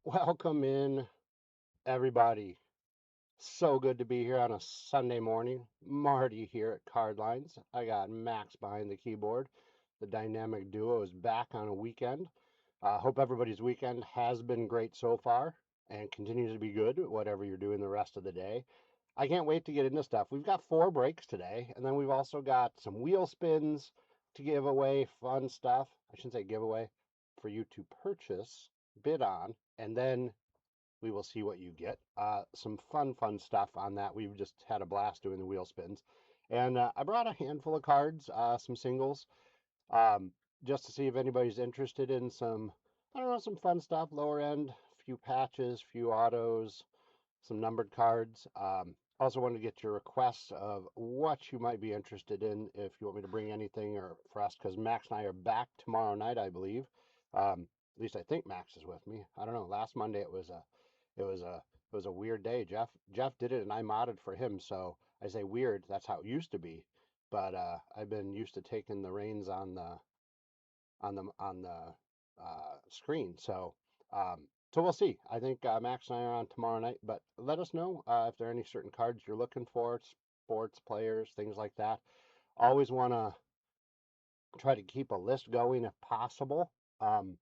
Welcome in, everybody. So good to be here on a Sunday morning. Marty here at Card Lines. I got Max behind the keyboard. The dynamic duo is back on a weekend. Hope everybody's weekend has been great so far and continues to be good, whatever you're doing the rest of the day. I can't wait to get into stuff. We've got 4 breaks today, and then we've also got some wheel spins to give away, fun stuff. I shouldn't say giveaway, for you to purchase, bid on, and then we will see what you get. Some fun stuff on that. We've just had a blast doing the wheel spins. And I brought a handful of cards, some singles, um, just to see if anybody's interested in some, I don't know, some fun stuff, lower end, few patches, few autos, some numbered cards. Also wanted to get your requests of what you might be interested in if you want me to bring anything or for us, because Max and I are back tomorrow night, I believe. At least I think Max is with me. I don't know. Last Monday it was a weird day. Jeff did it and I modded for him, so I say weird. That's how it used to be, but I've been used to taking the reins on the screen. So we'll see. I think Max and I are on tomorrow night, but let us know if there are any certain cards you're looking for, sports players, things like that. Always want to try to keep a list going if possible. Um,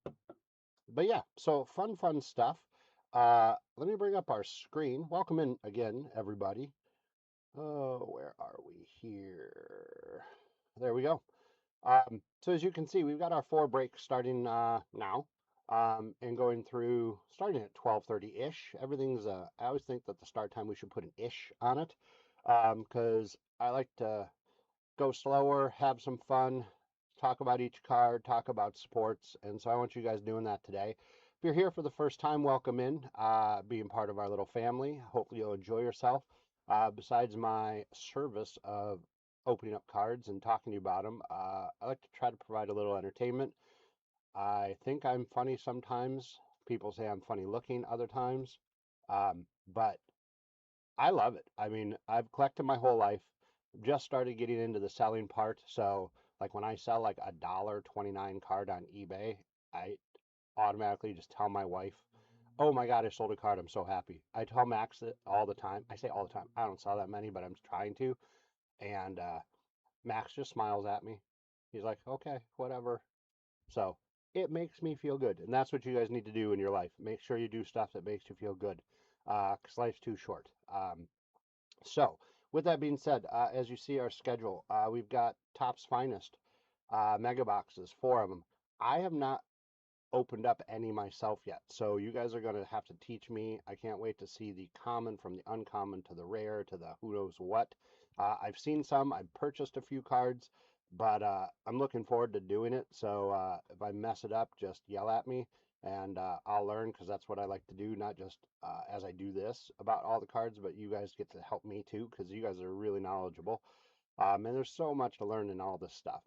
but yeah, so fun stuff. Let me bring up our screen. Welcome in again, everybody. Oh, where are we here? There we go. So as you can see, we've got our 4 breaks starting now, and going through starting at 12:30-ish. Everything's I always think that the start time we should put an ish on it, because I like to go slower, have some fun, talk about each card, talk about sports, and so I want you guys doing that today. If you're here for the first time, welcome in, being part of our little family. Hopefully you'll enjoy yourself. Besides my service of opening up cards and talking to you about them, I like to try to provide a little entertainment. I think I'm funny sometimes. People say I'm funny looking other times, but I love it. I mean, I've collected my whole life. Just started getting into the selling part. So, like when I sell like a $1.29 card on eBay, I automatically just tell my wife, "Oh my God, I sold a card. I'm so happy." I tell Max it all the time. I say all the time. I don't sell that many, but I'm trying to. And Max just smiles at me. He's like, "Okay, whatever." So it makes me feel good, and that's what you guys need to do in your life. Make sure you do stuff that makes you feel good, because life's too short. So, with that being said, as you see our schedule, we've got Topps Finest mega boxes, 4 of them. I have not opened up any myself yet, so you guys are going to have to teach me. I can't wait to see the common from the uncommon to the rare to the who knows what. I've seen some, I've purchased a few cards, but I'm looking forward to doing it. So if I mess it up, just yell at me and I'll learn, because that's what I like to do, not just as I do this about all the cards, but you guys get to help me too, because you guys are really knowledgeable. And there's so much to learn in all this stuff.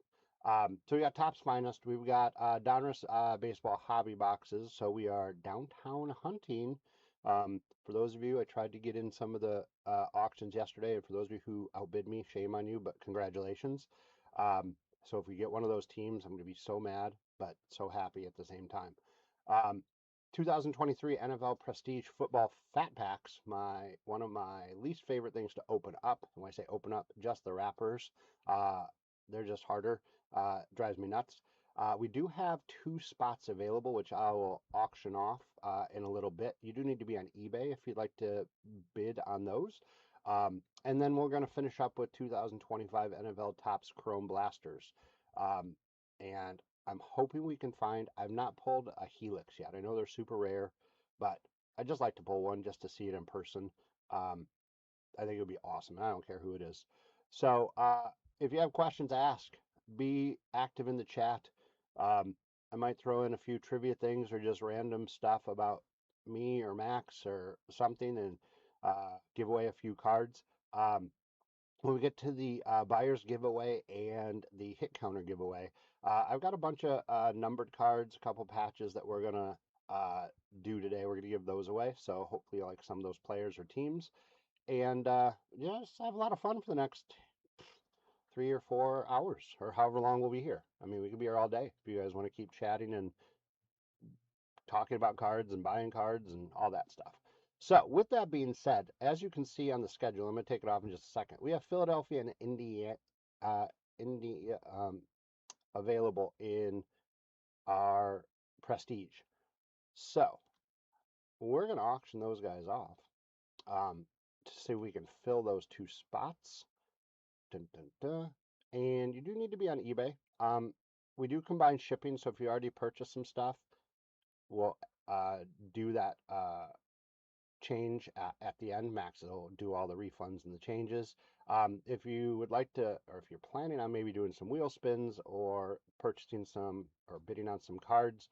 So we got Topps Finest. We've got Donruss baseball hobby boxes. So we are downtown hunting. For those of you, I tried to get in some of the auctions yesterday. And for those of you who outbid me, shame on you, but congratulations. So if we get one of those teams, I'm going to be so mad, but so happy at the same time. Um, 2023 NFL Prestige Football Fat Packs, my one of my least favorite things to open up. And when I say open up, just the wrappers. Uh, they're just harder. Drives me nuts. We do have 2 spots available, which I will auction off in a little bit. You do need to be on eBay if you'd like to bid on those. And then we're going to finish up with 2025 NFL Topps Chrome Blasters. Um, and I'm hoping we can find, I've not pulled a Helix yet. I know they're super rare, but I just like to pull one just to see it in person. Um, I think it would be awesome. And I don't care who it is. So if you have questions, ask. Be active in the chat. Um, I might throw in a few trivia things or just random stuff about me or Max or something, and give away a few cards. Um, when we get to the buyer's giveaway and the hit counter giveaway, I've got a bunch of numbered cards, a couple patches that we're going to do today. We're going to give those away. So hopefully you like some of those players or teams. And just have a lot of fun for the next 3 or 4 hours or however long we'll be here. I mean, we could be here all day if you guys want to keep chatting and talking about cards and buying cards and all that stuff. So, with that being said, as you can see on the schedule, I'm going to take it off in just a second. We have Philadelphia and India available in our Prestige. So, we're going to auction those guys off to see if we can fill those two spots. Dun, dun, dun. And you do need to be on eBay. We do combine shipping, so if you already purchased some stuff, we'll do that change at the end. Max will do all the refunds and the changes. If you would like to, or if you're planning on maybe doing some wheel spins or purchasing some or bidding on some cards,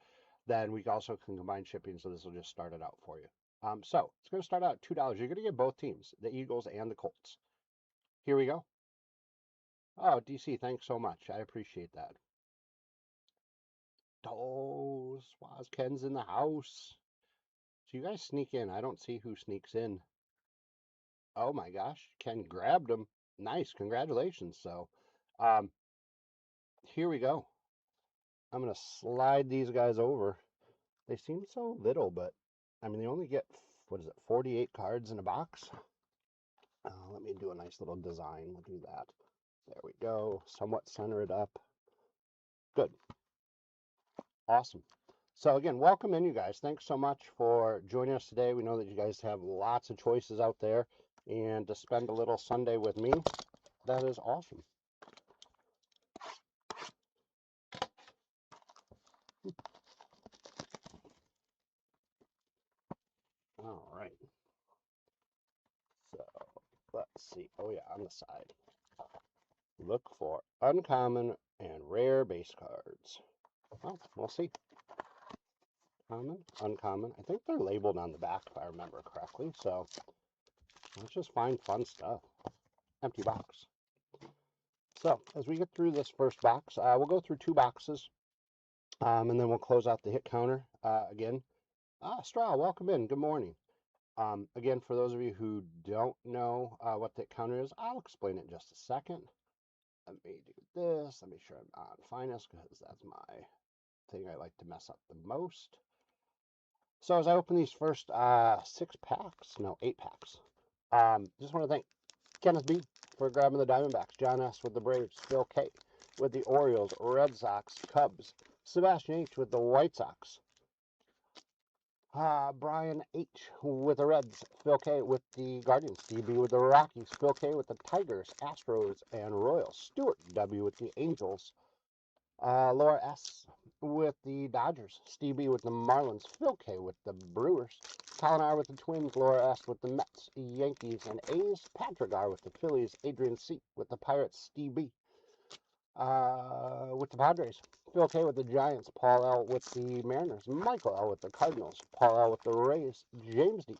then we also can combine shipping. So this will just start it out for you. So it's going to start out at $2. You're going to get both teams, the Eagles and the Colts. Here we go. Oh, DC, thanks so much. I appreciate that. Oh, Swaz Ken's in the house. So you guys sneak in. I don't see who sneaks in. Oh my gosh, Ken grabbed him. Nice, congratulations. So, um, here we go. I'm gonna slide these guys over. They seem so little, but I mean, they only get, what is it, 48 cards in a box? Let me do a nice little design. We'll do that. There we go. Somewhat center it up. Good. Awesome. So again, welcome in, you guys. Thanks so much for joining us today. We know that you guys have lots of choices out there, and to spend a little Sunday with me, that is awesome. All right. So let's see. Oh yeah, on the side. Look for uncommon and rare base cards. Well, we'll see. Common, uncommon. I think they're labeled on the back if I remember correctly. So let's just find fun stuff. Empty box. So as we get through this first box, we'll go through two boxes, and then we'll close out the hit counter again. Straw, welcome in. Good morning. Again, for those of you who don't know what the hit counter is, I'll explain it in just a second. Let me do this. Let me make sure I'm on finest because that's my thing I like to mess up the most. So as I open these first 8 packs, just want to thank Kenneth B for grabbing the Diamondbacks, John S with the Braves, Phil K with the Orioles, Red Sox, Cubs, Sebastian H with the White Sox, Brian H with the Reds, Phil K with the Guardians, DB with the Rockies, Phil K with the Tigers, Astros, and Royals, Stuart W with the Angels, Laura S with the Dodgers, Steve B with the Marlins, Phil K with the Brewers, Colin R with the Twins, Laura S with the Mets, Yankees, and A's, Patrick R with the Phillies, Adrian C with the Pirates, Steve B with the Padres, Phil K with the Giants, Paul L with the Mariners, Michael L with the Cardinals, Paul L with the Rays, James D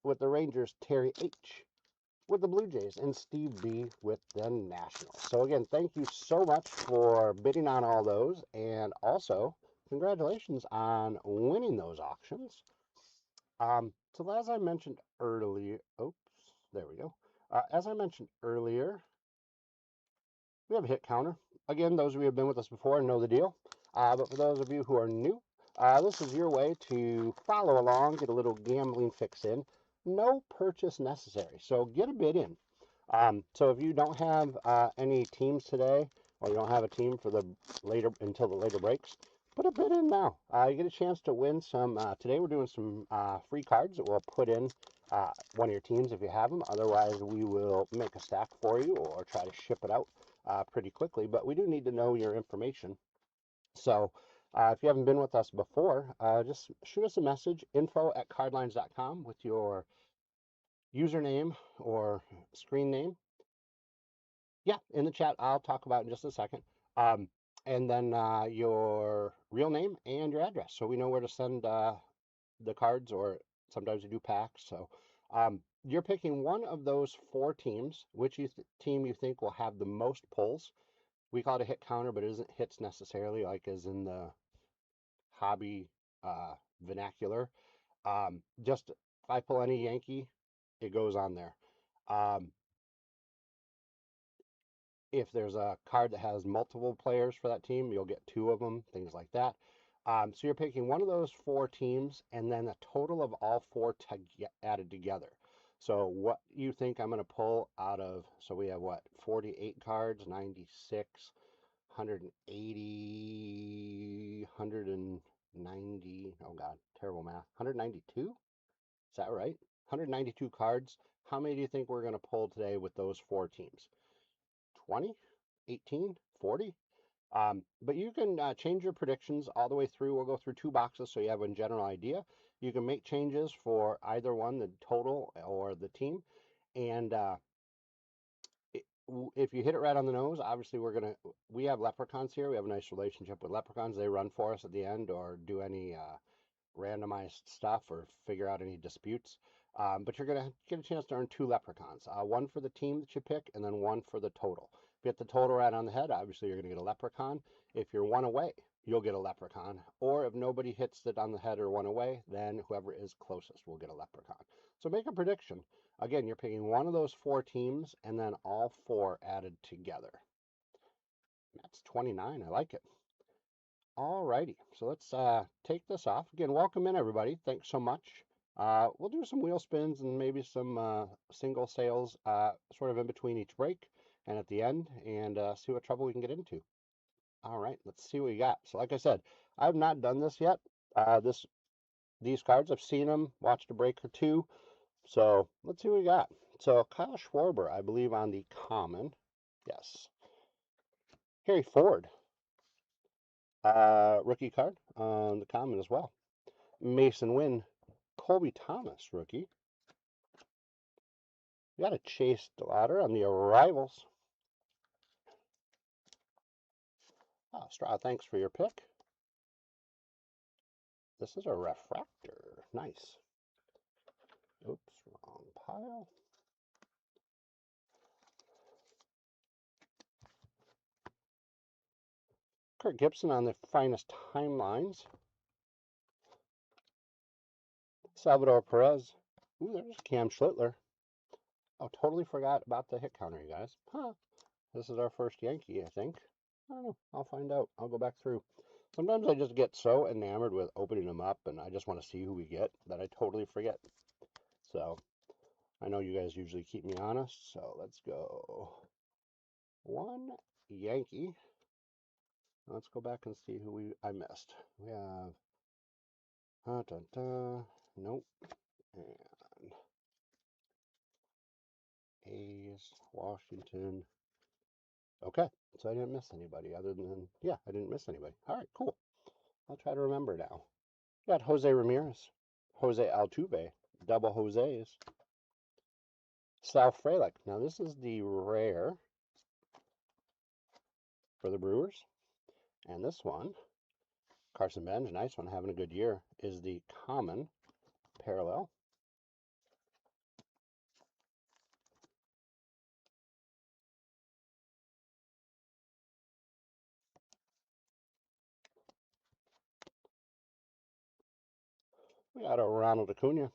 with the Rangers, Terry H with the Blue Jays, and Steve B with the Nationals. So again, thank you so much for bidding on all those, and also congratulations on winning those auctions. So as I mentioned earlier, oops, there we go. As I mentioned earlier, we have a hit counter. Again, those of you who have been with us before know the deal. But for those of you who are new, this is your way to follow along, get a little gambling fix in. No purchase necessary. So get a bid in. So if you don't have any teams today, or you don't have a team for the later until the later breaks, put a bid in now. You get a chance to win some. Today we're doing some free cards that we'll put in one of your teams if you have them. Otherwise, we will make a stack for you or try to ship it out pretty quickly. But we do need to know your information. So if you haven't been with us before, just shoot us a message, info@cardlines.com with your username or screen name. Yeah, in the chat. I'll talk about it in just a second. And then your real name and your address, so we know where to send the cards, or sometimes you do packs. So you're picking one of those 4 teams. Which team you think will have the most pulls? We call it a hit counter, but it isn't hits necessarily, like as in the hobby vernacular. Just if I pull any Yankee, it goes on there. If there's a card that has multiple players for that team, you'll get 2 of them, things like that. So you're picking one of those four teams and then a total of all four added together. So what you think I'm going to pull out of, so we have what, 48 cards, 96, 180, 190, oh God, terrible math, 192? Is that right? 192 cards. How many do you think we're going to pull today with those four teams? 20, 18, 40? But you can change your predictions all the way through. We'll go through two boxes so you have a general idea. You can make changes for either one, the total or the team. And if you hit it right on the nose, obviously we have leprechauns here. We have a nice relationship with leprechauns. They run for us at the end or do any randomized stuff or figure out any disputes. But you're going to get a chance to earn two leprechauns, one for the team that you pick and then one for the total. If you get the total right on the head, obviously you're going to get a leprechaun. If you're one away, you'll get a leprechaun. Or if nobody hits it on the head or one away, then whoever is closest will get a leprechaun. So make a prediction. Again, you're picking one of those four teams and then all four added together. That's 29. I like it. Alrighty, so let's take this off. Again, welcome in everybody. Thanks so much. We'll do some wheel spins and maybe some single sales sort of in between each break and at the end and see what trouble we can get into. All right, let's see what we got. So like I said, I've not done this yet. These cards, I've seen them, watched a break or two. So let's see what we got. So Kyle Schwarber, I believe on the common. Yes. Harry Ford, rookie card on the common as well. Mason Wynn, Colby Thomas, rookie. We got a Chase Delauder on the arrivals. Oh, Straw, thanks for your pick. This is a refractor. Nice. Oops, wrong pile. Kurt Gibson on the finest timelines. Salvador Perez. Ooh, there's Cam Schlittler. Oh, totally forgot about the hit counter, you guys. Huh. This is our first Yankee, I think. I don't know. I'll find out. I'll go back through. Sometimes I just get so enamored with opening them up and I just want to see who we get that I totally forget. So, I know you guys usually keep me honest, so let's go. One Yankee. Let's go back and see who I missed. We have nope. And A's, Washington. Okay, so I didn't miss anybody other than, yeah, I didn't miss anybody. All right, cool. I'll try to remember now. Got Jose Ramirez, Jose Altuve, double Jose's. Sal Frelick. Now this is the rare for the Brewers. And this one, Carson Bench, nice one, having a good year, is the common parallel. We got a Ronald Acuna,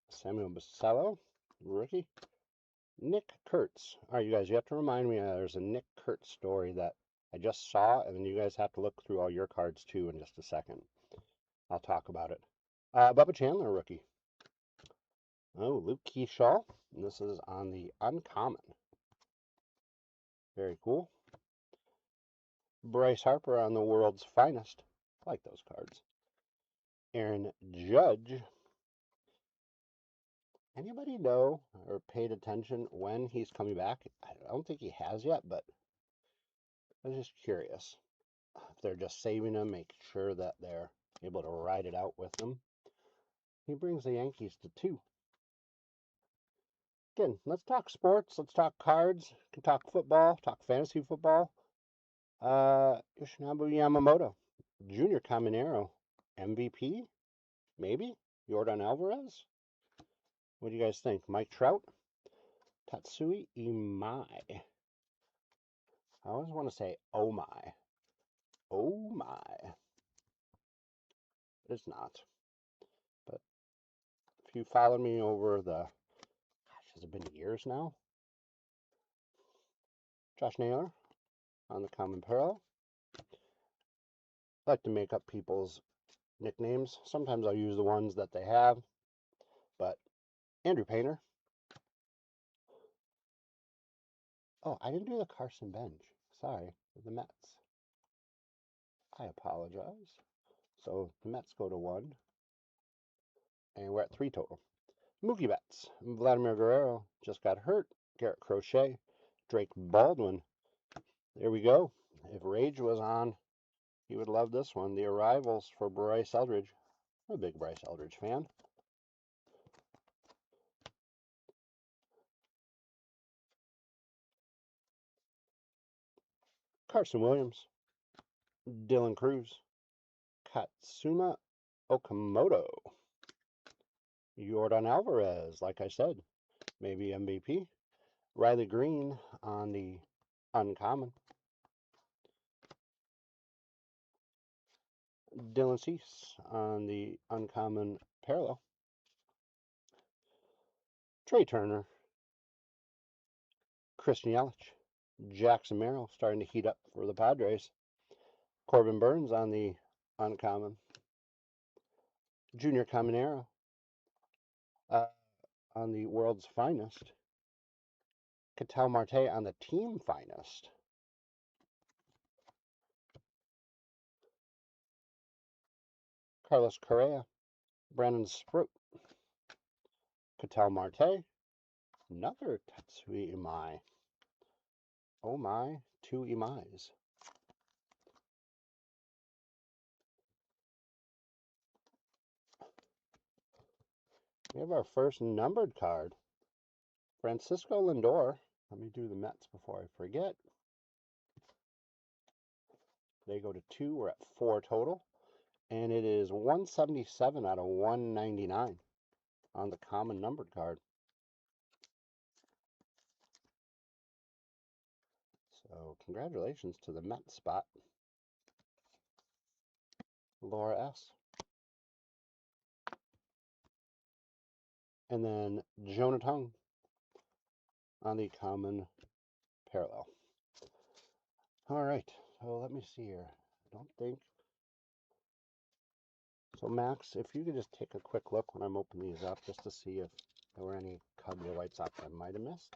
Samuel Basello, rookie. Nick Kurtz. All right, you guys, you have to remind me there's a Nick Kurtz story that I just saw, and then you guys have to look through all your cards too in just a second. I'll talk about it. Bubba Chandler, rookie. Oh, Luke Keyshaw. And this is on the uncommon. Very cool. Bryce Harper on the world's finest. I like those cards. Aaron Judge. Anybody know or paid attention when he's coming back? I don't think he has yet, but I was just curious if they're just saving him, making sure that they're able to ride it out with him. He brings the Yankees to 2. Again, let's talk sports. Let's talk cards. We can talk football, talk fantasy football. Yoshinobu Yamamoto, Junior Caminero, MVP, maybe? Jordan Alvarez? What do you guys think? Mike Trout? Tatsui Imai. I always want to say, oh my. Oh my. But it's not. But if you followed me over the, gosh, has it been years now? Josh Naylor on the common parallel. I like to make up people's nicknames. Sometimes I'll use the ones that they have, but Andrew Painter. Oh, I didn't do the Carson Bench. Sorry, the Mets. I apologize. So the Mets go to 1, and we're at 3 total. Mookie Betts. Vladimir Guerrero just got hurt. Garrett Crochet. Drake Baldwin. There we go. If Rage was on, he would love this one. The Arrivals for Bryce Eldridge. I'm a big Bryce Eldridge fan. Carson Williams. Dylan Cruz. Katsuma Okamoto. Yordan Alvarez, like I said, maybe MVP. Riley Green on the uncommon. Dylan Cease on the uncommon parallel. Trey Turner. Christian Yelich. Jackson Merrill starting to heat up for the Padres. Corbin Burns on the uncommon. Junior Caminero on the world's finest. Ketel Marte on the team finest. Carlos Correa. Brandon Sprout. Ketel Marte. Another Tatsui Imai. Oh my, 2 Imais. We have our first numbered card. Francisco Lindor. Let me do the Mets before I forget. They go to 2. We're at 4 total. And it is 177 out of 199 on the common numbered card. So congratulations to the Mets spot. Laura S. And then Jonah Tung on the common parallel. All right, so let me see here. I don't think. So Max, if you could just take a quick look when I'm opening these up just to see if there were any Cubs or White Sox I might have missed,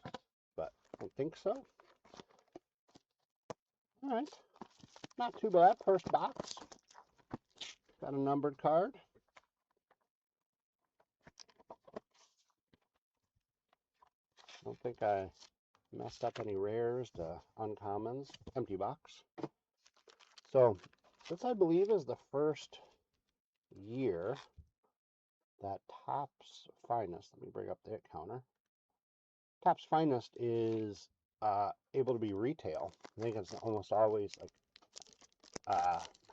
but I don't think so. All right, not too bad. First box. Got a numbered card. Don't think I messed up any rares to uncommons. Empty box. So this, I believe, is the first year that Topps Finest, let me bring up the counter. Topps Finest is able to be retail. I think it's almost always like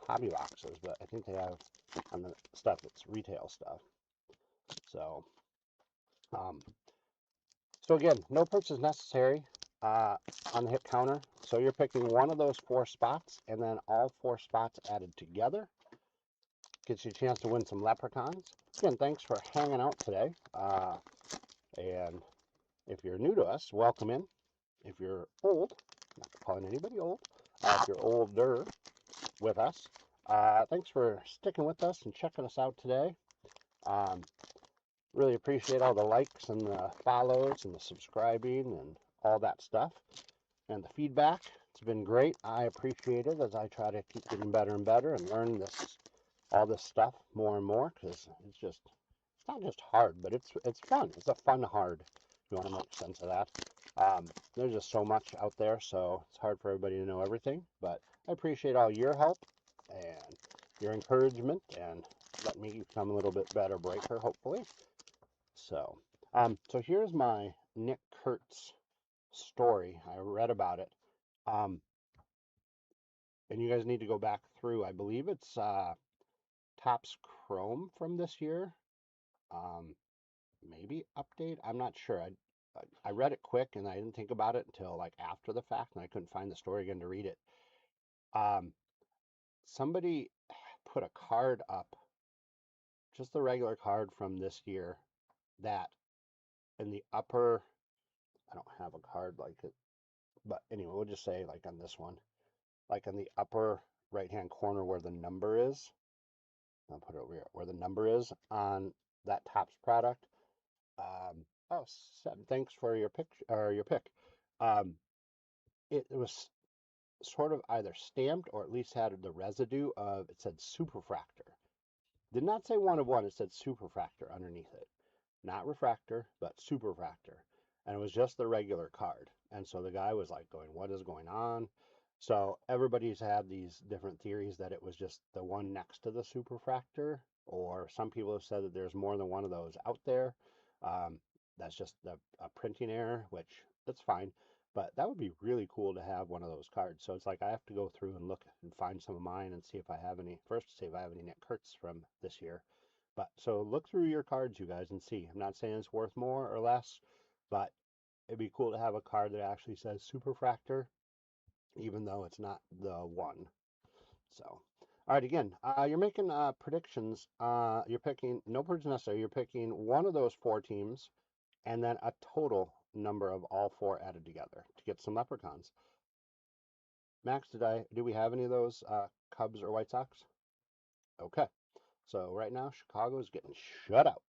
hobby boxes, but I think they have on the stuff that's retail stuff. So, so again, no purchase necessary on the hip counter. So you're picking one of those 4 spots, and then all 4 spots added together gets you a chance to win some leprechauns. Again, thanks for hanging out today. And if you're new to us, welcome in. If you're old, not calling anybody old, if you're older with us, thanks for sticking with us and checking us out today. Really appreciate all the likes and the follows and the subscribing and all that stuff and the feedback. It's been great. I appreciate it as I try to keep getting better and better and learn all this stuff more and more, because it's not just hard, but it's fun. It's a fun hard, if you want to make sense of that. There's just so much out there, so it's hard for everybody to know everything, but I appreciate all your help and your encouragement and let me become a little bit better breaker, hopefully. So here's my Nick Kurtz story. I read about it, and you guys need to go back through. I believe it's Topps Chrome from this year. Maybe update. I'm not sure. I read it quick and I didn't think about it until like after the fact, and I couldn't find the story again to read it. Somebody put a card up, just the regular card from this year, that in the upper, I don't have a card like it, but anyway, we'll just say like on this one, like in the upper right-hand corner where the number is. I'll put it over here where the number is on that Topps product. Oh, Seb, thanks for your pick or your pick. Um, it was sort of either stamped or at least had the residue of it said superfractor. Did not say 1 of 1. It said superfractor underneath it. Not refractor, but superfractor. And it was just the regular card. And so the guy was like going, what is going on? So everybody's had these different theories that it was just the one next to the superfractor, or some people have said that there's more than one of those out there. Um, that's just a printing error, which that's fine. But that would be really cool to have one of those cards. So it's like I have to go through and look and find some of mine and see if I have any. First, to see if I have any Nick Kurtz from this year. But so look through your cards, you guys, and see. I'm not saying it's worth more or less, but it'd be cool to have a card that actually says Superfractor, even though it's not the one. So, all right, again, you're making predictions. You're picking, no predictions necessary, you're picking one of those 4 teams and then a total number of all 4 added together to get some leprechauns. Max, do we have any of those Cubs or White Sox? Okay. So right now, Chicago's getting shut out.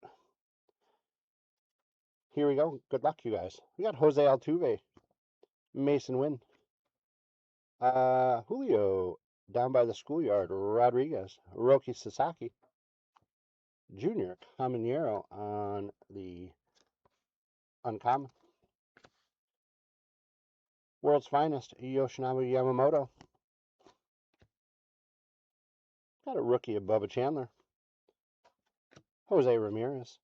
Here we go. Good luck, you guys. We got Jose Altuve, Mason Wynn, Julio down by the schoolyard, Rodriguez, Roki Sasaki, Junior Caminero on the uncommon, World's Finest, Yoshinobu Yamamoto. Got a rookie of Bubba Chandler, Jose Ramirez.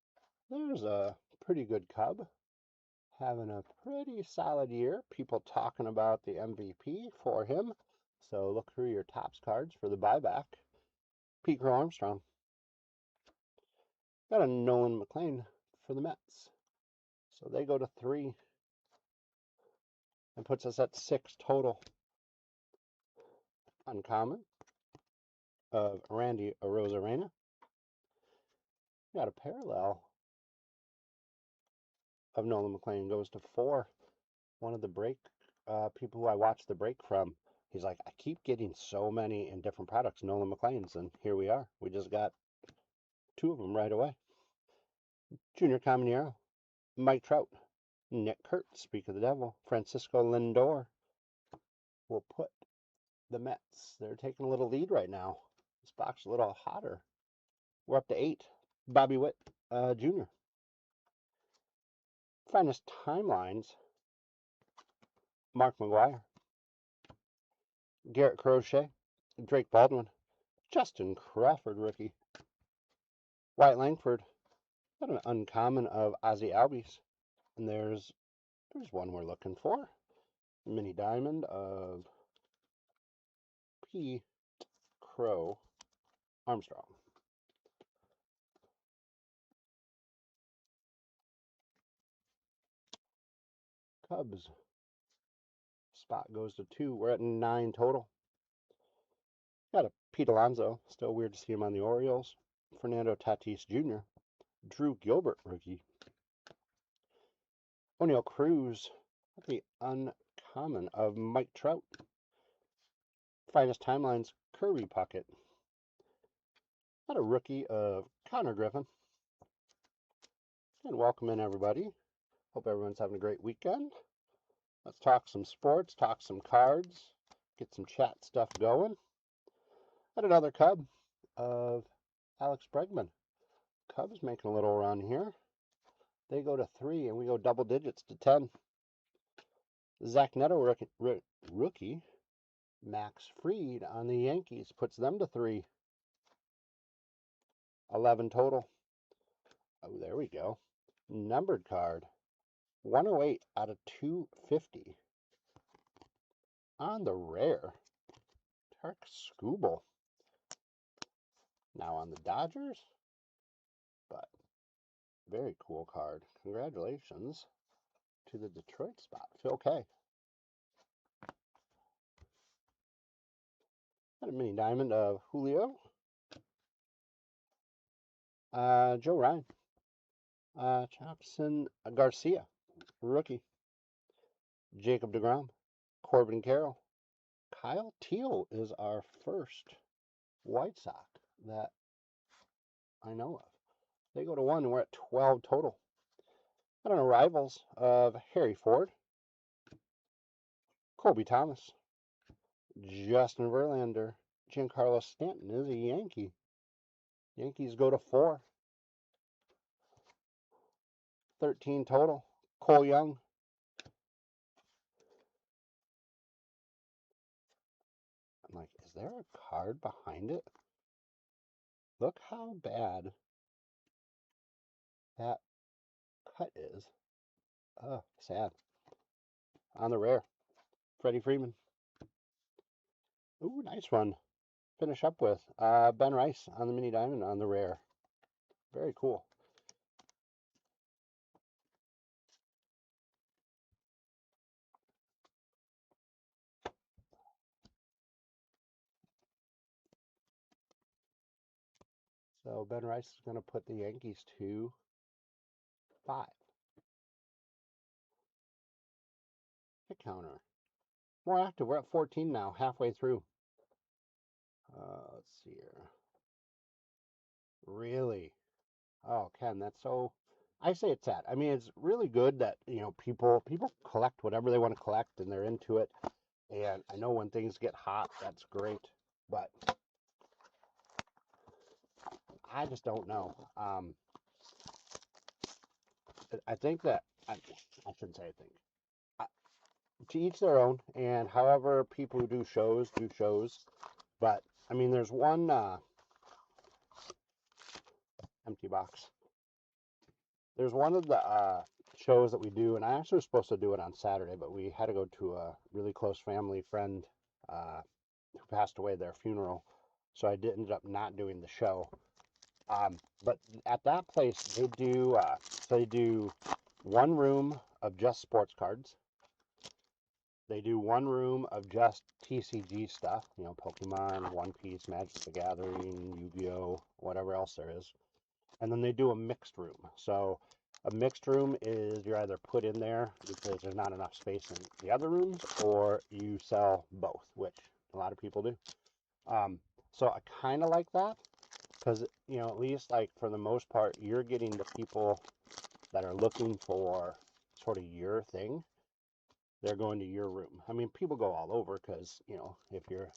There's a pretty good Cub. Having a pretty solid year. People talking about the MVP for him. So look through your Topps cards for the buyback. Pete Crow Armstrong. Got a Nolan McLean for the Mets. So they go to 3 and puts us at 6 total. Uncommon of Randy Arozarena. Got a parallel of Nolan McLean goes to 4. One of the break people who I watched the break from, he's like, I keep getting so many in different products, Nolan McLean's, and here we are. We just got 2 of them right away. Junior Caminero, Mike Trout, Nick Kurtz, speak of the devil, Francisco Lindor will put the Mets. They're taking a little lead right now. This box is a little hotter. We're up to 8. Bobby Witt Jr. Finest timelines. Mark McGuire, Garrett Crochet, Drake Baldwin, Justin Crawford rookie, Wyatt Langford. Got an uncommon of Ozzie Albies. And there's one we're looking for. Mini diamond of P. Crow Armstrong. Cubs. Spot goes to 2. We're at 9 total. Got a Pete Alonso. Still weird to see him on the Orioles. Fernando Tatis Jr. Drew Gilbert rookie. O'Neill Cruz. The uncommon of Mike Trout. Finest timelines Kirby Puckett. Got a rookie of Connor Griffin. And welcome in, everybody. Hope everyone's having a great weekend. Let's talk some sports, talk some cards, get some chat stuff going. Got another Cub of Alex Bregman. Cubs making a little run here. They go to 3, and we go double digits to 10. Zach Neto rookie. Max Fried on the Yankees puts them to 3. 11 total. Oh, there we go. Numbered card. 108 out of 250. On the rare, Tarek Skubal. Now on the Dodgers, but very cool card. Congratulations to the Detroit spot, Phil K. Got a mini diamond of Julio, Joe Ryan, Jackson Garcia, rookie, Jacob deGrom, Corbin Carroll, Kyle Teal is our first White Sox that I know of. They go to 1, and we're at 12 total. And on arrivals of Harry Ford, Colby Thomas, Justin Verlander, Giancarlo Stanton is a Yankee. Yankees go to 4. 13 total. Cole Young. I'm like, is there a card behind it? Look how bad that cut is. Oh, sad. On the rare, Freddie Freeman. Ooh, nice one. Finish up with Ben Rice on the mini diamond on the rare. Very cool. So Ben Rice is going to put the Yankees to 5. Hit counter. More active. We're at 14 now, halfway through. Let's see here. Really? Oh, Ken, that's so. I say it's sad. I mean, it's really good that people collect whatever they want to collect and they're into it. And I know when things get hot, that's great. But I just don't know. I think that I shouldn't say I think. To each their own, and however people who do shows do shows. But I mean, there's one empty box. There's one of the shows that we do, and I actually was supposed to do it on Saturday, but we had to go to a really close family friend who passed away, their funeral, so I ended up not doing the show. But at that place, they do one room of just sports cards. They do one room of just TCG stuff, Pokemon, One Piece, Magic the Gathering, Yu-Gi-Oh, whatever else there is. And then they do a mixed room. So a mixed room is you're either put in there because there's not enough space in the other rooms, or you sell both, which a lot of people do. So I kind of like that because, at least like for the most part, you're getting the people that are looking for sort of your thing. They're going to your room. I mean, people go all over because, if you're,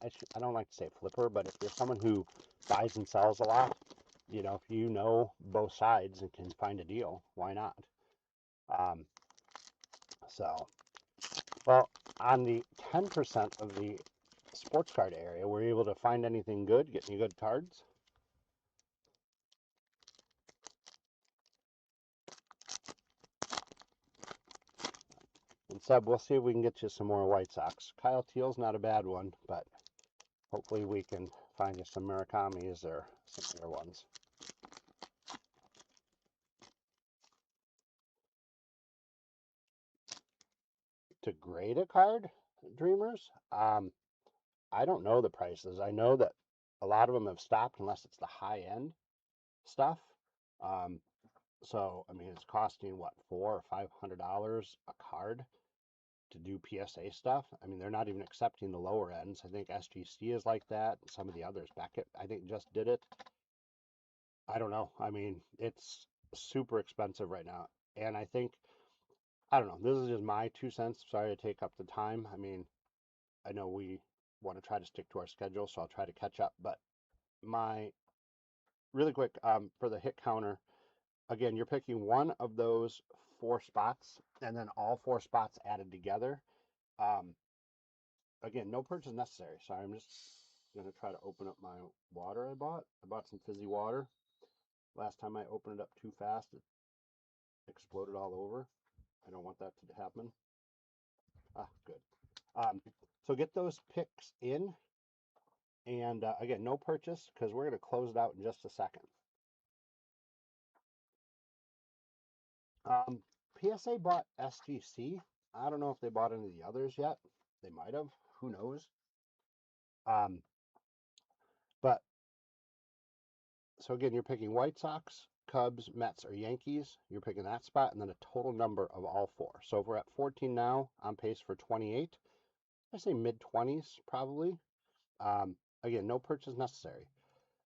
I don't like to say flipper, but if you're someone who buys and sells a lot, if you know both sides and can find a deal, why not? Um, so, well, on the 10% of the sports card area, were you able to find anything good, get any good cards? And Seb, we'll see if we can get you some more White Sox. Kyle Teal's not a bad one, but hopefully we can find you some Murakamis or some other ones. To grade a card, Dreamers, I don't know the prices. I know that a lot of them have stopped unless it's the high end stuff. Um, so I mean, it's costing what, $400 or $500 a card to do PSA stuff. I mean, they're not even accepting the lower ends. I think SGC is like that. Some of the others, Beckett, I think just did it. I don't know. I mean, it's super expensive right now, and I think I don't know. This is just my 2 cents. Sorry to take up the time. I mean, I know we want to try to stick to our schedule, so I'll try to catch up. But my really quick for the hit counter, again, you're picking one of those 4 spots, and then all 4 spots added together. Um, again, no purchase necessary. Sorry, I'm just gonna try to open up my water I bought. I bought some fizzy water. Last time I opened it up too fast, it exploded all over. I don't want that to happen. Ah, good. Um, so get those picks in. And again, no purchase because we're going to close it out in just a second. PSA bought SGC. I don't know if they bought any of the others yet. They might have. Who knows? Um, but so again, you're picking White Sox, Cubs, Mets, or Yankees. You're picking that spot and then a total number of all 4. So if we're at 14 now, on pace for 28. I say mid-20s probably. Again, no purchase necessary.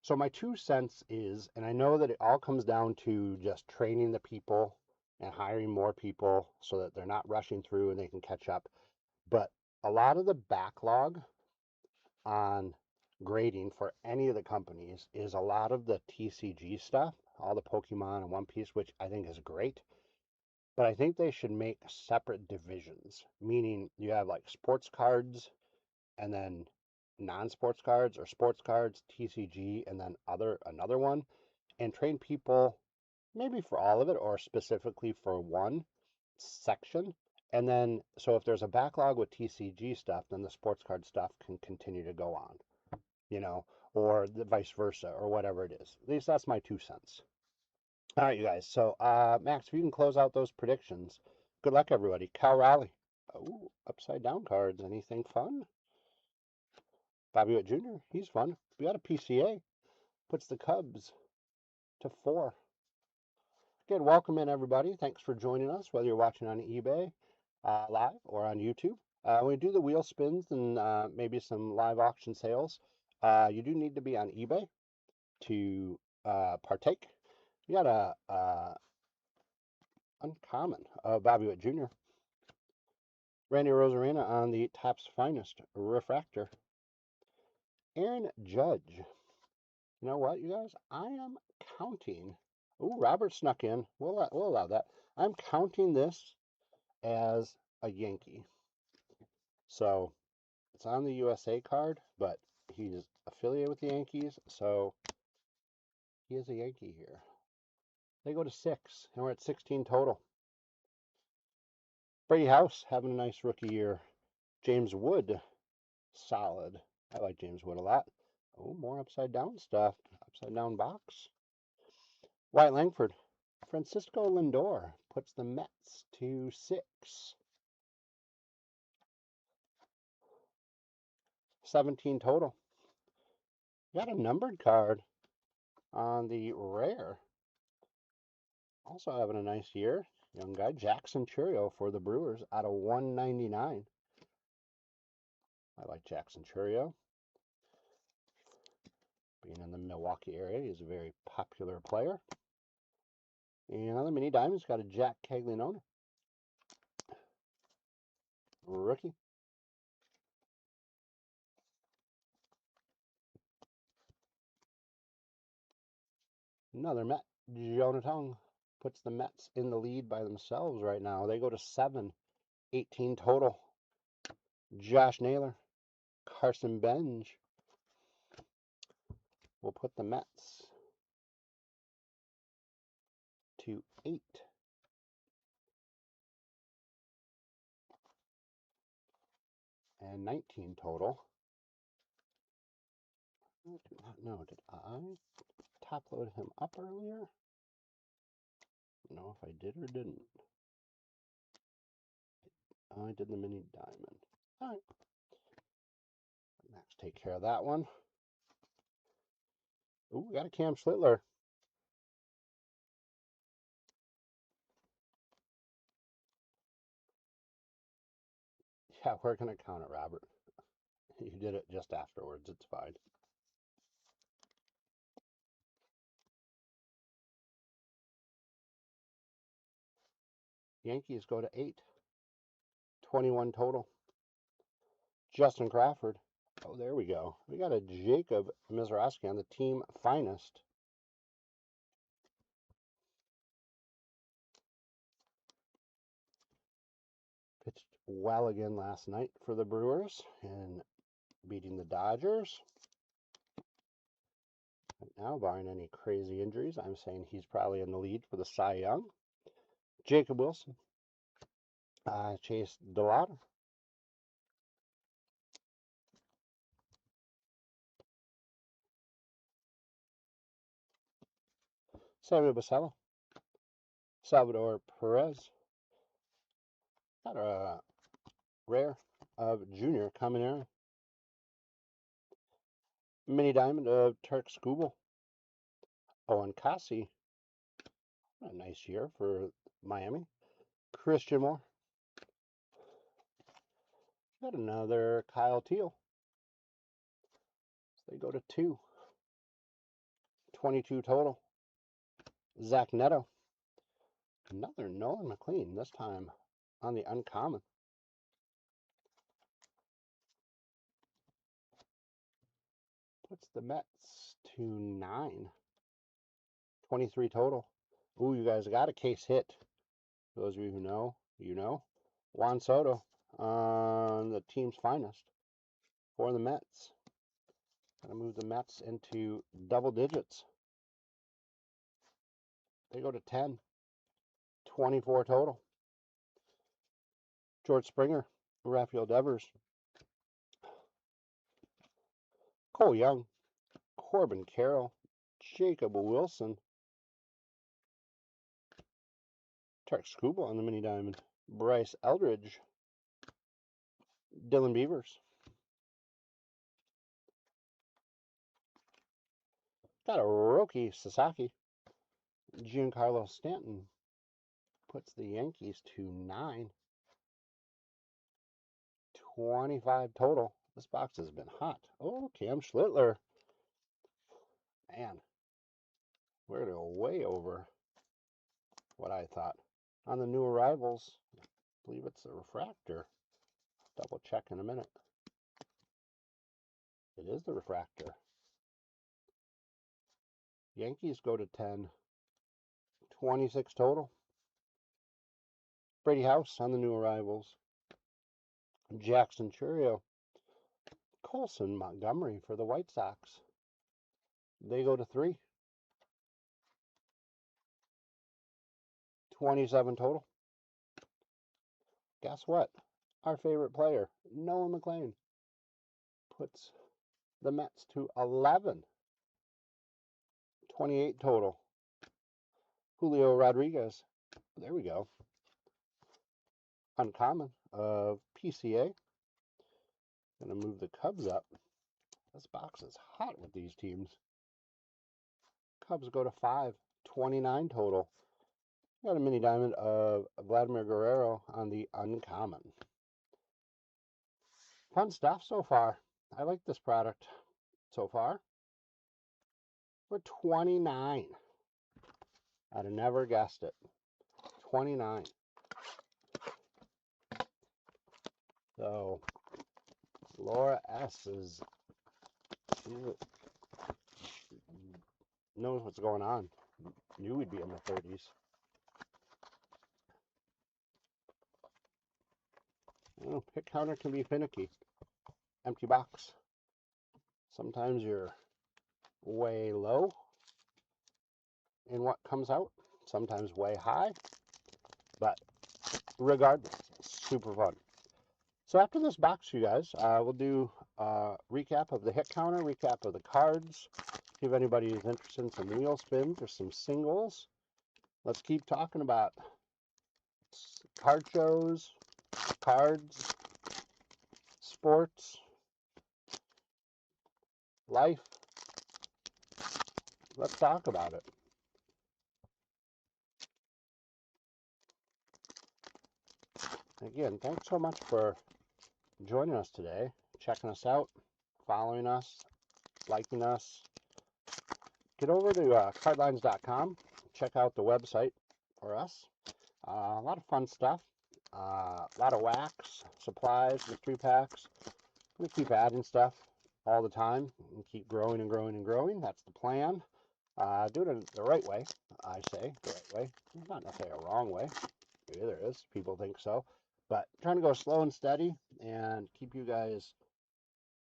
So my 2 cents is, and I know that it all comes down to just training the people and hiring more people so that they're not rushing through and they can catch up. But a lot of the backlog on grading for any of the companies is a lot of the TCG stuff, all the Pokemon and One Piece, which I think is great. But I think they should make separate divisions, meaning you have like sports cards and then non-sports cards, or sports cards, TCG, and then another one, and train people maybe for all of it or specifically for one section. And then, so if there's a backlog with TCG stuff, then the sports card stuff can continue to go on, you know, or the vice versa, or whatever it is. At least that's my 2 cents. All right, you guys. So, Max, if you can close out those predictions, good luck, everybody. Cal Raleigh. Oh, upside down cards. Anything fun? Bobby Witt Jr., he's fun. We got a PCA. Puts the Cubs to 4. Again, welcome in, everybody. Thanks for joining us, whether you're watching on eBay live or on YouTube. When we do the wheel spins and maybe some live auction sales, you do need to be on eBay to partake. We got a uncommon Bobby Witt Jr. Randy Rosarena on the Topps Finest Refractor. Aaron Judge. You know what, you guys? I am counting. Ooh, Robert snuck in. We'll allow that. I'm counting this as a Yankee. So it's on the USA card, but he's affiliated with the Yankees, so he is a Yankee here. They go to 6, and we're at 16 total. Brady House having a nice rookie year. James Wood, solid. I like James Wood a lot. Oh, more upside down stuff. Upside down box. Wyatt Langford. Francisco Lindor puts the Mets to 6. 17 total. Got a numbered card on the rare. Also having a nice year. Young guy, Jackson Churio for the Brewers out of 199. I like Jackson Churio. Being in the Milwaukee area, he's a very popular player. And on the mini diamonds, got a Jack Caglianone. Rookie. Another Met, Jonathan, puts the Mets in the lead by themselves right now. They go to 7, 18 total. Josh Naylor, Carson Bench will put the Mets to 8. And 19 total. I do not know. Did I top load him up earlier? I don't know if I did or didn't. I did the mini diamond. All right. Max, take care of that one. Ooh, we got a Cam Schlittler. Yeah, we're going to count it, Robert. You did it just afterwards. It's fine. Yankees go to 8. 21 total. Justin Crawford. Oh, there we go. We got a Jacob Mizraski on the team finest. Pitched well again last night for the Brewers and beating the Dodgers. Right now, barring any crazy injuries, I'm saying he's probably in the lead for the Cy Young. Jacob Wilson. Chase DeLauder. Samuel Basello. Salvador Perez. Got a rare of Junior Caminero. Mini diamond of Turk Skubal. Owen Cassie. A nice year for Miami. Christian Moore. Got another Kyle Teal. So they go to 2. 22 total. Zach Neto. Another Nolan McLean, this time on the uncommon. Puts the Mets to 9. 23 total. Ooh, you guys got a case hit. For those of you who know, you know. Juan Soto on the team's finest for the Mets. Gonna move the Mets into double digits. They go to 10. 24 total. George Springer, Rafael Devers, Cole Young, Corbin Carroll, Jacob Wilson, Tarek Skubal on the mini diamond, Bryce Eldridge, Dylan Beavers. Got a Roki Sasaki. Giancarlo Stanton puts the Yankees to 9. 25 total. This box has been hot. Oh, Cam Schlittler. Man, we're going to go way over what I thought. On the new arrivals, I believe it's a refractor. Double check in a minute. It is the refractor. Yankees go to 10. 26 total. Brady House on the new arrivals. Jackson Churio. Colson Montgomery for the White Sox. They go to 3. 27 total. Guess what? Our favorite player, Nolan McLean, puts the Mets to 11. 28 total. Julio Rodriguez. There we go. Uncommon of PCA. Gonna move the Cubs up. This box is hot with these teams. Cubs go to 5. 29 total. Got a mini diamond of Vladimir Guerrero on the uncommon. Fun stuff so far. I like this product so far. For 29. I'd have never guessed it. 29. So Laura S knows what's going on. Knew we'd be in the 30s. Oh, pick counter can be finicky. Empty box. Sometimes you're way low in what comes out. Sometimes way high. But regardless, super fun. So after this box, you guys, we'll do a recap of the hit counter, recap of the cards. If anybody is interested in some wheel spins or some singles, let's keep talking about card shows, cards, sports, life. Let's talk about it. Again, thanks so much for joining us today, checking us out, following us, liking us. Get over to cardlines.com, check out the website for us. A lot of fun stuff, a lot of wax, supplies, mystery packs. We keep adding stuff all the time and keep growing and growing and growing. That's the plan. Do it the right way, I say, the right way. Not necessarily a wrong way. Maybe there is. People think so. But trying to go slow and steady and keep you guys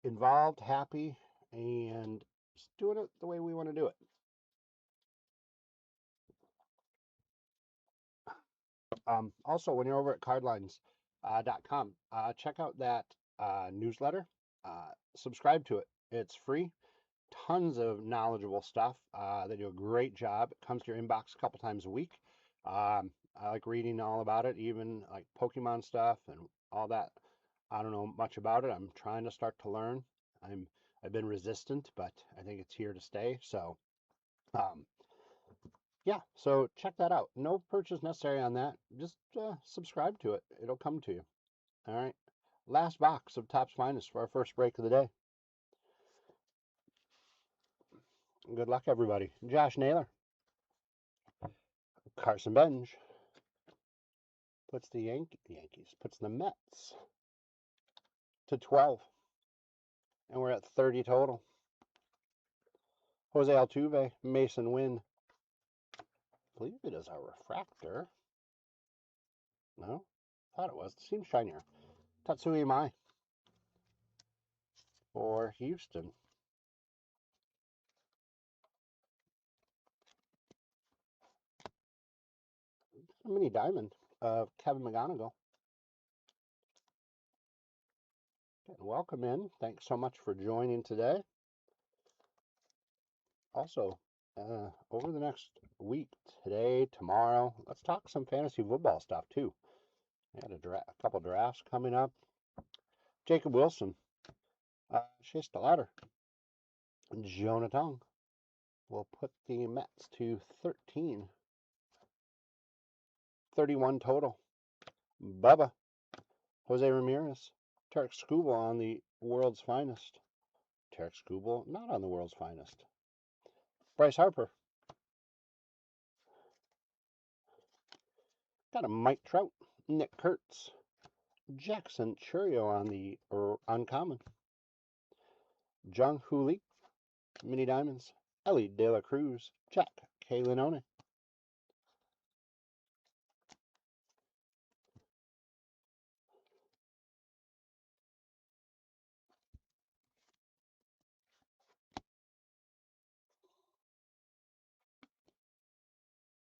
involved, happy, and just doing it the way we want to do it. Also, when you're over at cardlines.com, check out that newsletter. Subscribe to it. It's free. Tons of knowledgeable stuff. They do a great job. It comes to your inbox a couple times a week. I like reading all about it, even like Pokemon stuff and all that. I don't know much about it. I'm trying to start to learn. I've been resistant, but I think it's here to stay. So, yeah, so check that out. No purchase necessary on that. Just subscribe to it. It'll come to you. All right. Last box of Topps Finest for our first break of the day. Good luck, everybody. Josh Naylor. Carson Benj puts the Yankees, puts the Mets to 12. And we're at 30 total. Jose Altuve, Mason Wynn. I believe it is a refractor. No? Thought it was. It seems shinier. Tatsui Mai for Houston. A mini diamond of Kevin McGonigal. Welcome in. Thanks so much for joining today. Also, over the next week, today, tomorrow, let's talk some fantasy football stuff too. I had a couple drafts coming up. Jacob Wilson, Shea Stellater, Jonathan will put the Mets to 13. 31 total. Bubba, Jose Ramirez, Tarek Skubal on the world's finest. Tarek Skubal not on the world's finest. Bryce Harper. Got a Mike Trout, Nick Kurtz, Jackson Churio on the uncommon. Jung Hoo Lee, Mini Diamonds, Ellie De La Cruz, Jack Kalinone.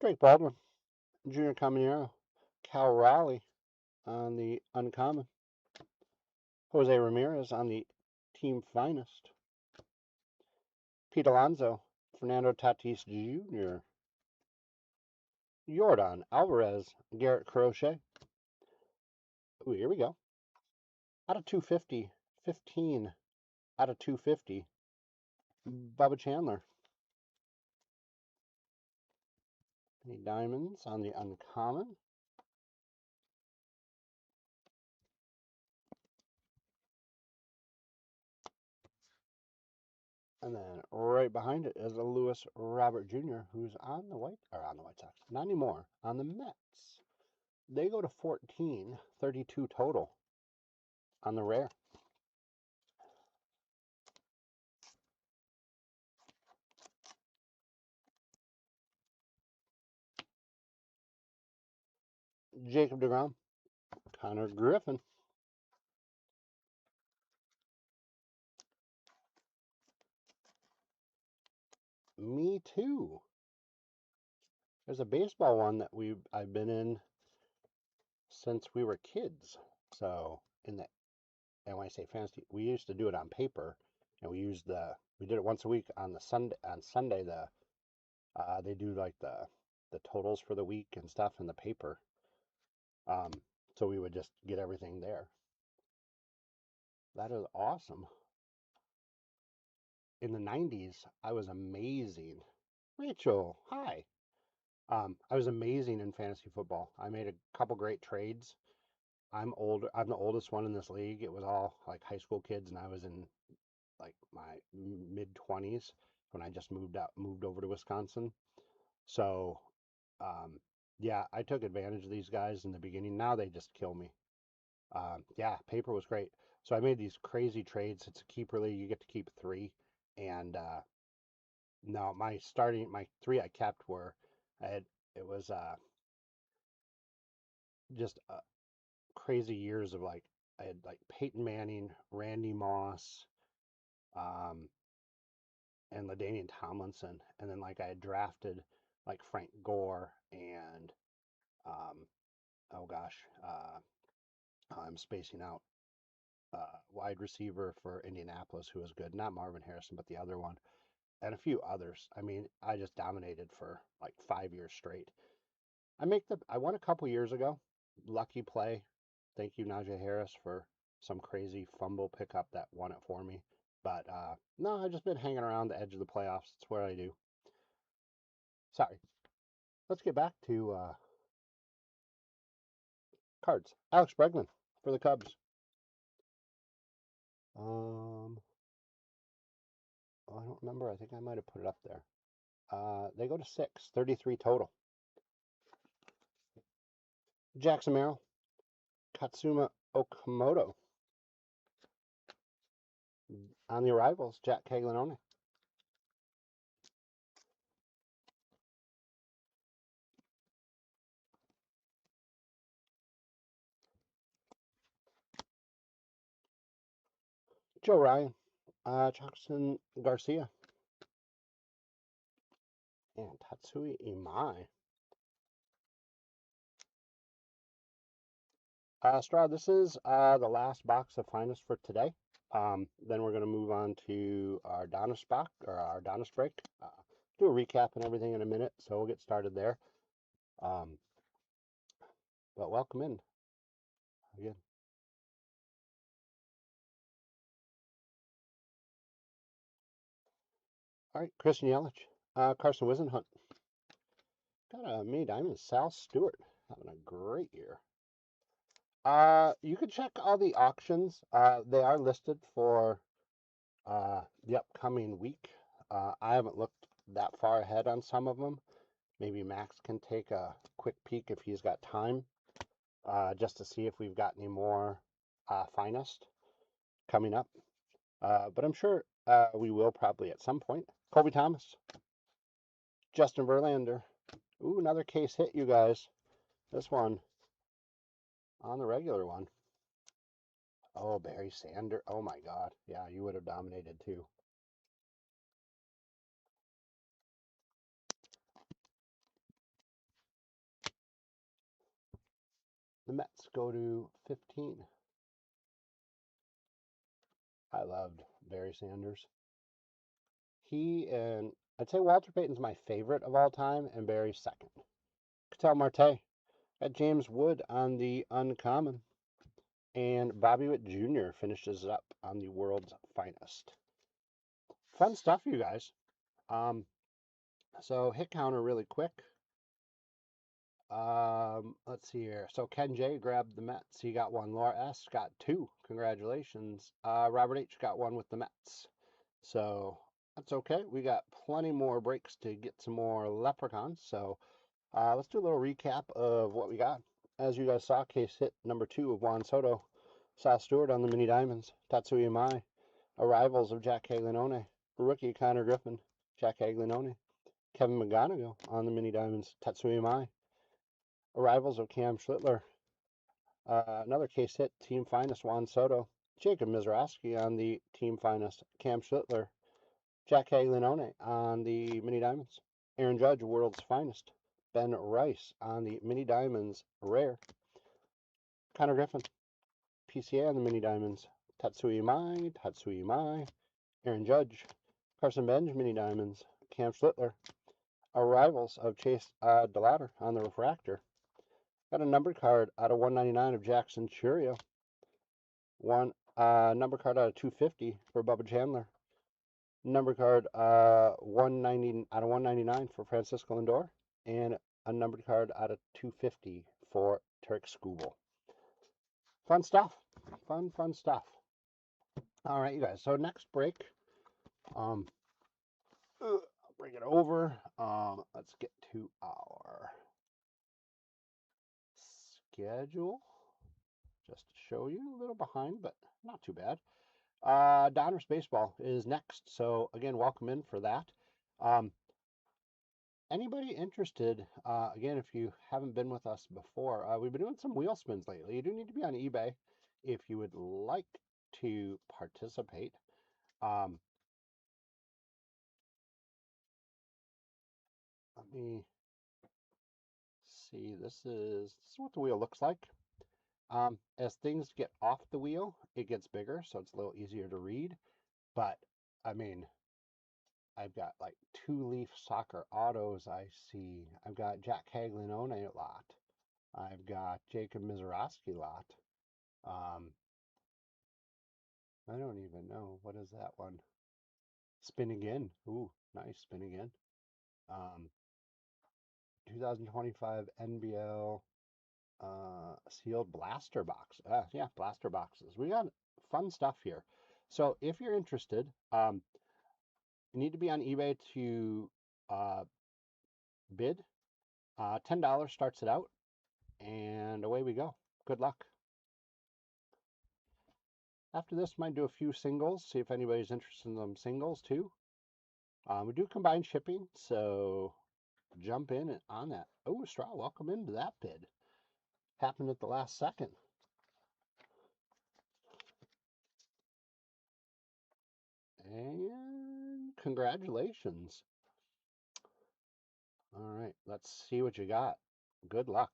Drake Baldwin, Junior Caminero, Cal Raleigh on the uncommon. Jose Ramirez on the team finest. Pete Alonso, Fernando Tatis Jr., Jordan Alvarez, Garrett Crochet. Ooh, here we go. Out of 250, 15 out of 250. Bubba Chandler. Any diamonds on the uncommon. And then right behind it is a Lewis Robert Jr., who's on the White Sox. Not anymore. On the Mets. They go to 14, 32 total on the rare. Jacob deGrom, Connor Griffin. Me too. There's a baseball one that I've been in since we were kids. So and when I say fantasy, we used to do it on paper, and we did it once a week on Sunday. They do like the totals for the week and stuff in the paper. So we would just get everything there. That is awesome. In the 90s, I was amazing. Rachel, hi. I was amazing in fantasy football. I made a couple great trades. I'm older. I'm the oldest one in this league. It was all like high school kids, and I was in like my mid 20s when I just moved over to Wisconsin. So, yeah, I took advantage of these guys in the beginning. Now they just kill me. Yeah, paper was great. So I made these crazy trades. It's a keeper league. You get to keep three. And no, my three I kept were, it was just crazy years of like, I had like Peyton Manning, Randy Moss, um, and LaDainian Tomlinson. And then like I had drafted like Frank Gore and, um, oh gosh, I'm spacing out. Wide receiver for Indianapolis who was good. Not Marvin Harrison, but the other one. And a few others. I mean, I just dominated for like 5 years straight. I won a couple years ago. Lucky play. Thank you, Najee Harris, for some crazy fumble pickup that won it for me. But no, I've just been hanging around the edge of the playoffs. It's what I do. Sorry. Let's get back to cards. Alex Bregman for the Cubs. Oh, I don't remember. I think I might have put it up there. They go to 6, 33 total. Jackson Merrill, Katsuma Okamoto. On the arrivals, Jack Caglianone. Joe Ryan, Jackson Garcia, and Tatsui Imai. Stroud, this is the last box of finest for today. Then we're going to move on to our Donruss box, or our Donruss break. Do a recap and everything in a minute, so we'll get started there. But welcome in again. All right, Christian Yelich, Carson Wisenhunt. Got a mini diamond, Sal Stewart, having a great year. You can check all the auctions. They are listed for the upcoming week. I haven't looked that far ahead on some of them. Maybe Max can take a quick peek if he's got time, just to see if we've got any more finest coming up. But I'm sure we will probably at some point. Colby Thomas, Justin Verlander. Ooh, another case hit, you guys. This one on the regular one. Oh, Barry Sanders. Oh my God. Yeah, you would have dominated too. The Mets go to 15. I loved Barry Sanders. He and I'd say Walter Payton's my favorite of all time, and Barry's second. Ketel Marte at James Wood on the uncommon, and Bobby Witt Jr. finishes up on the world's finest. Fun stuff, you guys. So hit counter really quick. Let's see here. So Ken J grabbed the Mets. He got one. Laura S got two. Congratulations. Robert H got one with the Mets. So that's okay. We got plenty more breaks to get some more leprechauns. So let's do a little recap of what we got. As you guys saw, case hit number 2 of Juan Soto. Sal Stewart on the mini diamonds. Tatsuya Mai. Arrivals of Jack Caglianone. Rookie Connor Griffin. Jack Caglianone. Kevin McGonigal on the mini diamonds. Tatsuya Mai. Arrivals of Cam Schlittler. Another case hit, team finest Juan Soto. Jacob Mizraski on the team finest Cam Schlittler. Jack Caglianone on the mini diamonds. Aaron Judge, world's finest. Ben Rice on the mini diamonds, rare. Connor Griffin, PCA on the mini diamonds. Tatsui Mai. Aaron Judge. Carson Benj, mini diamonds. Cam Schlittler. Arrivals of Chase DeLauder on the refractor. Got a numbered card out of 199 of Jackson Churio. One number card out of 250 for Bubba Chandler. Number card 190 out of 199 for Francisco Lindor, and a numbered card out of 250 for Turk Skubal. Fun stuff. Fun stuff. All right, you guys. So next break, I'll bring it over. Let's get to our schedule just to show you a little behind, but not too bad. Donruss Baseball is next. So again, welcome in for that. Anybody interested, again, if you haven't been with us before, we've been doing some wheel spins lately. You do need to be on eBay if you would like to participate. Let me see. This is what the wheel looks like. As things get off the wheel, it gets bigger, so it's a little easier to read. But, I mean, I've got like 2-leaf soccer autos I see. I've got Jack Caglianone a lot. I've got Jacob Mizraski lot. I don't even know. What is that one? Spin again. Ooh, nice. Spin again. 2025 NBL sealed blaster box. Yeah, blaster boxes. We got fun stuff here. So if you're interested, you need to be on eBay to uh, bid. $10 starts it out, and away we go. Good luck. After this, might do a few singles, see if anybody's interested in them singles too. We do combine shipping, so jump in on that. Oh, Straw, welcome into that bid. Happened at the last second. And congratulations. All right, let's see what you got. Good luck.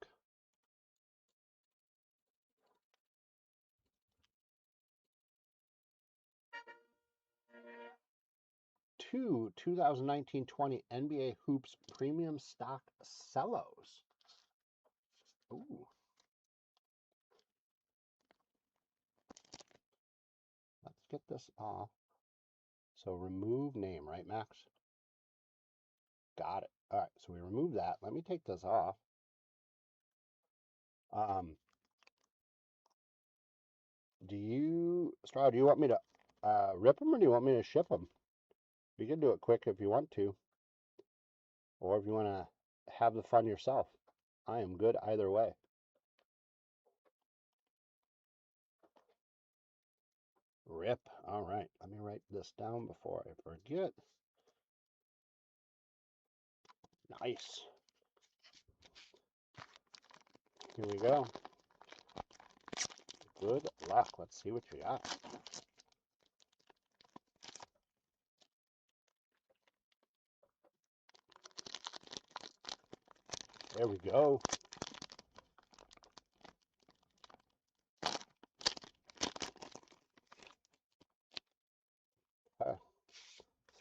2019-20 NBA Hoops Premium Stock Cellos. Ooh, let's get this off. So remove name, right, Max? Got it. All right, so we remove that. Let me take this off. Um, Straw, do you want me to rip them or do you want me to ship them? You can do it quick if you want to, or if you want to have the fun yourself. I am good either way. Rip. All right, let me write this down before I forget. Nice. Here we go. Good luck. Let's see what you got. There we go.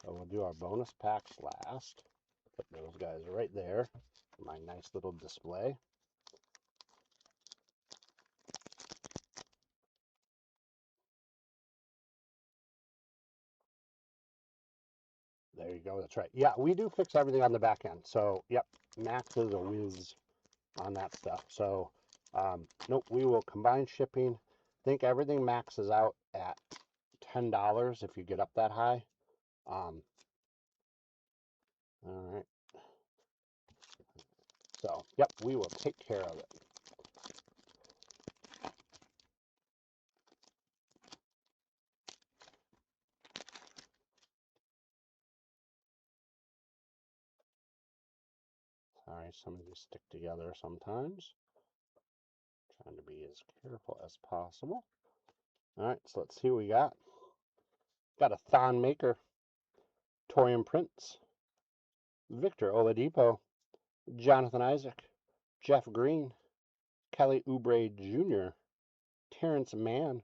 So we'll do our bonus packs last. Put those guys right there. My nice little display. There you go. That's right. Yeah, we do fix everything on the back end. So, yep, Max is a whiz on that stuff. So, nope, we will combine shipping. I think everything maxes out at $10 if you get up that high. All right. So, yep, we will take care of it. Sorry, some of these stick together sometimes. Trying to be as careful as possible. All right, so let's see what we got. Got a Thon Maker, Torian Prince, Victor Oladipo, Jonathan Isaac, Jeff Green, Kelly Oubre Jr., Terrence Mann,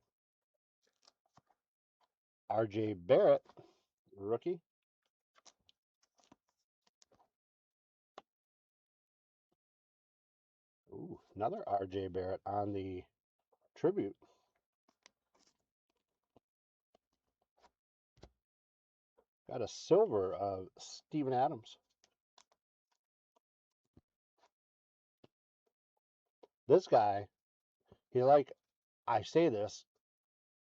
RJ Barrett, rookie. Ooh, another RJ Barrett on the tribute. Got a silver of Steven Adams. This guy, I say this,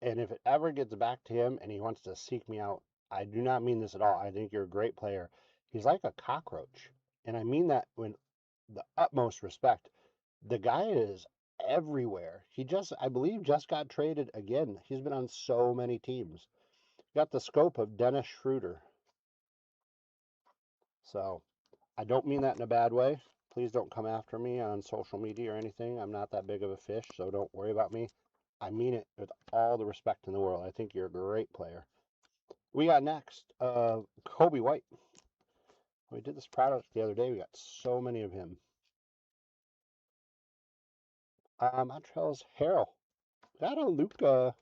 and if it ever gets back to him and he wants to seek me out, I do not mean this at all. I think you're a great player. He's like a cockroach. And I mean that with the utmost respect. The guy is everywhere. I believe, just got traded again. He's been on so many teams. Got the scope of Dennis Schroeder. So I don't mean that in a bad way. Please don't come after me on social media or anything. I'm not that big of a fish, so don't worry about me. I mean it with all the respect in the world. I think you're a great player. We got next Kobe White. We did this product the other day. We got so many of him. Montreal's Harrell. Got a Luca.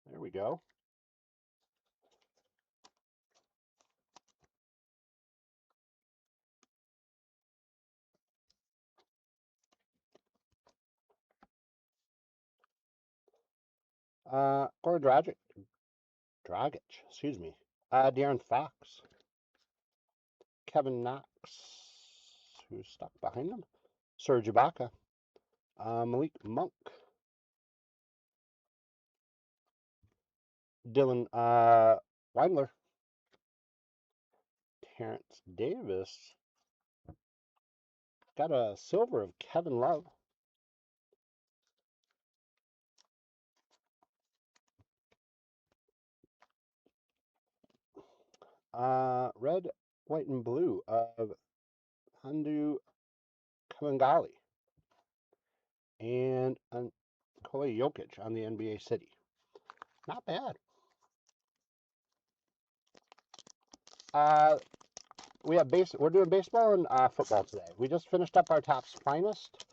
There we go. Or Dragic, excuse me. De'Aaron Fox. Kevin Knox, who's stuck behind him. Serge Ibaka. Malik Monk. Dylan Weimler, Terrence Davis, got a silver of Kevin Love, red, white, and blue of Handu Kamangali, and Nikola Jokic on the NBA City. Not bad. Uh, we're doing baseball and football today. We just finished up our Topps Finest.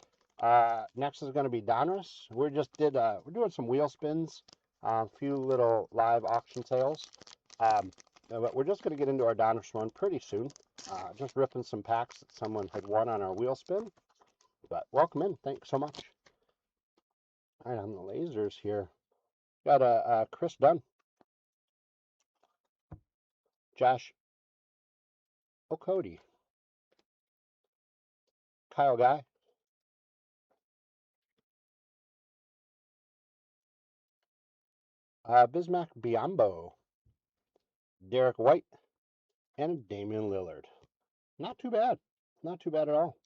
Next is going to be Donruss. We're doing some wheel spins, a few little live auction sales. But we're just going to get into our Donruss one pretty soon. Just ripping some packs that someone had won on our wheel spin. But welcome in. Thanks so much. All right, on the lasers here, got a Chris Dunn, Josh Okotie, Kyle Guy, Bismack Biombo, Derek White, and Damian Lillard. Not too bad. Not too bad at all.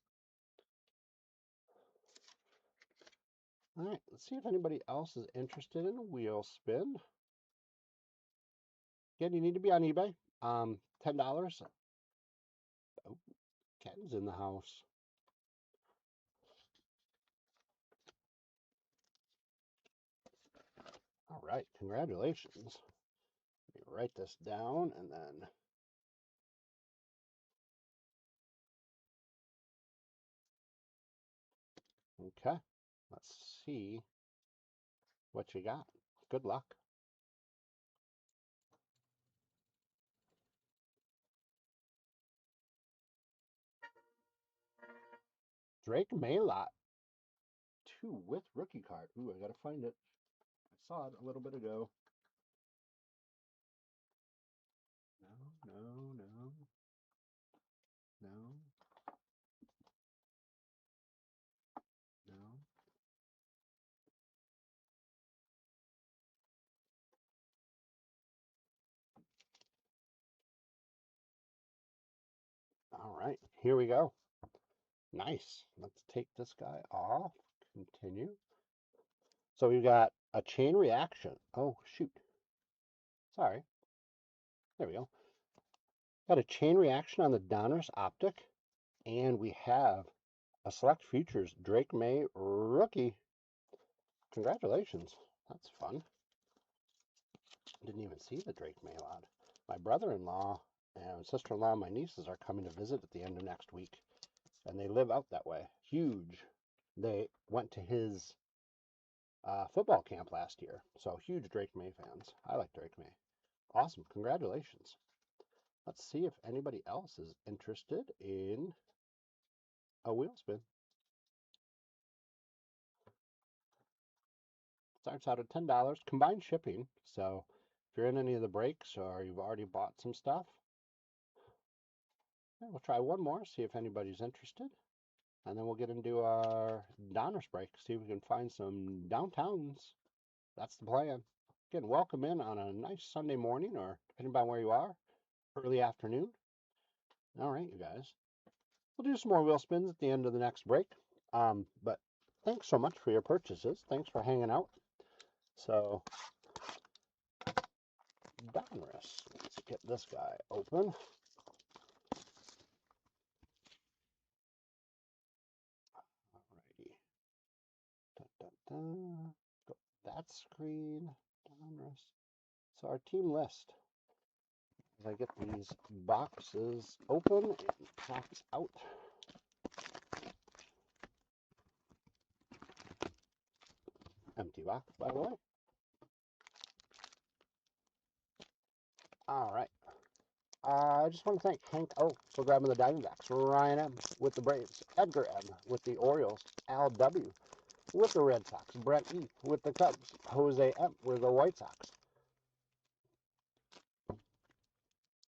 All right, let's see if anybody else is interested in a wheel spin. Again, you need to be on eBay. $10. Oh, Ken's in the house. All right, congratulations. Let me write this down and then. Okay, let's see what you got. Good luck. Drake Maylot, 2 with rookie card. Ooh, I gotta find it. I saw it a little bit ago. No, no, no, no, no. All right, here we go. Nice. Let's take this guy off. Continue. So we've got a chain reaction. Oh, shoot. Sorry. There we go. Got a chain reaction on the Donruss Optic. And we have a Select Futures Drake May rookie. Congratulations. That's fun. Didn't even see the Drake May lot. My brother-in-law and sister-in-law, my nieces, are coming to visit at the end of next week. And they live out that way. Huge. They went to his football camp last year. So huge Drake May fans. I like Drake May. Awesome. Congratulations. Let's see if anybody else is interested in a wheel spin. Starts out at $10, combined shipping. So if you're in any of the breaks or you've already bought some stuff, we'll try one more, see if anybody's interested. And then we'll get into our Donruss break, see if we can find some downtowns. That's the plan. Again, welcome in on a nice Sunday morning, or depending on where you are, early afternoon. All right, you guys. We'll do some more wheel spins at the end of the next break. But thanks so much for your purchases. Thanks for hanging out. So, Donruss. Let's get this guy open. Alrighty. Go that screen. Donruss. So our team list. As I get these boxes open and packs out. Empty box, by the way. All right. I just want to thank Hank O for grabbing the Diamondbacks, Ryan M with the Braves, Edgar M with the Orioles, Al W with the Red Sox, Brett E with the Cubs, Jose M with the White Sox.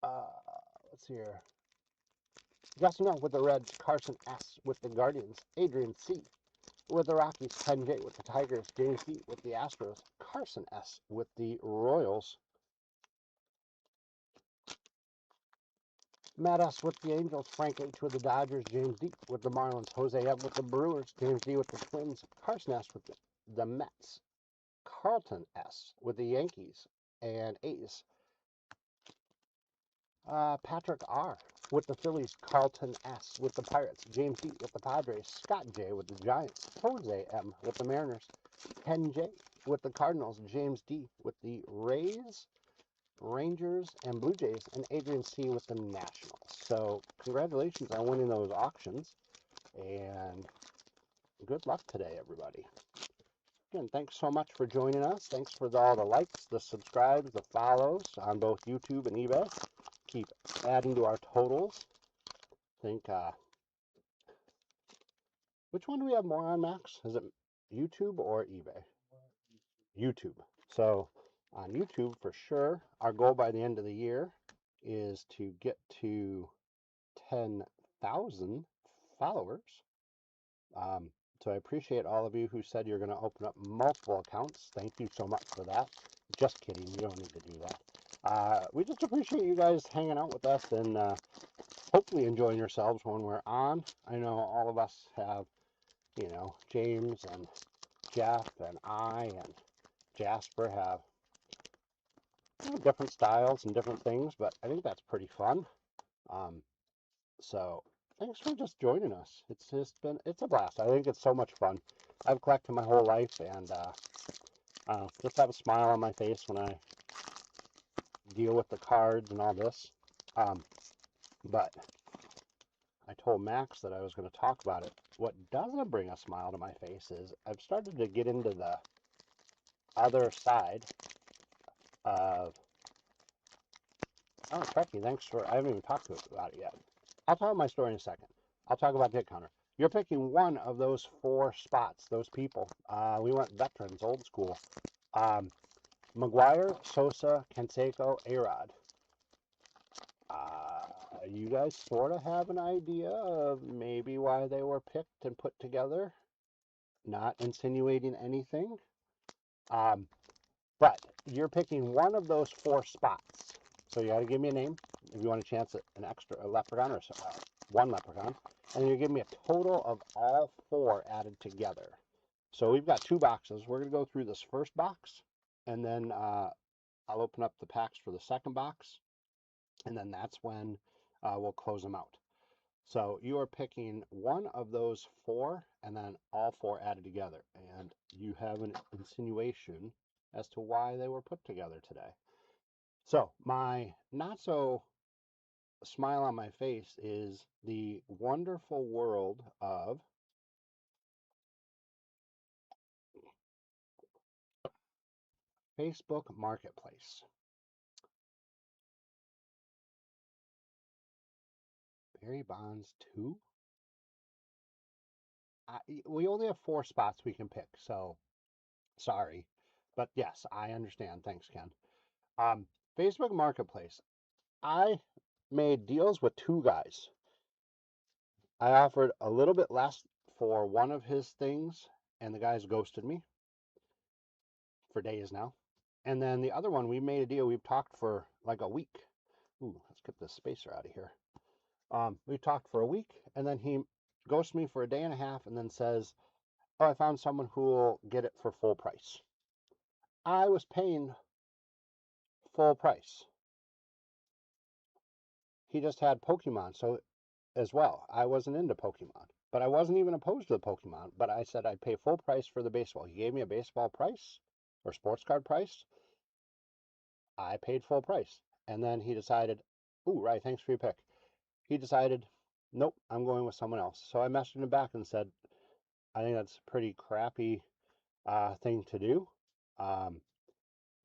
Let's see here. Justin L with the Reds, Carson S with the Guardians, Adrian C with the Rockies, Ken J with the Tigers, James D with the Astros, Carson S with the Royals, Matt S. with the Angels, Frank H. with the Dodgers, James D. with the Marlins, Jose M. with the Brewers, James D. with the Twins, Carson S. with the Mets, Carlton S. with the Yankees and A's, Patrick R. with the Phillies, Carlton S. with the Pirates, James D. with the Padres, Scott J. with the Giants, Jose M. with the Mariners, Ken J. with the Cardinals, James D. with the Rays, Rangers, and Blue Jays, and Adrian C. with the Nationals. So congratulations on winning those auctions, and good luck today, everybody. Again, thanks so much for joining us. Thanks for all the likes, the subscribes, the follows on both YouTube and eBay. Keep adding to our totals. I think, which one do we have more on, Max? Is it YouTube or eBay? YouTube. So on YouTube, for sure, our goal by the end of the year is to get to 10,000 followers. So I appreciate all of you who said you're going to open up multiple accounts. Thank you so much for that. Just kidding. You don't need to do that. We just appreciate you guys hanging out with us and hopefully enjoying yourselves when we're on. I know all of us have, you know, James and Jeff and I and Jasper have, you know, different styles and different things, but I think that's pretty fun. So thanks for just joining us. It's a blast. I think it's so much fun. I've collected my whole life, and just have a smile on my face when I deal with the cards and all this. But I told Max that I was going to talk about it. What doesn't bring a smile to my face is I've started to get into the other side of. Oh, Becky, thanks for. I haven't even talked about it yet. I'll tell my story in a second. I'll talk about Dick Counter. You're picking one of those 4 spots, those people. We went veterans, old school. McGuire, Sosa, Canseco, A-Rod. You guys sort of have an idea of maybe why they were picked and put together. Not insinuating anything. But you're picking one of those 4 spots. So you got to give me a name if you want a chance at an extra leprechaun or one leprechaun. And then you give me a total of all 4 added together. So we've got 2 boxes. We're going to go through this first box, and then I'll open up the packs for the second box, and then that's when we'll close them out. So you are picking one of those 4, and then all 4 added together. And you have an insinuation as to why they were put together today. So my not so smile on my face is the wonderful world of Facebook Marketplace. Barry Bonds 2? We only have 4 spots we can pick, so sorry. But yes, I understand. Thanks, Ken. Facebook Marketplace. I made deals with 2 guys. I offered a little bit less for one of his things, and the guys ghosted me for days now. And then the other one, we made a deal. We've talked for like a week. Ooh, let's get this spacer out of here. We talked for a week, and then he ghosts me for a day and a half, and then says, "Oh, I found someone who will get it for full price." I was paying full price. He just had Pokemon, so as well. I wasn't into Pokemon, but I wasn't even opposed to the Pokemon. But I said I'd pay full price for the baseball. He gave me a baseball price or sports card price. I paid full price, and then he decided, "Ooh, right, thanks for your pick." He decided, "Nope, I'm going with someone else." So I messaged him back and said, "I think that's a pretty crappy thing to do.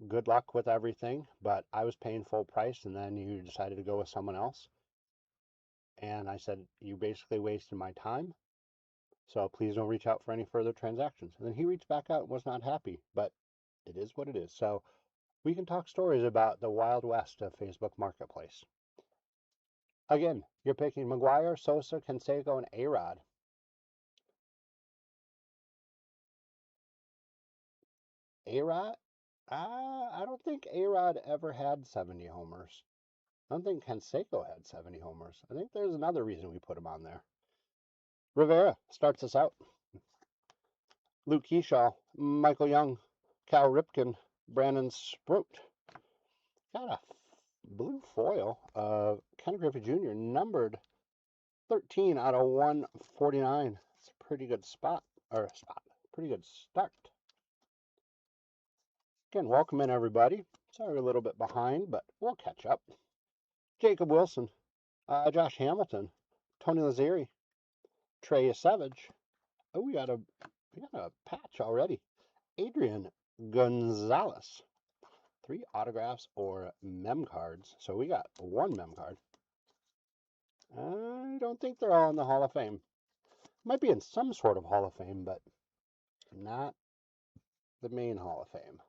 Good luck with everything, but I was paying full price, and then you decided to go with someone else." And I said, "You basically wasted my time, so please don't reach out for any further transactions." And then he reached back out and was not happy, but it is what it is. So we can talk stories about the Wild West of Facebook Marketplace. Again, you're picking McGuire, Sosa, Canseco, and A-Rod. A-Rod? I don't think A-Rod ever had 70 homers. I don't think Canseco had 70 homers. I think there's another reason we put him on there. Rivera starts us out. Luke Keyshaw, Michael Young, Cal Ripken, Brandon Sproat. Got a blue foil of Ken Griffey Jr., numbered 13 out of 149. It's a pretty good pretty good start. Again, welcome in everybody. Sorry we're a little bit behind, but we'll catch up. Jacob Wilson, Josh Hamilton, Tony Lazzeri, Trey Savage. Oh, we got a patch already. Adrian Gonzalez. 3 autographs or mem cards. So we got 1 mem card. I don't think they're all in the Hall of Fame. Might be in some sort of Hall of Fame, but not the main Hall of Fame.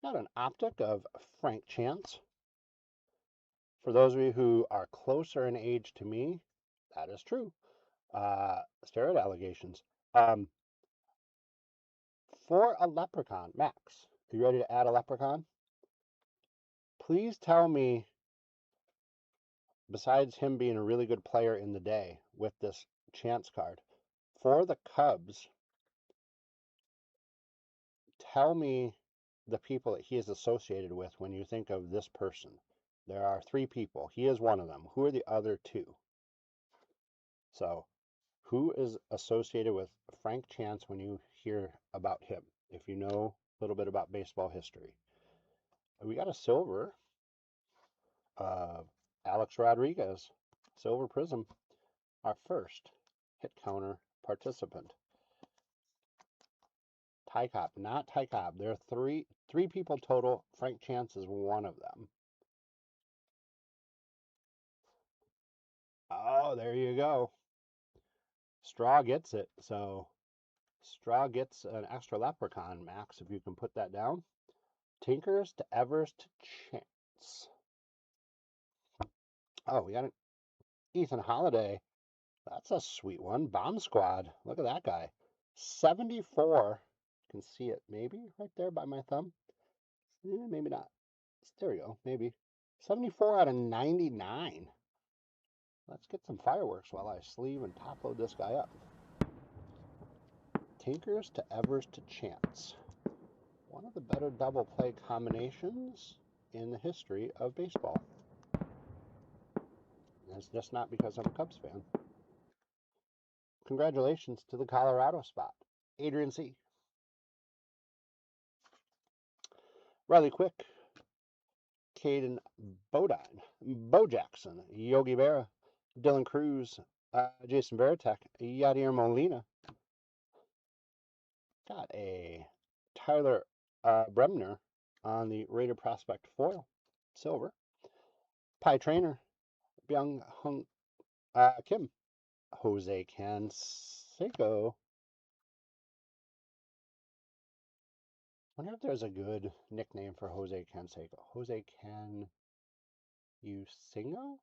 Got an optic of Frank Chance. For those of you who are closer in age to me, that is true. Steroid allegations. For a leprechaun, Max, are you ready to add a leprechaun? Please tell me, besides him being a really good player in the day with this Chance card, for the Cubs, tell me the people that he is associated with when you think of this person. There are 3 people. He is one of them. Who are the other 2? So, who is associated with Frank Chance when you hear about him, if you know a little bit about baseball history? We got a silver of Alex Rodriguez, Silver Prism, our first hit counter participant. Ty Cobb, not Ty Cobb. There are three people total. Frank Chance is one of them. Oh, there you go. Straw gets it. So Straw gets an extra leprechaun, Max, if you can put that down. Tinkers to Evers to Chance. Oh, we got an Ethan Holiday. That's a sweet one. Bomb Squad. Look at that guy. 74. You can see it maybe right there by my thumb. Maybe not. There we go. Maybe. 74 out of 99. Let's get some fireworks while I sleeve and top load this guy up. Tinkers to Evers to Chance. One of the better double play combinations in the history of baseball. And it's just not because I'm a Cubs fan. Congratulations to the Colorado spot, Adrian C. Riley Quick, Caden Bodine, Bo Jackson, Yogi Berra, Dylan Cruz, Jason Veritek, Yadier Molina. Got a Tyler Bremner on the Raider Prospect foil, silver. Pi Trainer, Byung Hung Kim, Jose Canseco. Wonder if there's a good nickname for Jose Canseco. Jose Can You Singo?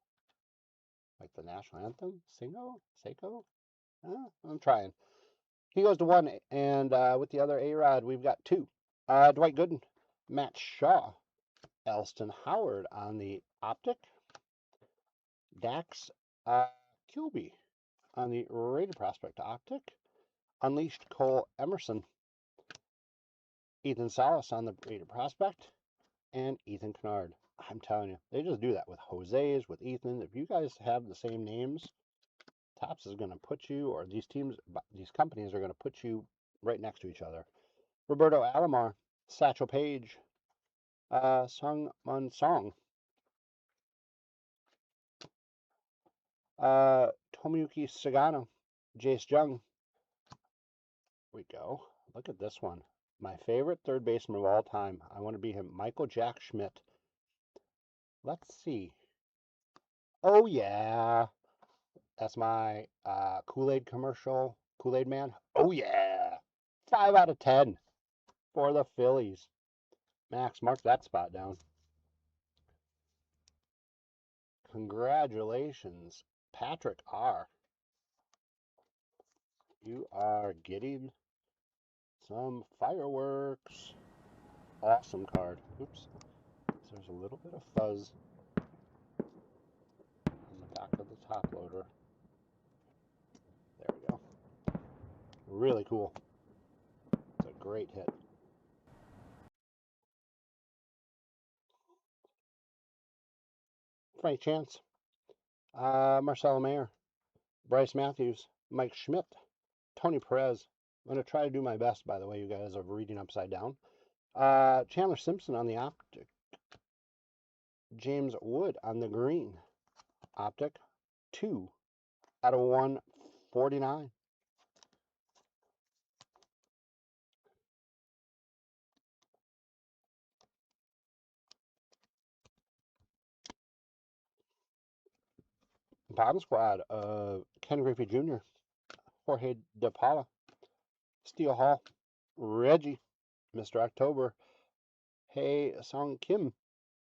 Like the national anthem? Singo? Seiko? I'm trying. He goes to 1, and with the other A-Rod, we've got 2. Dwight Gooden, Matt Shaw, Elston Howard on the optic, Dax Kilby on the Raider Prospect optic, Unleashed Cole Emerson, Ethan Salas on the Raider Prospect, and Ethan Kennard. I'm telling you, they just do that with Jose's, with Ethan. If you guys have the same names, Topps is going to put you, or these companies are going to put you right next to each other. Roberto Alomar, Satchel Paige, Sung Mun Song, Tomoyuki Sagano, Jace Jung. We go. Look at this one. My favorite third baseman of all time. I want to be him. Michael Jack Schmidt. Let's see. Oh, yeah. That's my Kool-Aid commercial. Kool-Aid Man. Oh, yeah. 5 out of 10 for the Phillies. Max, mark that spot down. Congratulations, Patrick R. You are getting Some fireworks. Awesome card. Oops. So there's a little bit of fuzz on the back of the top loader. There we go. Really cool. It's a great hit. Frank Chance. Marcelo Mayer. Bryce Matthews. Mike Schmidt. Tony Perez. I'm going to try to do my best, by the way, you guys are reading upside down. Chandler Simpson on the optic. James Wood on the green. Optic. 2 out of 149. Bomb squad of Ken Griffey Jr., Jorge De Paula, Steele Hall, Reggie, Mr. October, Hae Sung Kim,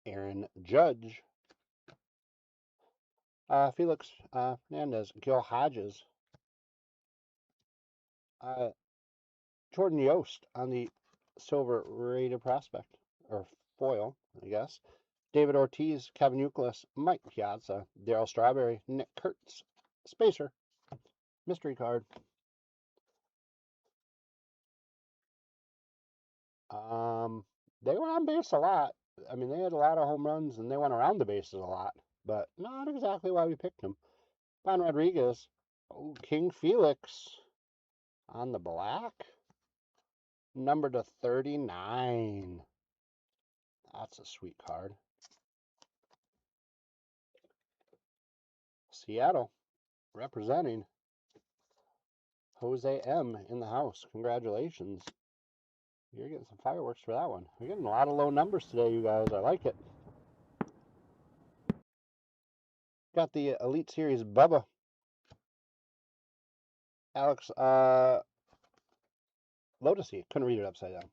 Aaron Judge, Felix Fernandez, Gil Hodges, Jordan Yost on the silver rated prospect, or foil, I guess. David Ortiz, Kevin Youkilis, Mike Piazza, Darryl Strawberry, Nick Kurtz, Spacer, mystery card. They were on base a lot. I mean, they had a lot of home runs and they went around the bases a lot, but not exactly why we picked them. Juan Rodriguez, oh, King Felix on the black, number to 39. That's a sweet card. Seattle representing Jose M in the house. Congratulations. You're getting some fireworks for that one. We're getting a lot of low numbers today, you guys. I like it. Got the Elite Series Bubba. Alex Lotusy. Couldn't read it upside down.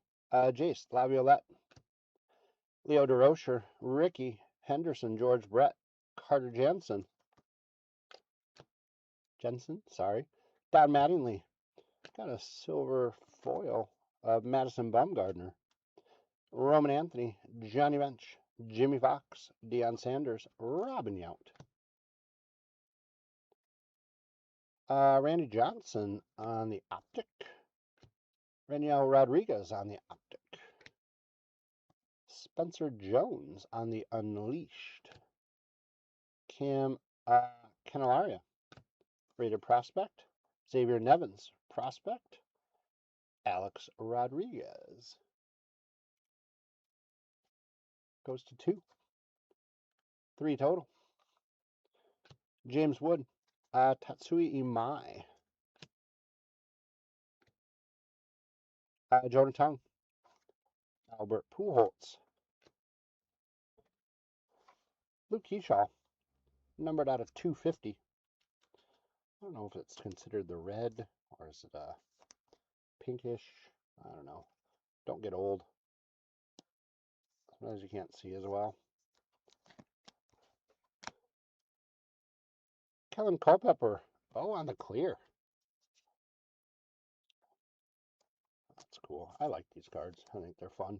Jace Laviolette. Leo DeRocher. Ricky Henderson. George Brett. Carter Jensen. Sorry. Don Mattingly. Got a silver foil of Madison Bumgarner. Roman Anthony. Johnny Bench. Jimmy Fox. Deion Sanders. Robin Yount. Randy Johnson on the optic. Raniel Rodriguez on the optic. Spencer Jones on the unleashed. Cam Candelaria, rated prospect. Xavier Nevins, prospect. Alex Rodriguez. Goes to 2. 3 total. James Wood. Tatsui Imai. Jonah Tung. Albert Pujols. Luke Keyshaw. Numbered out of 250. I don't know if it's considered the red or is it a pinkish. I don't know. Don't get old. Sometimes you can't see as well. Kellen Culpepper. Oh, on the clear. That's cool. I like these cards. I think they're fun.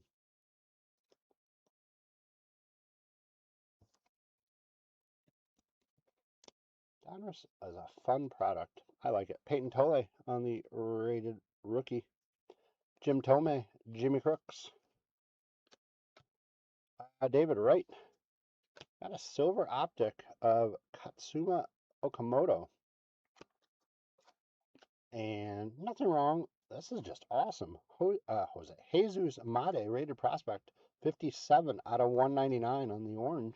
Donruss is a fun product. I like it. Peyton Tole on the rated rookie. Jim Tomei, Jimmy Crooks. David Wright. Got a silver optic of Katsuma Okamoto. And nothing wrong. This is just awesome. Jose Jesus Made, rated prospect. 57 out of 199 on the orange.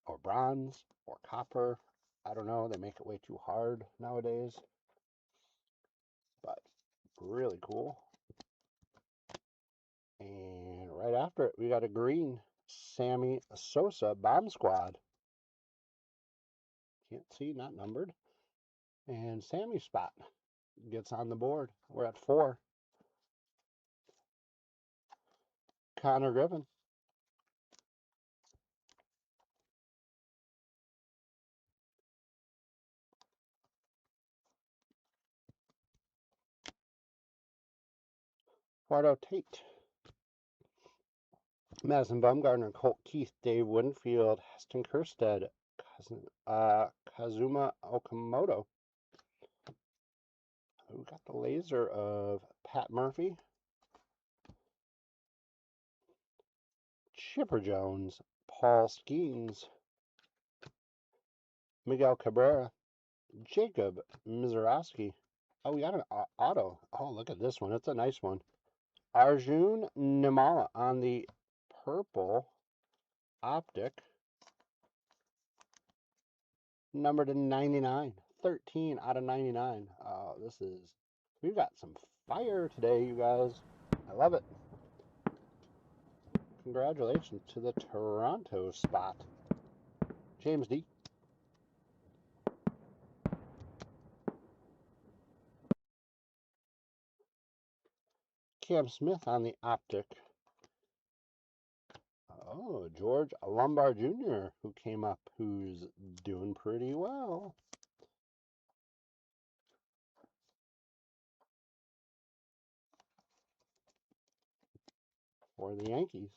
Or bronze. Or copper. I don't know. They make it way too hard nowadays. But really cool. And right after it, we got a green Sammy Sosa Bomb Squad. Can't see, not numbered. And Sammy's spot gets on the board. We're at 4. Connor Griffin. Wardo Tate, Madison Bumgarner, Colt Keith, Dave Winfield, Heston Kjerstad, Kazuma Okamoto. We got the laser of Pat Murphy, Chipper Jones, Paul Skeens, Miguel Cabrera, Jacob Mizorowski. Oh, we got an auto. Oh, look at this one. It's a nice one. Arjun Nimala on the purple optic. Number to 99. 13 out of 99. Oh, we've got some fire today, you guys. I love it. Congratulations to the Toronto spot. James D. Cam Smith on the optic. Oh, George Lombard Jr., who came up, who's doing pretty well for the Yankees.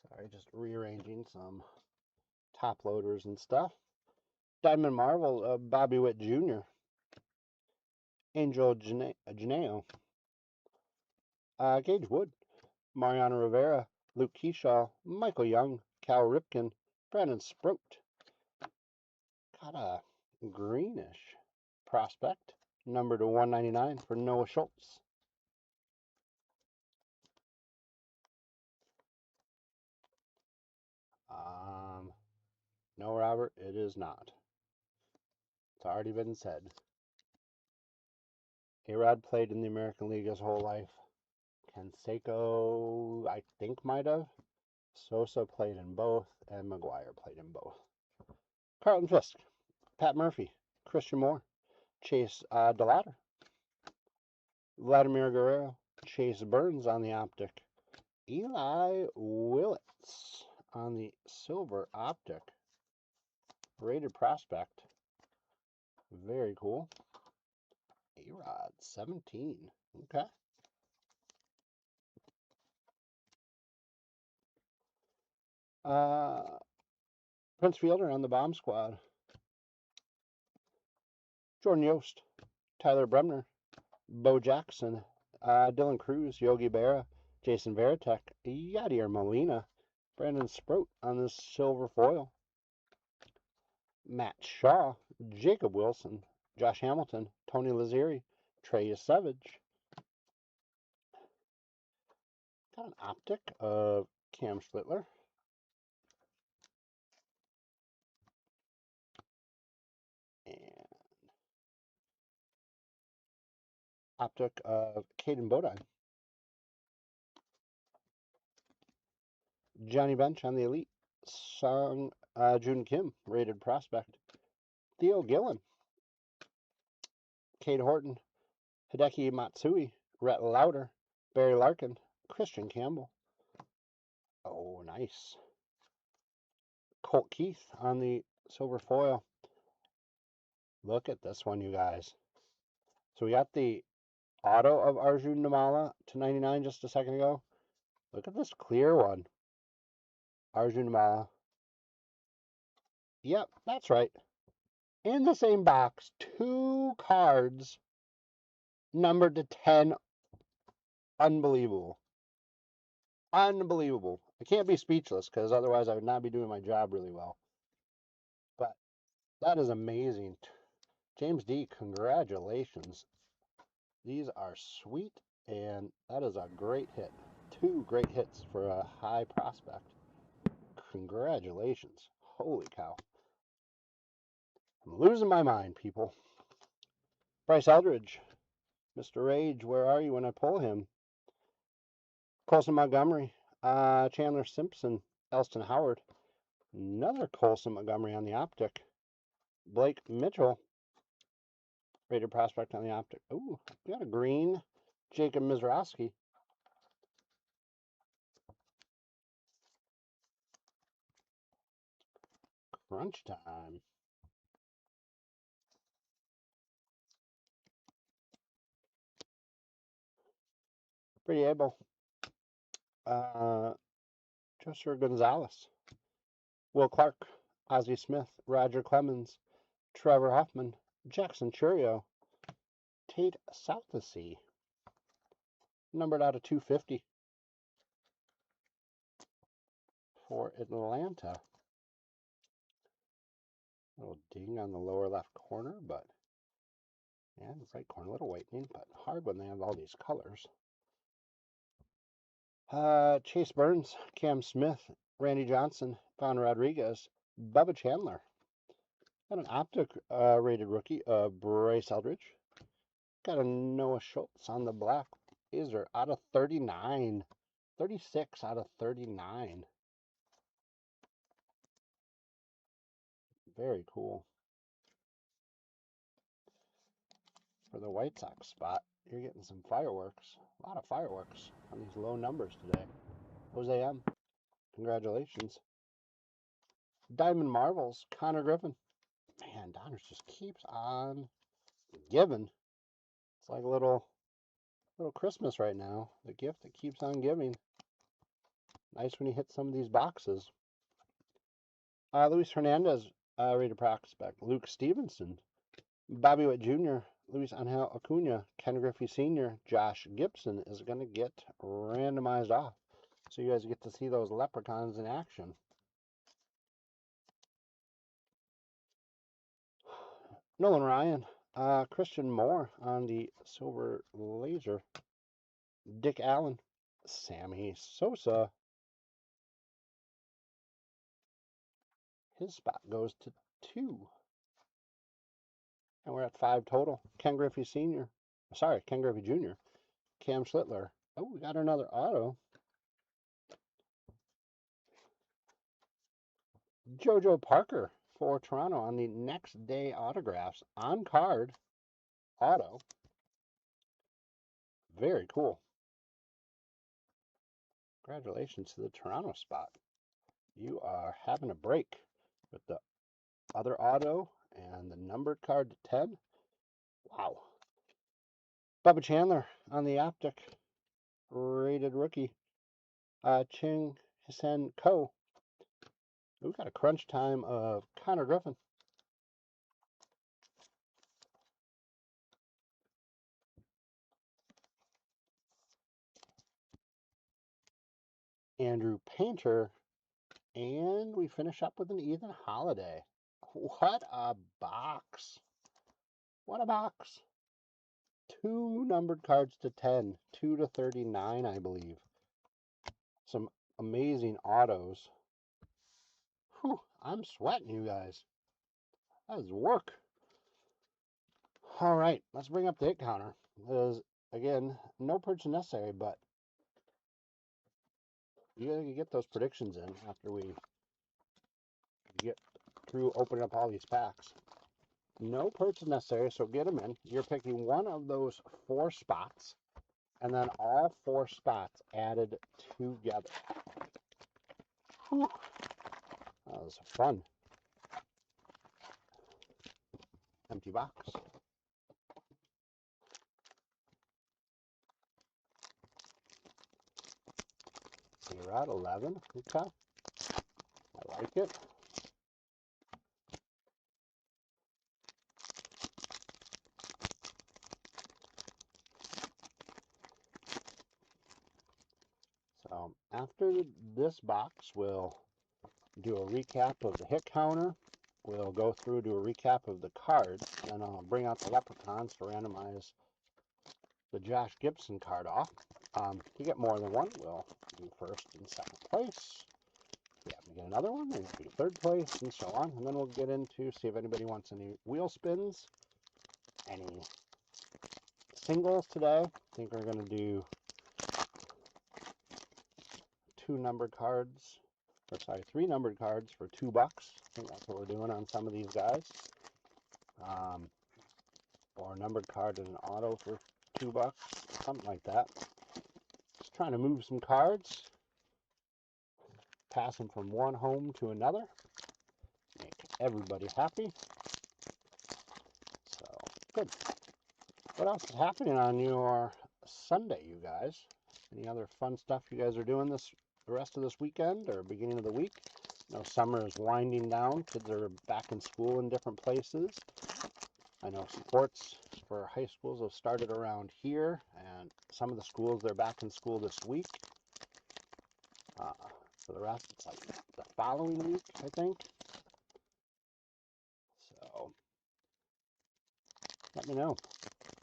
Sorry, just rearranging some top loaders and stuff. Diamond Marvel, Bobby Witt Jr., Angel Janeo, Gage Wood, Mariano Rivera, Luke Keyshaw, Michael Young, Cal Ripken, Brandon Sproat. Got a greenish prospect, number to 199 for Noah Schultz. No, Robert, it is not. It's already been said. A-Rod played in the American League his whole life. Canseco, I think, might have. Sosa played in both, and McGuire played in both. Carlton Fisk, Pat Murphy, Christian Moore, Chase DeLatter, Vladimir Guerrero, Chase Burns on the optic, Eli Willits on the silver optic, rated prospect, very cool. A-Rod, 17, okay. Prince Fielder on the bomb squad, Jordan Yost, Tyler Bremner, Bo Jackson, Dylan Cruz, Yogi Berra, Jason Varitek, Yadier Molina, Brandon Sproat on this silver foil, Matt Shaw, Jacob Wilson, Josh Hamilton, Tony Lazzeri, Trey Savage. Got an optic of Cam Schlittler. And optic of Caden Bodine. Johnny Bench on the Elite. Sung Jun Kim, rated prospect. Theo Gillen. Cade Horton. Hideki Matsui. Rhett Lauder. Barry Larkin. Christian Campbell. Oh, nice. Colt Keith on the silver foil. Look at this one, you guys. So we got the auto of Arjun Nimala to 99 just a second ago. Look at this clear one. Arjun Nimala. Yep, that's right. In the same box, 2 cards numbered to 10. Unbelievable. Unbelievable. I can't be speechless because otherwise I would not be doing my job really well. But that is amazing. James D, congratulations. These are sweet, and that is a great hit. 2 great hits for a high prospect. Congratulations. Holy cow. I'm losing my mind, people. Bryce Eldridge. Mr. Rage, where are you when I pull him? Colson Montgomery. Chandler Simpson. Elston Howard. Another Colson Montgomery on the optic. Blake Mitchell. Rated prospect on the optic. Ooh, we got a green. Jacob Mizorowski. Crunch time. Pretty able. Joshua Gonzalez, Will Clark, Ozzie Smith, Roger Clemens, Trevor Hoffman, Jackson Churio, Tate Southesy, numbered out of 250 for Atlanta. Little ding on the lower left corner, but and right corner, a little whitening, but hard when they have all these colors. Chase Burns, Cam Smith, Randy Johnson, Von Rodriguez, Bubba Chandler. Got an optic rated rookie, Bryce Eldridge. Got a Noah Schultz on the black. These are out of 39. 36 out of 39. Very cool. For the White Sox spot, you're getting some fireworks. A lot of fireworks on these low numbers today. Jose M., congratulations. Diamond Marvels, Connor Griffin. Man, Donruss just keeps on giving. It's like a little Christmas right now. The gift that keeps on giving. Nice when you hit some of these boxes. Luis Hernandez, rated prospect. Luke Stevenson, Bobby Witt Jr., Luis Angel Acuna, Ken Griffey Sr., Josh Gibson is going to get randomized off. So you guys get to see those leprechauns in action. Nolan Ryan, Christian Moore on the silver laser. Dick Allen, Sammy Sosa. His spot goes to 2. And we're at 5 total. Ken Griffey Sr. Sorry, Ken Griffey Jr. Cam Schlittler. Oh, we got another auto. JoJo Parker for Toronto on the next day autographs. On card auto. Very cool. Congratulations to the Toronto spot. You are having a break with the other auto and the numbered card to 10. Wow. Bubba Chandler on the optic. Rated rookie. Ching Hisen Ko. We've got a crunch time of Connor Griffin. Andrew Painter. And we finish up with an Ethan Holiday. What a box. What a box. 2 numbered cards to 10. 2 to 39, I believe. Some amazing autos. Whew, I'm sweating, you guys. That is work. All right, let's bring up the hit counter. There's, again, no purchase necessary, but you gotta get those predictions in after we get through opening up all these packs. No purchase necessary, so get them in. You're picking one of those 4 spots, and then all 4 spots added together. Whew. That was fun. Empty box. You're at 11. Okay. I like it. So after this box, we'll do a recap of the hit counter. We'll go through, do a recap of the cards, and I'll bring out the leprechauns to randomize the Josh Gibson card off. If you get more than one, we'll do first and second place. If you get another one, then we'll do third place, and so on. And then we'll get into, see if anybody wants any wheel spins, any singles today. I think we're going to do 2 numbered cards, or sorry, 3 numbered cards for $2. I think that's what we're doing on some of these guys. Or a numbered card and an auto for $2, something like that. Just trying to move some cards, pass them from one home to another, make everybody happy. So, good. What else is happening on your Sunday, you guys? Any other fun stuff you guys are doing the rest of this weekend or beginning of the week? I know summer is winding down. Kids are back in school in different places. I know sports for high schools have started around here, and some of the schools, they're back in school this week. For the rest, it's like the following week, I think. So, let me know.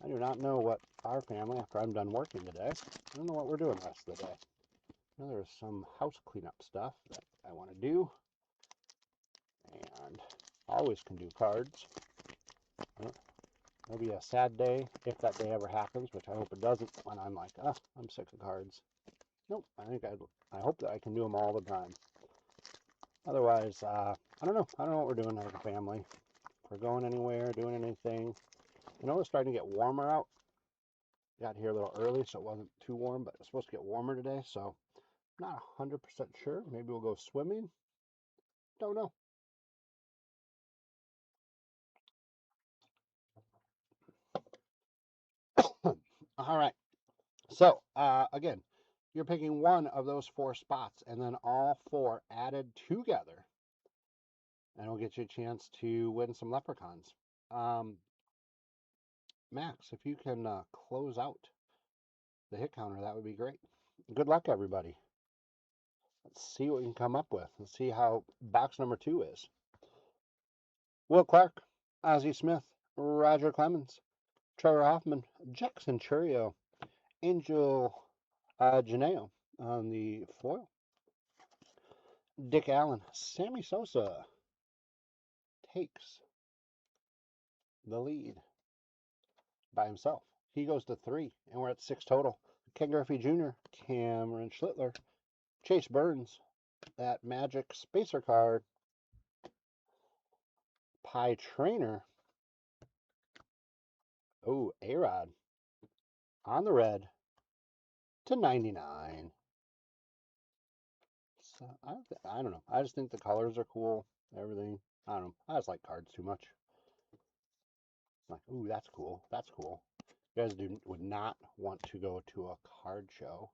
I do not know what our family, after I'm done working today, I don't know what we're doing the rest of the day. I know there's some house cleanup stuff that I want to do, and I always can do cards. It'll be a sad day if that day ever happens, which I hope it doesn't, when I'm like, oh, I'm sick of cards. Nope, I hope that I can do them all the time. Otherwise, I don't know. I don't know what we're doing as a family. If we're going anywhere, doing anything. I know it's starting to get warmer out. Got here a little early, so it wasn't too warm, but it's supposed to get warmer today, so I'm not 100% sure. Maybe we'll go swimming. Don't know. All right. So, again, you're picking one of those 4 spots, and then all 4 added together, and it'll get you a chance to win some leprechauns. Max, if you can close out the hit counter, that would be great. Good luck, everybody. Let's see what we can come up with. Let's see how box number 2 is. Will Clark, Ozzie Smith, Roger Clemens, Trevor Hoffman, Jackson Churio, Angel Janeo on the foil. Dick Allen, Sammy Sosa takes the lead by himself. He goes to 3, and we're at 6 total. Ken Griffey Jr., Cameron Schlittler, Chase Burns, that Magic Spacer card, Pie Trainer. Oh, A-Rod on the red to 99. So I don't know. I just think the colors are cool. Everything. I don't know. I just like cards too much. Like, ooh, that's cool. That's cool. You guys would not want to go to a card show.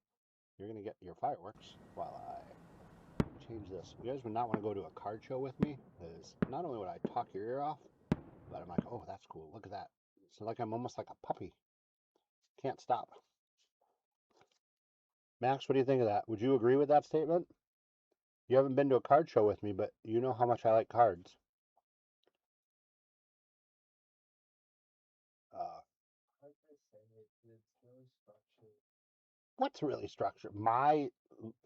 You're going to get your fireworks while I change this. You guys would not want to go to a card show with me, because not only would I talk your ear off, but I'm like, oh, that's cool. Look at that. So like I'm almost like a puppy. Can't stop. Max, what do you think of that? Would you agree with that statement? You haven't been to a card show with me, but you know how much I like cards. Uh, what's really structured? My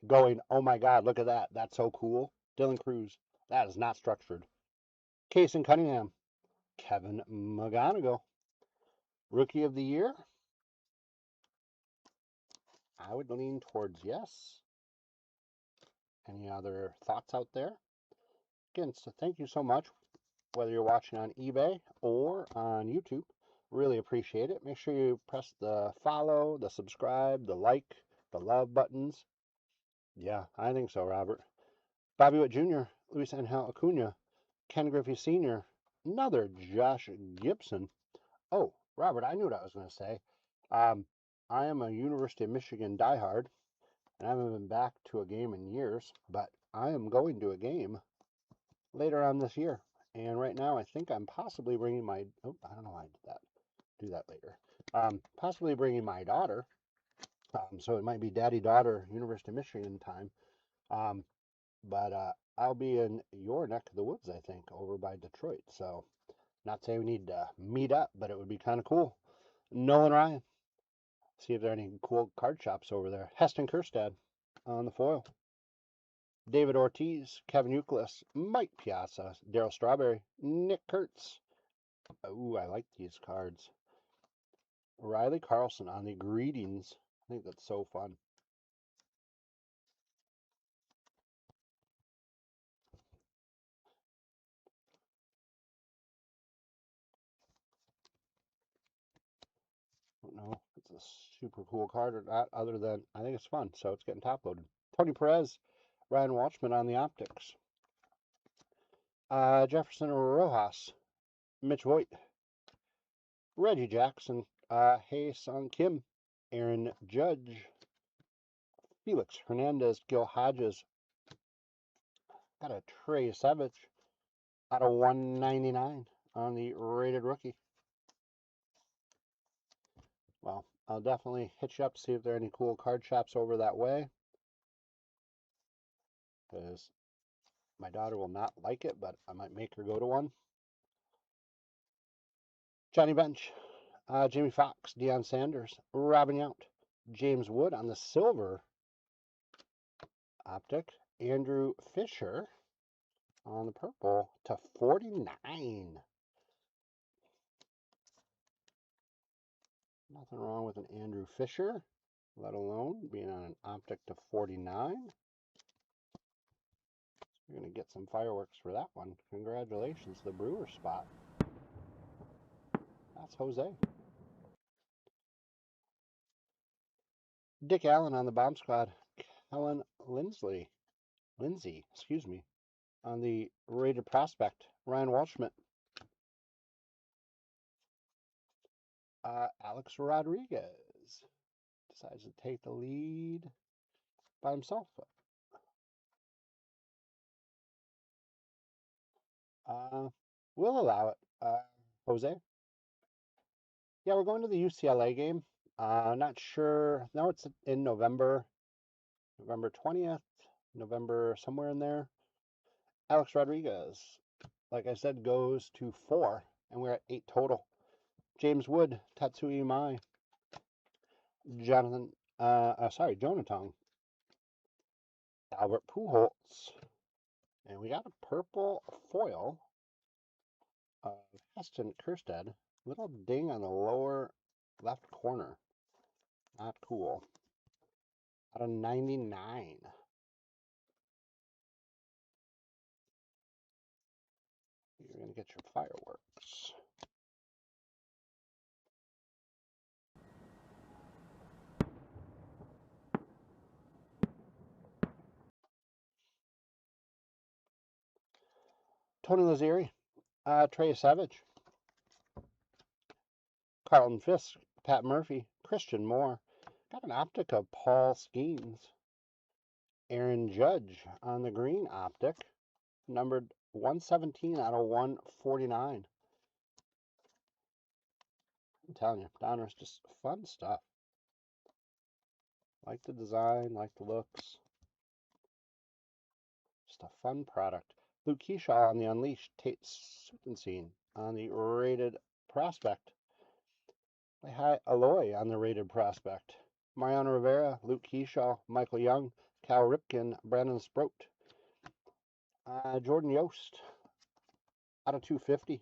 going, oh my God, look at that. That's so cool. Dylan Cruz. That is not structured. Casey Cunningham. Kevin McGonigal. Rookie of the Year? I would lean towards yes. Any other thoughts out there? Again, so thank you so much, whether you're watching on eBay or on YouTube. Really appreciate it. Make sure you press the follow, the subscribe, the like, the love buttons. Yeah, I think so, Robert. Bobby Witt Jr., Luis Angel Acuna, Ken Griffey Sr., another Josh Gibson. Oh, Robert, I knew what I was going to say. I am a University of Michigan diehard, and I haven't been back to a game in years, but I am going to a game later on this year. And right now, I think I'm possibly bringing my, oh, I don't know why I did that. Do that later. Possibly bringing my daughter. So it might be daddy-daughter University of Michigan time. But I'll be in your neck of the woods, I think, over by Detroit. So not saying we need to meet up, but it would be kind of cool. Nolan Ryan. See if there are any cool card shops over there. Heston Kjerstad on the foil. David Ortiz, Kevin Youkilis, Mike Piazza, Darryl Strawberry, Nick Kurtz. Ooh, I like these cards. Riley Carlson on the greetings. I think that's so fun. I don't know if it's a super cool card or not, other than I think it's fun, so it's getting top loaded. Tony Perez, Ryan Walshman on the optics. Jefferson Rojas, Mitch Voigt, Reggie Jackson, Hae Sung Kim, Aaron Judge, Felix Hernandez, Gil Hodges. Got a Trey Savage out of 199 on the rated rookie. Well, I'll definitely hit you up, see if there are any cool card shops over that way. Because my daughter will not like it, but I might make her go to one. Johnny Bench, Jamie Foxx, Deion Sanders, Robin Yount, James Wood on the silver optic, Andrew Fisher on the purple to 49. Nothing wrong with an Andrew Fisher, let alone being on an optic to 49. You're going to get some fireworks for that one. Congratulations, the Brewer spot. That's Jose. Dick Allen on the bomb squad. Helen Lindsay, on the rated prospect. Ryan Walshman. Alex Rodriguez decides to take the lead by himself. We'll allow it. Jose? Yeah, we're going to the UCLA game. Not sure. No, it's in November. November 20th. November somewhere in there. Alex Rodriguez, like I said, goes to 4, and we're at 8 total. James Wood, Tatsui Mai, Jonathan, Jonathan, Albert Pujols, and we got a purple foil of Heston Kjerstad. Little ding on the lower left corner. Not cool. Out of 99. You're going to get your fireworks. Tony Lazzeri, Trey Savage, Carlton Fisk, Pat Murphy, Christian Moore. Got an optic of Paul Skeens. Aaron Judge on the green optic, numbered 117 out of 149. I'm telling you, Donruss, just fun stuff. Like the design, like the looks. Just a fun product. Luke Keyshaw on the Unleashed, Tate Sutenstein on the rated prospect. Hi Aloy on the rated prospect. Mariano Rivera, Luke Keyshaw, Michael Young, Cal Ripken, Brandon Sproat. Jordan Yost out of 250.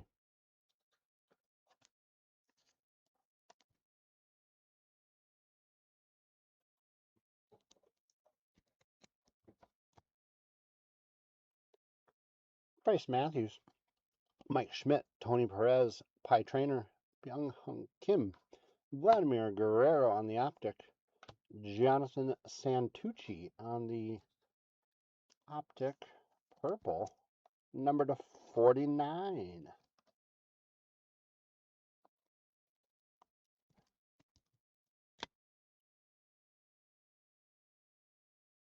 Bryce Matthews, Mike Schmidt, Tony Perez, Pi Trainer, Byung Hung Kim, Vladimir Guerrero on the optic, Jonathan Santucci on the optic purple, number to 49.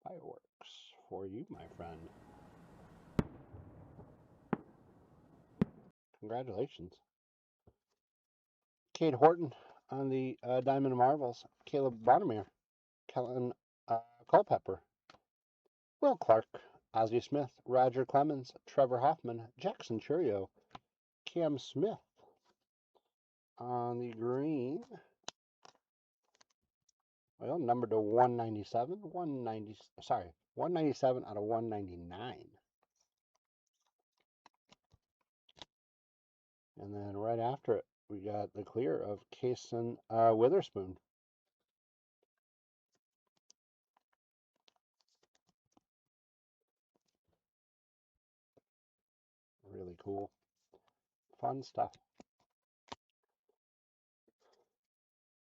Fireworks for you, my friend. Congratulations. Cade Horton on the Diamond Marvels, Caleb Bonnemere, Kellen Culpepper, Will Clark, Ozzie Smith, Roger Clemens, Trevor Hoffman, Jackson Churio, Cam Smith on the green. Well, numbered to 197. 197 out of 199. And then right after it, we got the clear of Kason Witherspoon. Really cool. Fun stuff.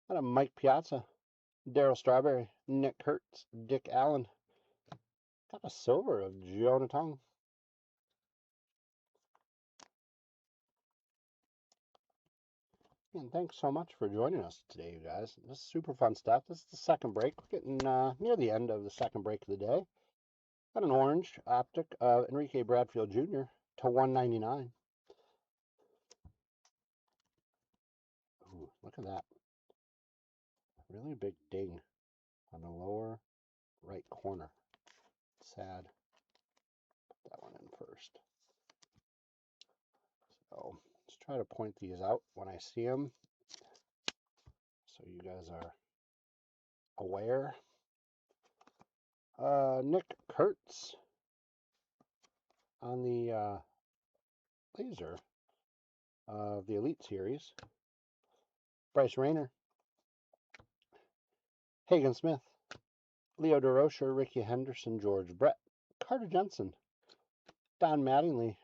Got a Mike Piazza, Daryl Strawberry, Nick Kurtz, Dick Allen. Got a silver of Jonathan. And thanks so much for joining us today, you guys. This is super fun stuff. This is the second break. We're getting near the end of the second break of the day. Got an orange optic of Enrique Bradfield Jr. to 199. Ooh, look at that. Really big ding on the lower right corner. Sad. Put that one in first. So let's try to point these out when I see them so you guys are aware. Nick Kurtz on the laser of the Elite Series. Bryce Rayner, Hagen Smith, Leo DeRocher, Ricky Henderson, George Brett, Carter Jensen, Don Mattingly.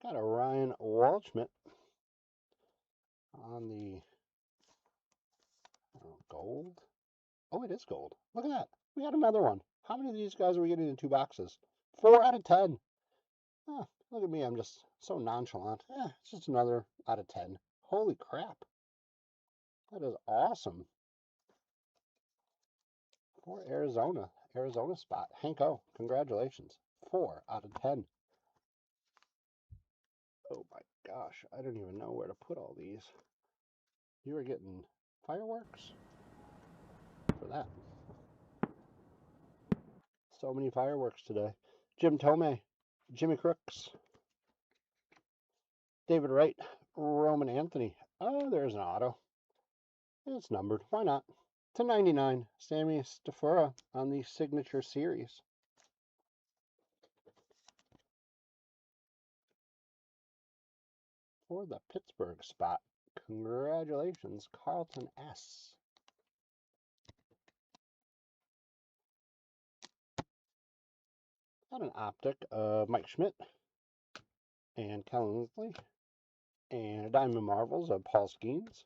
Got a Ryan Waldschmidt on the gold. Oh, it is gold. Look at that. We got another one. How many of these guys are we getting in 2 boxes? 4 out of 10. Oh, look at me. I'm just so nonchalant. It's just another out of 10. Holy crap. That is awesome. For Arizona. Arizona spot. Hank O. Congratulations. 4 out of 10. Oh my gosh. I don't even know where to put all these. You are getting fireworks for that. So many fireworks today. Jim Tomei, Jimmy Crooks, David Wright, Roman Anthony. Oh, there's an auto. It's numbered. Why not? To 99, Sammy Stafura on the Signature Series. For the Pittsburgh spot, congratulations, Carlton S. Got an optic of Mike Schmidt and Kellen Lindsley, and a Diamond Marvels of Paul Skeens.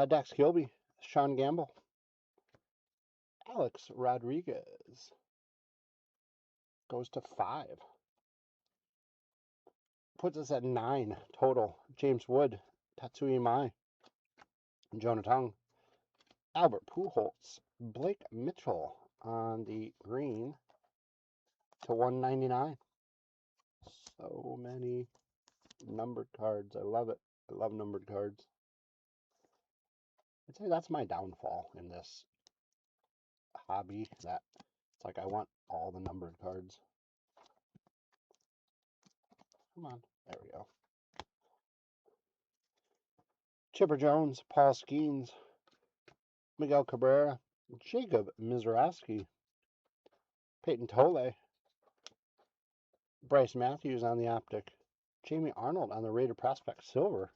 Dax Kilby, Sean Gamble, Alex Rodriguez goes to 5. Puts us at 9 total. James Wood, Tatsui Mai, Jonah Tung, Albert Pujols, Blake Mitchell on the green to 199. So many numbered cards. I love it. I love numbered cards. I'd say that's my downfall in this hobby. That it's like I want all the numbered cards. Come on. There we go. Chipper Jones, Paul Skeens, Miguel Cabrera, Jacob Mizraski, Peyton Tole, Bryce Matthews on the optic, Jamie Arnold on the Raider Prospect Silver,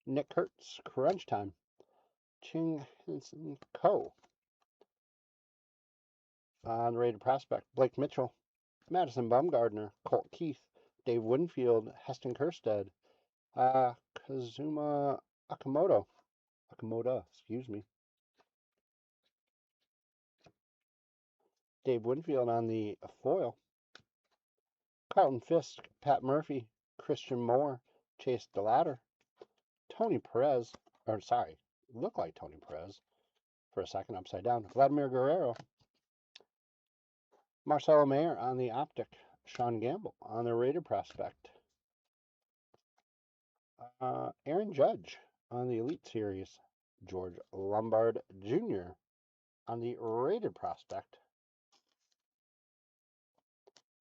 Nick Kurtz, Crunch Time, Ching Henson Ko on the Raider Prospect, Blake Mitchell, Madison Bumgardner, Colt Keith, Dave Winfield, Heston Kjerstad, Kazuma Akamoto, excuse me. Dave Winfield on the foil. Carlton Fisk, Pat Murphy, Christian Moore, Chase DeLatter, Tony Perez, looked like Tony Perez for a second upside down. Vladimir Guerrero, Marcelo Mayer on the optic, Sean Gamble on the Raider Prospect, Aaron Judge on the Elite Series, George Lombard Jr. on the Raider Prospect.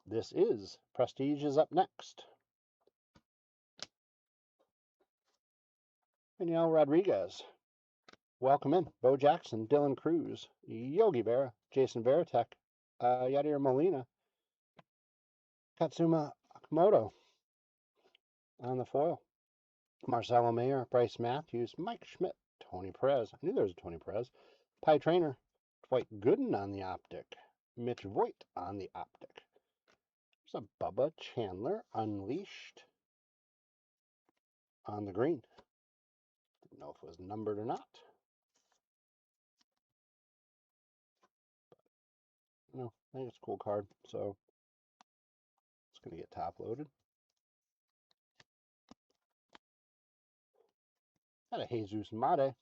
This is Prestige is up next. Daniel Rodriguez, welcome in. Bo Jackson, Dylan Cruz, Yogi Berra, Jason Veritek, Yadier Molina, Katsuma Akamoto on the foil. Marcelo Mayer, Bryce Matthews, Mike Schmidt, Tony Perez. I knew there was a Tony Perez. Pie Trainer, Dwight Gooden on the optic. Mitch Voigt on the optic. There's a Bubba Chandler Unleashed on the green. Didn't know if it was numbered or not. But, no, I think it's a cool card. So it's going to get top loaded. Got a Jesus Mate.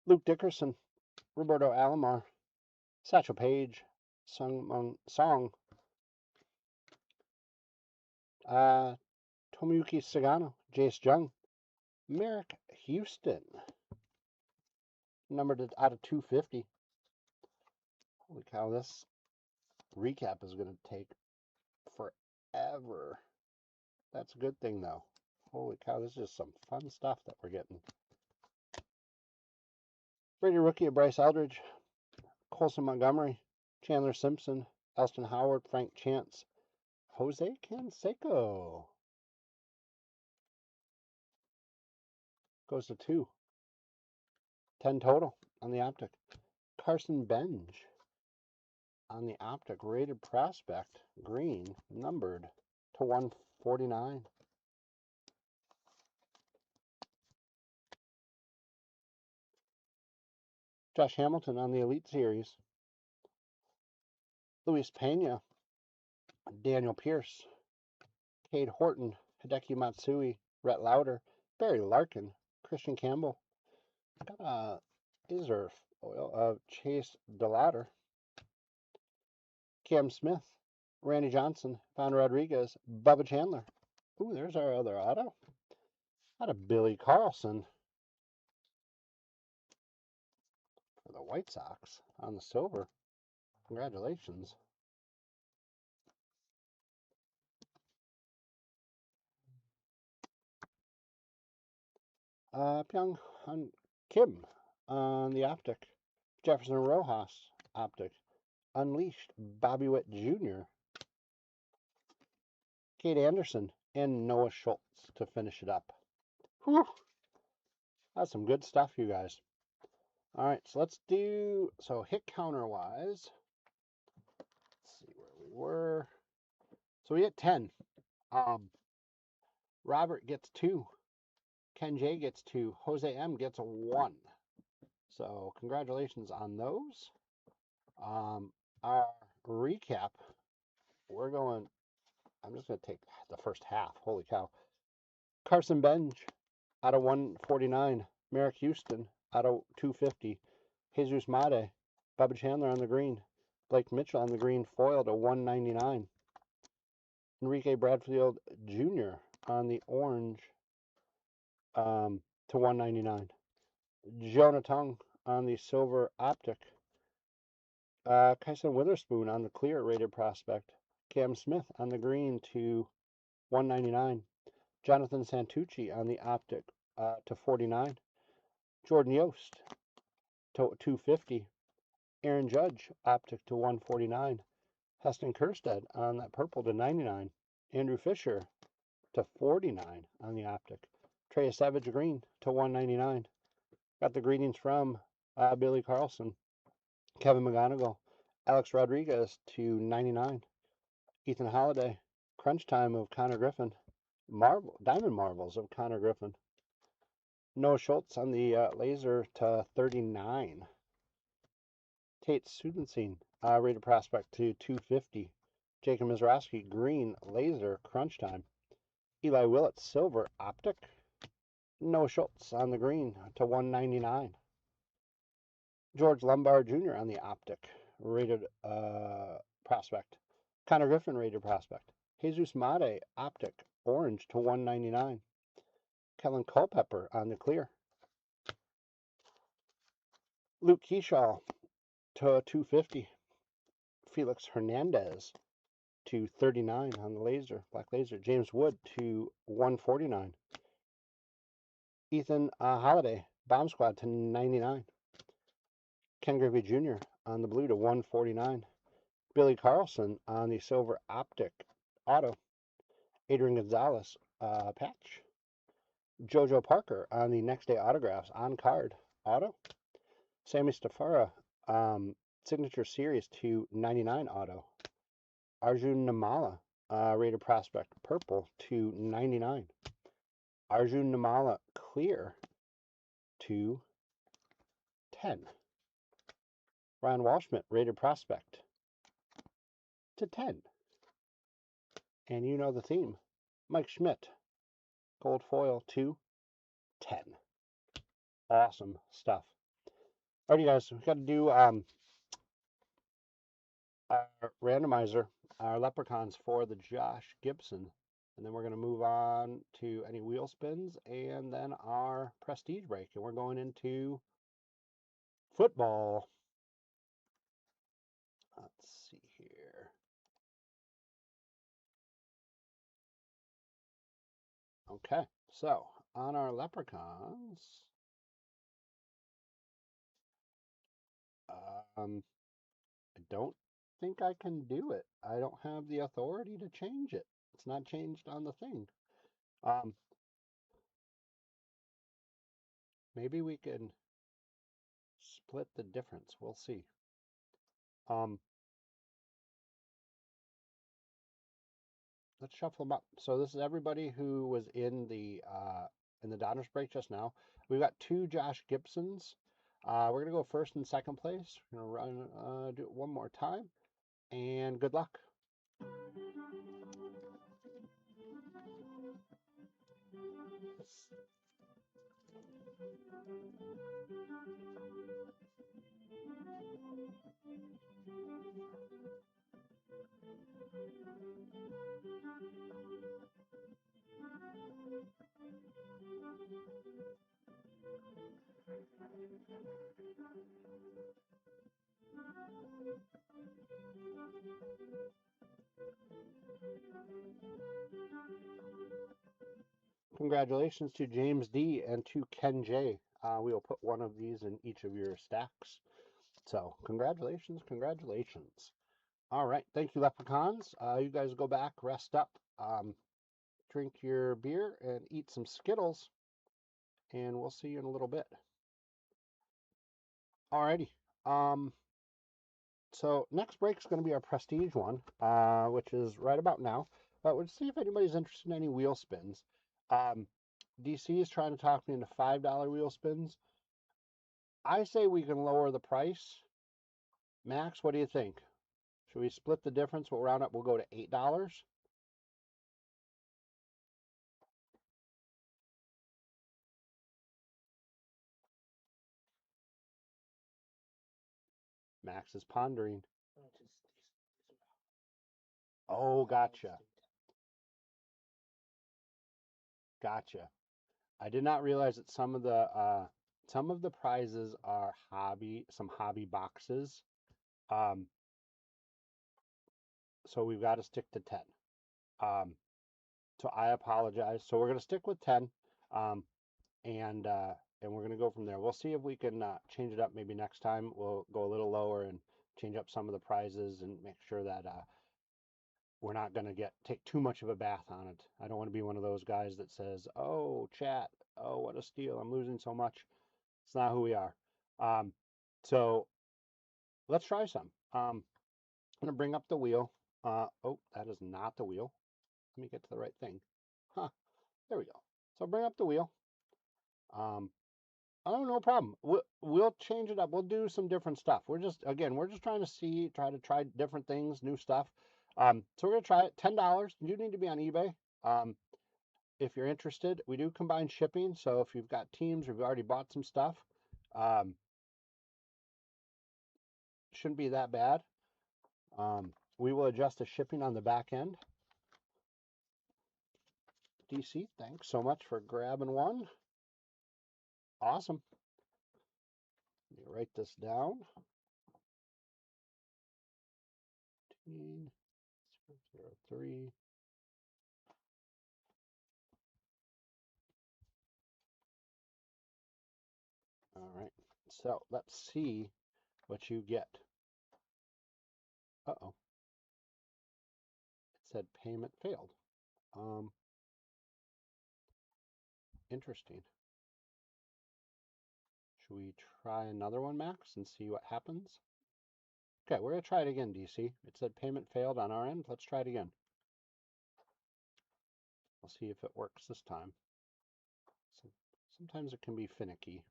Luke Dickerson, Roberto Alomar, Satchel Paige, Song, Tomoyuki Sagano, Jace Jung, Merrick Houston, numbered out of 250. Holy cow, this recap is going to take forever. That's a good thing, though. Holy cow, this is just some fun stuff that we're getting. Brady rookie of Bryce Eldridge, Colson Montgomery, Chandler Simpson, Elston Howard, Frank Chance, Jose Canseco. Goes to 2. 10 total on the optic. Carson Benj on the optic. Rated prospect. Green. Numbered to 149. Josh Hamilton on the Elite Series. Luis Pena. Daniel Pierce. Cade Horton. Hideki Matsui. Rhett Lauder. Barry Larkin. Christian Campbell. Got a Iser oil of Chase DeLauder. Cam Smith. Randy Johnson. Von Rodriguez. Bubba Chandler. Ooh, there's our other auto. Got a Billy Carlson for the White Sox on the silver. Congratulations. Pyong Han Kim on the optic. Jefferson Rojas optic. Unleashed Bobby Witt Jr. Kate Anderson and Noah Schultz to finish it up. Whew. That's some good stuff, you guys. All right, so let's do, so hit counter wise, let's see where we were. So we hit 10. Robert gets 2. Ken J gets 2. Jose M gets a 1. So congratulations on those. Our recap, we're going, I'm just going to take the first half. Holy cow. Carson Benj out of 149. Merrick Houston out of 250. Jesus Mate. Bubba Chandler on the green. Blake Mitchell on the green foil to 199. Enrique Bradfield Jr. on the orange to 199. Jonah Tung on the silver optic. Kyson Witherspoon on the clear rated prospect. Cam Smith on the green to 199. Jonathan Santucci on the optic to 49. Jordan Yost to 250. Aaron Judge optic to 149. Heston Kjerstad on that purple to 99. Andrew Fisher to 49 on the optic. Trey Savage green to 199. Got the greetings from Billy Carlson, Kevin McGonigal, Alex Rodriguez to 99. Ethan Holiday, Crunch Time of Connor Griffin, Diamond Marvels of Connor Griffin. Noah Schultz on the laser to 39. Tate Sudenstein, rated prospect to 250. Jacob Mizraski, green laser crunch time. Eli Willett, silver optic. Noah Schultz on the green to 199. George Lombard Jr. on the optic, rated prospect. Connor Griffin, rated prospect. Jesus Mate, optic, orange to 199. Kellen Culpepper on the clear. Luke Keyshaw to 250. Felix Hernandez to 39 on the laser, black laser. James Wood to 149. Ethan Holiday, Bomb Squad to 99. Ken Griffey Jr. on the blue to 149. Billy Carlson on the silver optic auto. Adrian Gonzalez patch. Jojo Parker on the next day autographs on card auto. Sammy Stafara signature series to 99 auto. Arjun Namala rated prospect purple to 99. Arjun Namala clear to 10. Ryan Walschmidt, rated prospect to 10. And you know the theme. Mike Schmidt, gold foil to 10. Awesome stuff. Alrighty, guys, we got to do our randomizer, our leprechauns for the Josh Gibson. And then we're going to move on to any wheel spins and then our prestige break. And we're going into football. Let's see here. Okay, so on our leprechauns, I don't think I can do it. I don't have the authority to change it. It's not changed on the thing. Um, Maybe we can split the difference. We'll see. Um, let's shuffle them up. So this is everybody who was in the Donruss break just now. We've got 2 Josh Gibsons. We're gonna go first and second place. We're gonna do it one more time, and good luck. Congratulations to James D and to Ken J. We will put one of these in each of your stacks. So congratulations, congratulations. All right, thank you, Leprechauns. You guys go back, rest up, drink your beer, and eat some Skittles, and we'll see you in a little bit. Alrighty. So next break is going to be our prestige one, which is right about now. But we'll see if anybody's interested in any wheel spins. DC is trying to talk me into $5 wheel spins. I say we can lower the price. Max, what do you think? Should we split the difference? We'll round up. We'll go to $8. Max is pondering. Oh, gotcha. Gotcha. I did not realize that some of the prizes are some hobby boxes. Um, so we've got to stick to 10. Um, so I apologize. So we're going to stick with 10. Um, and we're going to go from there. We'll see if we can change it up maybe next time. We'll go a little lower and change up some of the prizes and make sure that we're not going to take too much of a bath on it. I don't want to be one of those guys that says, "Oh, chat, oh, what a steal! I'm losing so much." It's not who we are. So let's try some. I'm going to bring up the wheel. Oh, that is not the wheel. Let me get to the right thing. Huh, there we go. So bring up the wheel. Oh, no problem. We'll change it up. We'll do some different stuff. We're just trying to try different things, new stuff. So we're gonna try it. $10. You need to be on eBay. If you're interested, we do combine shipping. So if you've got teams or you've already bought some stuff, um, shouldn't be that bad. We will adjust the shipping on the back end. DC, thanks so much for grabbing one. Awesome. Let me write this down. 03. All right. So let's see what you get. Uh-oh. It said payment failed. Interesting. Should we try another one, Max, and see what happens? Okay, we're going to try it again, DC. It said payment failed on our end. Let's try it again. We'll see if it works this time. So, sometimes it can be finicky.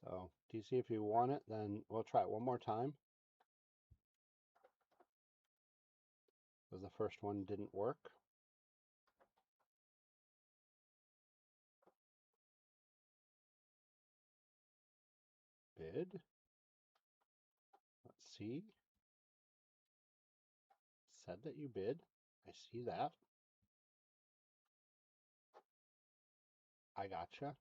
So, DC, if you want it, then we'll try it one more time. Because the first one didn't work. Bid. Let's see. Said that you bid. I see that. I gotcha.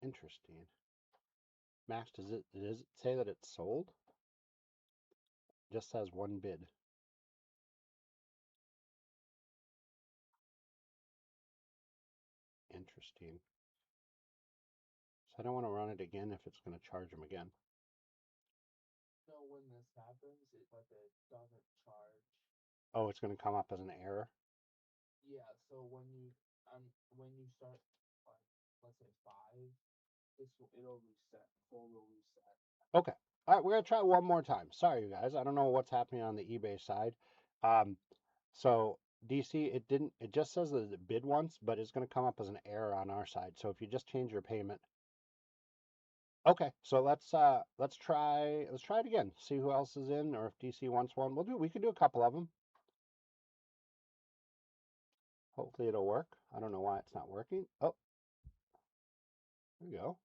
Interesting. Max, does it say that it's sold? Just says one bid. Interesting. So I don't want to run it again if it's going to charge him again. So when this happens, it doesn't charge. Oh, it's going to come up as an error? Yeah, so when you start, like, let's say 5, it'll reset, full will reset. Okay. All right, we're going to try one more time. Sorry, you guys. I don't know what's happening on the eBay side. So DC, it just says that it bid once, but it's going to come up as an error on our side. So if you just change your payment. Okay, so let's try it again. See who else is in, or if DC wants one. We can do a couple of them. Hopefully it'll work. I don't know why it's not working. Oh, there we go.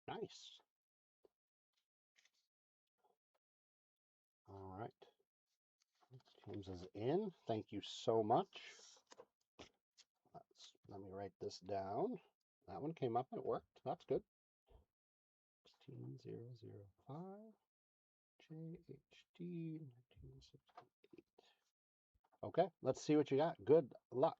Nice. All right. James is in. Thank you so much. Let me write this down. That one came up and it worked. That's good. 16005 JHD 1968. Okay, let's see what you got. Good luck.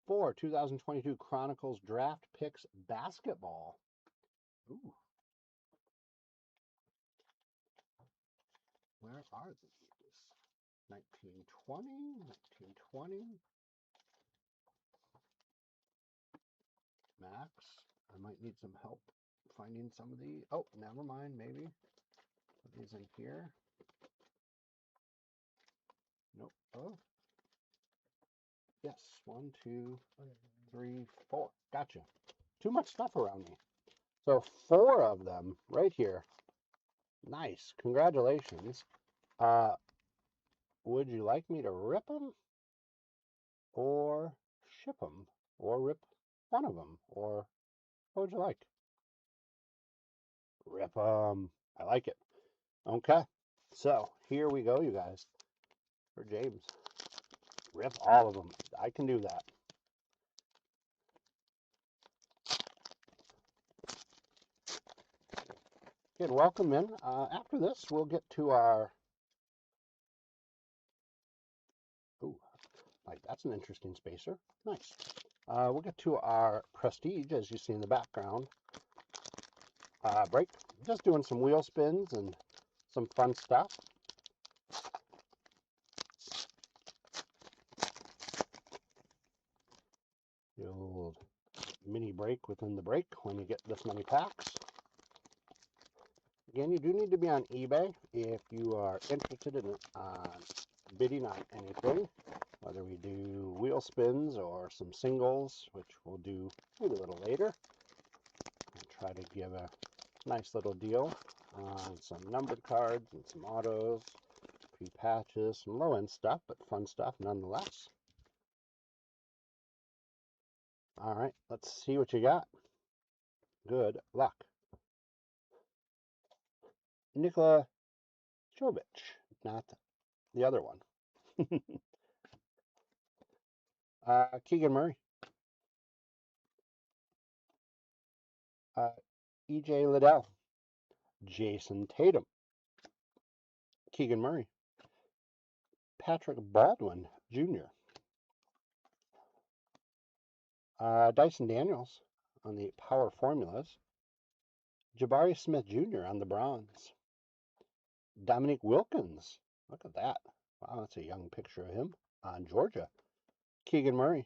For 2022 Chronicles Draft Picks Basketball. Ooh. Where are these? 1920, 1920. Max, I might need some help finding some of these. Oh, never mind, maybe. Put these in here. Nope. Oh. Yes. 1, 2, 3, 4. Gotcha. Too much stuff around me. So 4 of them right here. Nice. Congratulations. Uh, would you like me to rip them or ship them or rip one of them, or what would you like? Rip them. I like it. Okay. So here we go, you guys. For James. Rip all of them. I can do that. Again, welcome in. After this, we'll get to our... Ooh, like that's an interesting spacer. Nice. We'll get to our Prestige, as you see in the background. Break. Just doing some wheel spins and some fun stuff. The old mini break within the break when you get this many packs. Again, you do need to be on eBay if you are interested in bidding on anything, whether we do wheel spins or some singles, which we'll do maybe a little later. I'll try to give a nice little deal on some numbered cards and some autos, a few patches, some low-end stuff, but fun stuff nonetheless. All right, let's see what you got. Good luck. Nikola Jovic, not the other one. Keegan Murray. EJ Liddell. Jason Tatum. Keegan Murray. Patrick Baldwin Jr. Dyson Daniels on the Power Formulas. Jabari Smith Jr. on the Bronze. Dominique Wilkins. Look at that. Wow, that's a young picture of him on Georgia. Keegan Murray.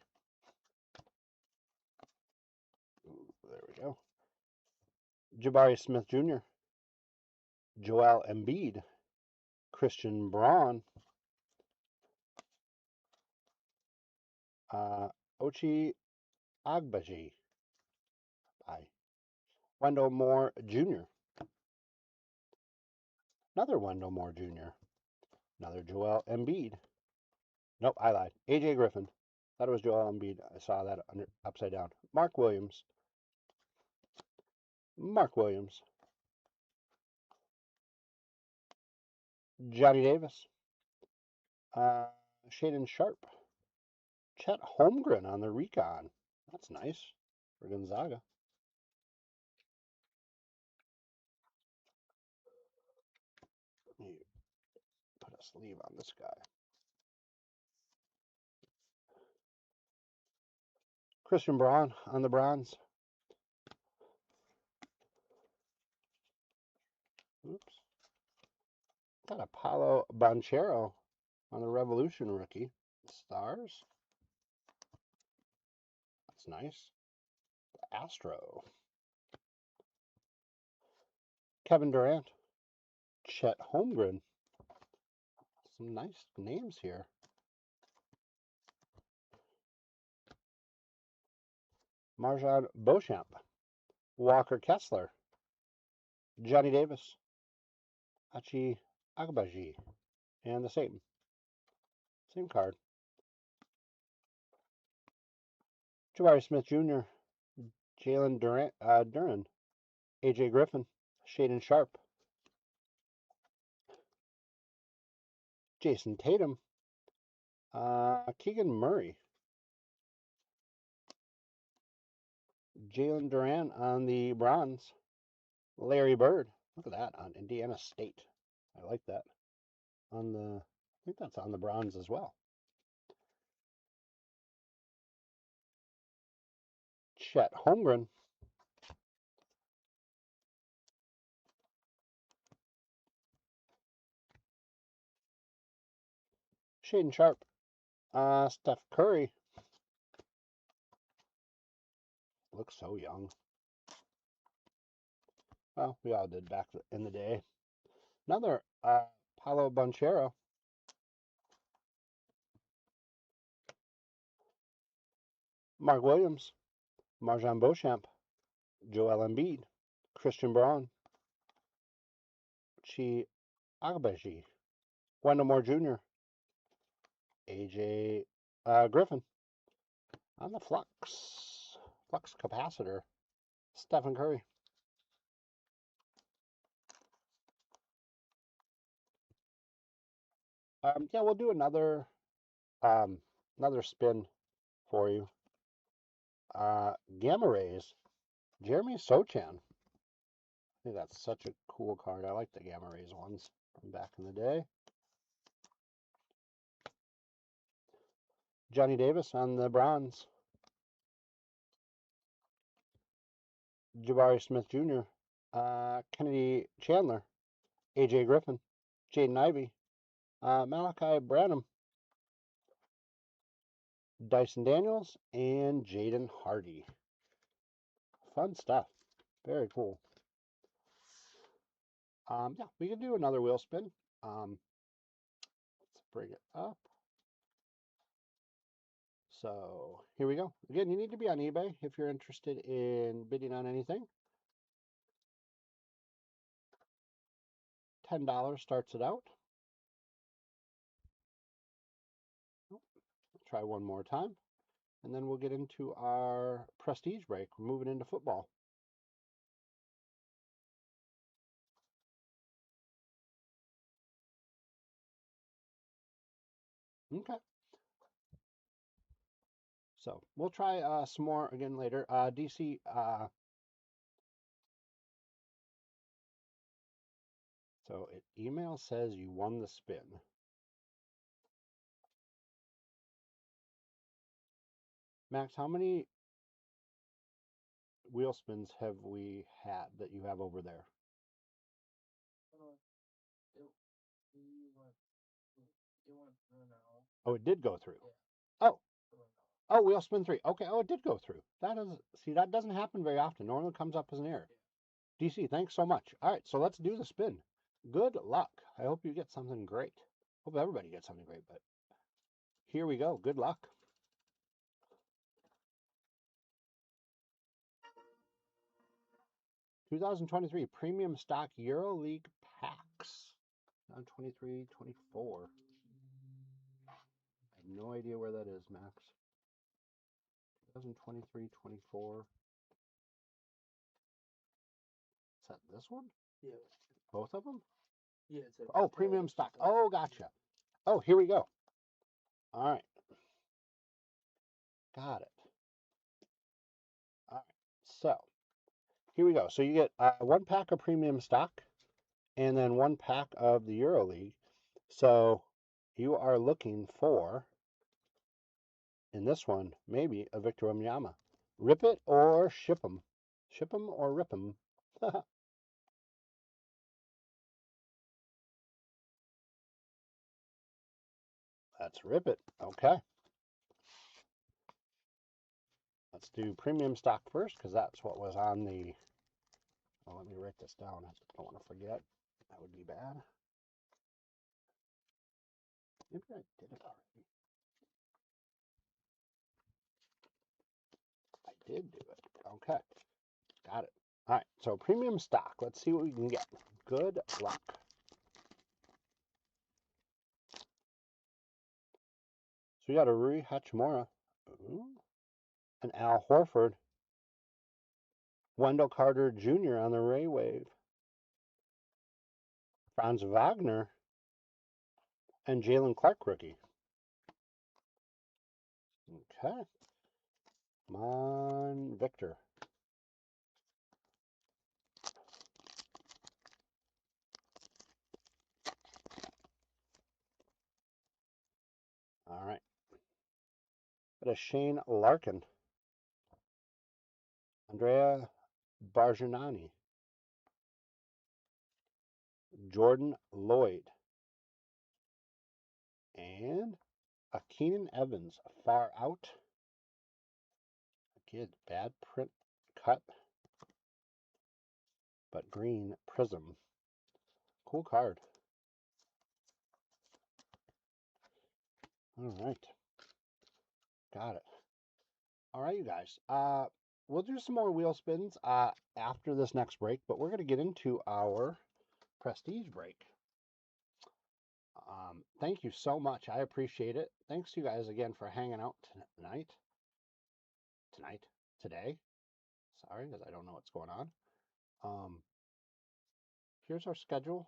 Jabari Smith Jr., Joel Embiid, Christian Braun, uh, Ochi Agbaji, Wendell Moore Jr., another Wendell Moore Jr., another Joel Embiid. Nope, I lied. AJ Griffin. Thought it was Joel Embiid. I saw that upside down. Mark Williams. Mark Williams. Johnny Davis. Uh, Shaden Sharp. Chet Holmgren on the recon. That's nice for Gonzaga. Let me put a sleeve on this guy. Christian Braun on the bronze. Oops. Got Apollo Banchero on the Revolution rookie. Stars. That's nice. Astro. Kevin Durant. Chet Holmgren. Some nice names here. Marjan Beauchamp. Walker Kessler. Johnny Davis. Achi Agbaji. And the same card. Jabari Smith Jr., Jalen Duran, AJ Griffin, Shaden Sharp, Jason Tatum, Keegan Murray, Jalen Duran on the bronze, Larry Bird. Look at that on Indiana State. I like that. I think that's on the bronze as well. Chet Holmgren, Shaden Sharp, Steph Curry. Looks so young. Well, we all did back in the day. Another Paolo Banchero, Mark Williams, Marjan Beauchamp, Joel Embiid, Christian Braun, Chi Agbaji, Wendell Moore Jr., AJ Griffin on the flux capacitor, Stephen Curry. Yeah, we'll do um, another spin for you. Gamma Rays, Jeremy Sochan. I think that's such a cool card. I like the Gamma Rays ones from back in the day. Johnny Davis on the bronze. Jabari Smith Jr., Kennedy Chandler, AJ Griffin, Jaden Ivey, Malachi Branham, Dyson Daniels, and Jaden Hardy. Fun stuff. Very cool. Yeah, we can do another wheel spin. Let's bring it up. So here we go. Again, you need to be on eBay if you're interested in bidding on anything. $10 starts it out. Try one more time. And then we'll get into our prestige break. We're moving into football. Okay. So we'll try some more again later. DC, so email says you won the spin. Max, how many wheel spins have we had that you have over there? It went through now. Oh, it did go through. Yeah. Oh, oh, wheel spin 3. Okay, oh, it did go through. That doesn't happen very often. Normally it comes up as an error. DC, thanks so much. All right, so let's do the spin. Good luck. I hope you get something great. Hope everybody gets something great, but here we go. Good luck. (2023) Premium Stock EuroLeague Packs. 2023-24. I have no idea where that is, Max. 2023-24. Is that this one? Yeah. Both of them? Yeah. It's Oh, premium stock. Oh, gotcha. Oh, here we go. All right. Got it. All right. So here we go. So you get 1 pack of premium stock and then 1 pack of the EuroLeague. So you are looking for, in this one, maybe a Victor Wembanyama. Rip it or ship 'em. Ship 'em or rip 'em. Let's rip it. Okay. Let's do premium stock first because that's what was on the. Oh, let me write this down. I don't want to forget. That would be bad. Maybe I did it already. I did do it. Okay. Got it. All right. So premium stock. Let's see what we can get. Good luck. So we got a Rui Hachimura. Ooh. An Al Horford. Wendell Carter Jr. on the Ray Wave. Franz Wagner. And Jalen Clark rookie. Okay. Come on, Victor. All right. Got a Shane Larkin. Andrea Bargnani. Jordan Lloyd. And a Keenan Evans. Far out. Kid, bad print cut, but green prism. Cool card. All right. Got it. All right, you guys. We'll do some more wheel spins after this next break, but we're going to get into our prestige break. Thank you so much. I appreciate it. Thanks to you guys again for hanging out today. Sorry, because I don't know what's going on. Here's our schedule.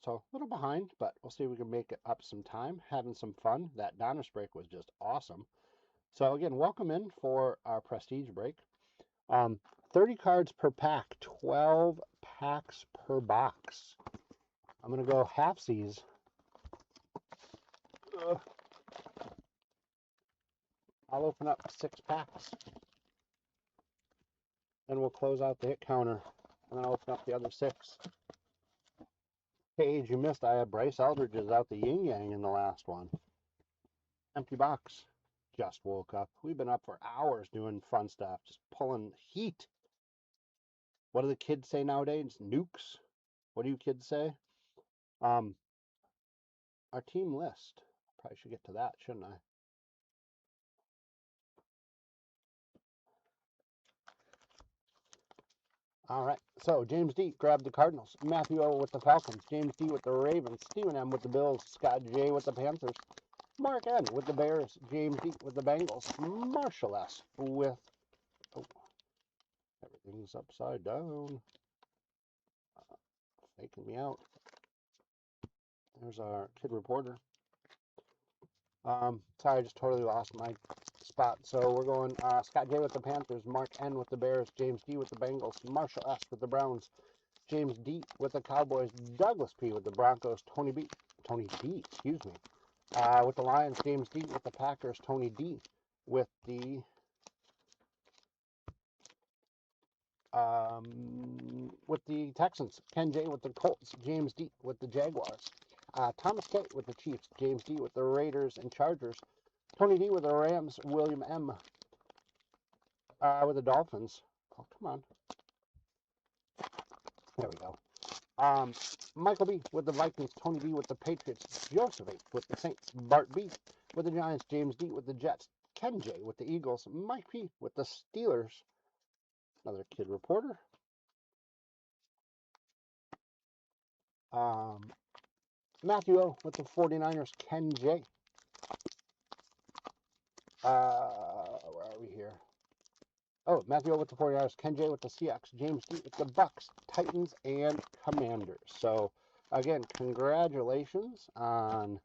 So a little behind, but we'll see if we can make it up some time. Having some fun. That Donruss break was just awesome. So again, welcome in for our prestige break. 30 cards per pack, 12 packs per box. I'm going to go halfsies. I'll open up 6 packs. Then we'll close out the hit counter. And then I'll open up the other 6. Page, you missed. I had Bryce Eldridge's out the yin yang in the last one. Empty box. Just woke up. We've been up for hours doing fun stuff, just pulling heat. What do the kids say nowadays? Nukes. What do you kids say? Our team list. Probably should get to that, shouldn't I? All right. So James D grabbed the Cardinals. Matthew O with the Falcons. James D with the Ravens. Stephen M with the Bills. Scott J with the Panthers. Mark N with the Bears. James D with the Bengals. Marshall S with. Oh, everything's upside down. Faking me out. There's our kid reporter. Sorry, I just totally lost my spot. So we're going Scott J with the Panthers, Mark N with the Bears, James D with the Bengals, Marshall S with the Browns, James D with the Cowboys, Douglas P with the Broncos, Tony D, excuse me, with the Lions, James D with the Packers, Tony D with the Texans, Ken J with the Colts, James D with the Jaguars, Thomas K with the Chiefs, James D with the Raiders and Chargers, Tony D with the Rams, William M with the Dolphins. Oh, come on. There we go. Michael B. with the Vikings, Tony B. with the Patriots, Joseph H. with the Saints, Bart B. with the Giants, James D. with the Jets, Ken J. with the Eagles, Mike P. with the Steelers, another kid reporter. Matthew O. with the 49ers, Ken J. Where are we here? Oh, Matthew O with the 49ers, Ken J with the Seahawks, James D with the Bucks, Titans, and Commanders. So, again, congratulations on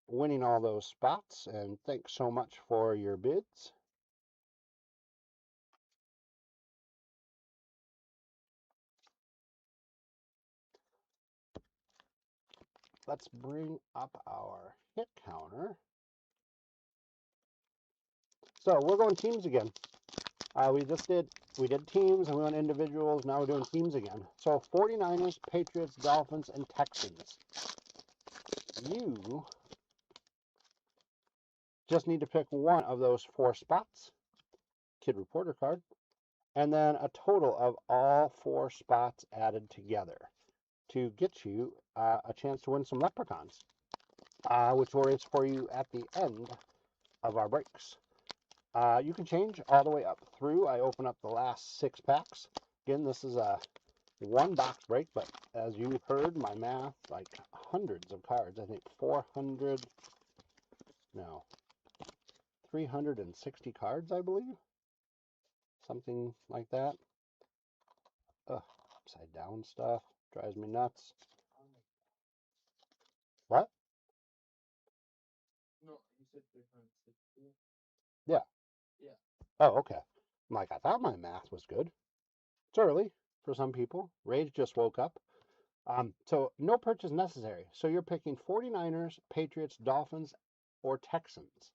winning all those spots, and thanks so much for your bids. Let's bring up our hit counter. So we're going teams again. We did teams and we went individuals. Now we're doing teams again. So 49ers, Patriots, Dolphins, and Texans. You just need to pick one of those 4 spots, kid reporter card, and then a total of all 4 spots added together to get you a chance to win some leprechauns, which we'll race for you at the end of our breaks. You can change all the way up through. I open up the last 6 packs. Again, this is a 1 box break, but as you heard my math, like hundreds of cards. I think 360 cards, I believe. Something like that. Ugh, upside down stuff. Drives me nuts. What? No, you said 360. Yeah. Yeah. Oh, okay. I'm like, I thought my math was good. It's early for some people. Rage just woke up. So no purchase necessary. So you're picking 49ers, Patriots, Dolphins, or Texans,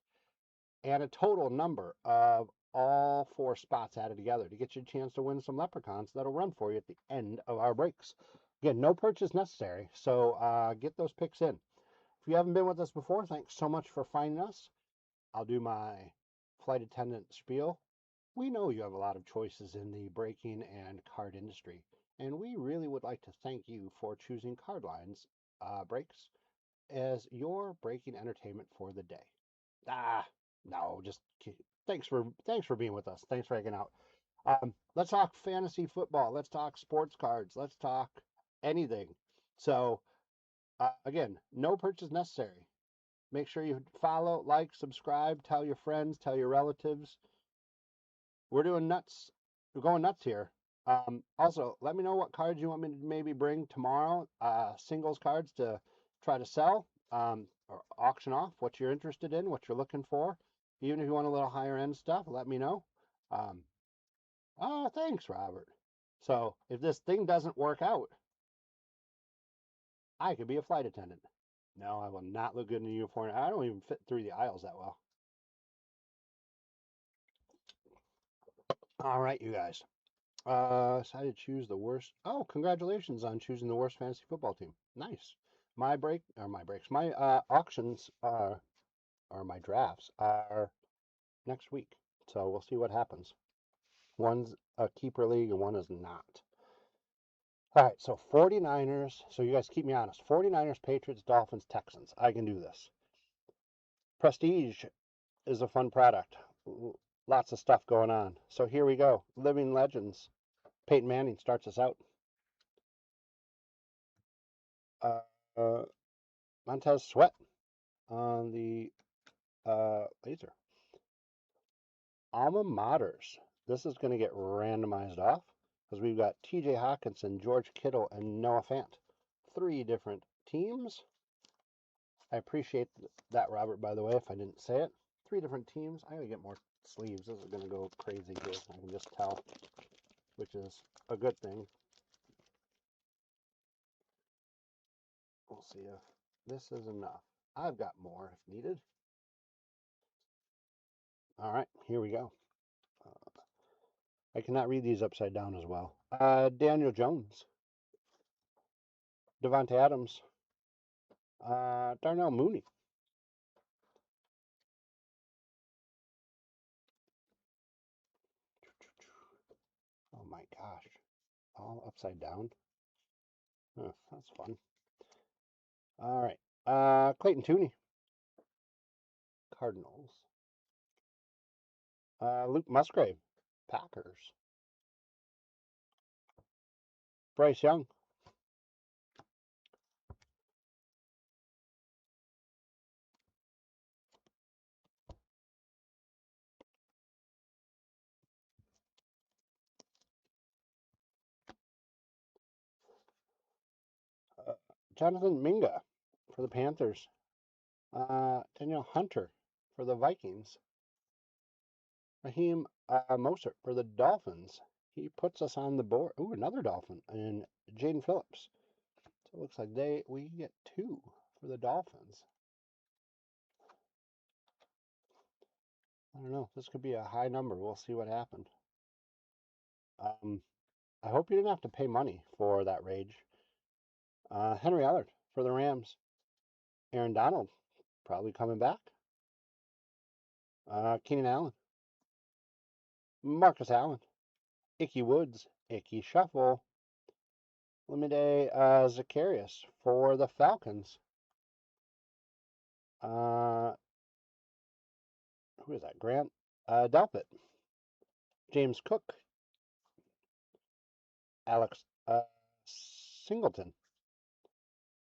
and a total number of all 4 spots added together to get you a chance to win some leprechauns that'll run for you at the end of our breaks. Again, no purchase necessary. So get those picks in. If you haven't been with us before, thanks so much for finding us. I'll do my flight attendant spiel. We know you have a lot of choices in the breaking and card industry, and we really would like to thank you for choosing Cardline's breaks as your breaking entertainment for the day. No, just thanks for being with us. Thanks for hanging out. Let's talk fantasy football. Let's talk sports cards. Let's talk anything. So again, no purchase necessary. Make sure you follow, like, subscribe, tell your friends, tell your relatives. We're doing nuts. We're going nuts here. Also, let me know what cards you want me to maybe bring tomorrow. Singles cards to try to sell or auction off. What you're interested in, what you're looking for. Even if you want a little higher end stuff, let me know. Oh, thanks, Robert. So if this thing doesn't work out, I could be a flight attendant. No, I will not look good in a uniform. I don't even fit through the aisles that well. All right, you guys. Decided to choose the worst. Oh, congratulations on choosing the worst fantasy football team. Nice. My auctions or my drafts are next week. So we'll see what happens. One's a keeper league and one is not. All right, so 49ers. So you guys keep me honest. 49ers, Patriots, Dolphins, Texans. I can do this. Prestige is a fun product. Lots of stuff going on. So here we go. Living Legends. Peyton Manning starts us out. Uh, uh, Montez Sweat on the laser. Alma Maters. This is going to get randomized off because we've got TJ Hawkinson, George Kittle, and Noah Fant. 3 different teams. I appreciate that, Robert, by the way, if I didn't say it. 3 different teams. I got to get more sleeves. This is going to go crazy here. I can just tell, which is a good thing. We'll see if this is enough. I've got more if needed. All right, here we go. I cannot read these upside down as well. Daniel Jones, Devontae Adams, Darnell Mooney, all upside down. Huh, that's fun. All right. Clayton Tooney, Cardinals. Luke Musgrave, Packers. Bryce Young, uh, Jonathan Minga for the Panthers. Daniel Hunter for the Vikings. Raheem Mostert for the Dolphins. He puts us on the board. Ooh, another Dolphin. And Jaden Phillips. So it looks like we get two for the Dolphins. I don't know. This could be a high number. We'll see what happened. I hope you didn't have to pay money for that rage. Henry Allard for the Rams. Aaron Donald probably coming back. Keenan Allen. Marcus Allen. Icky Woods. Icky Shuffle. Limide Zacharias for the Falcons. Who is that? Grant Delpit. James Cook. Alex Singleton.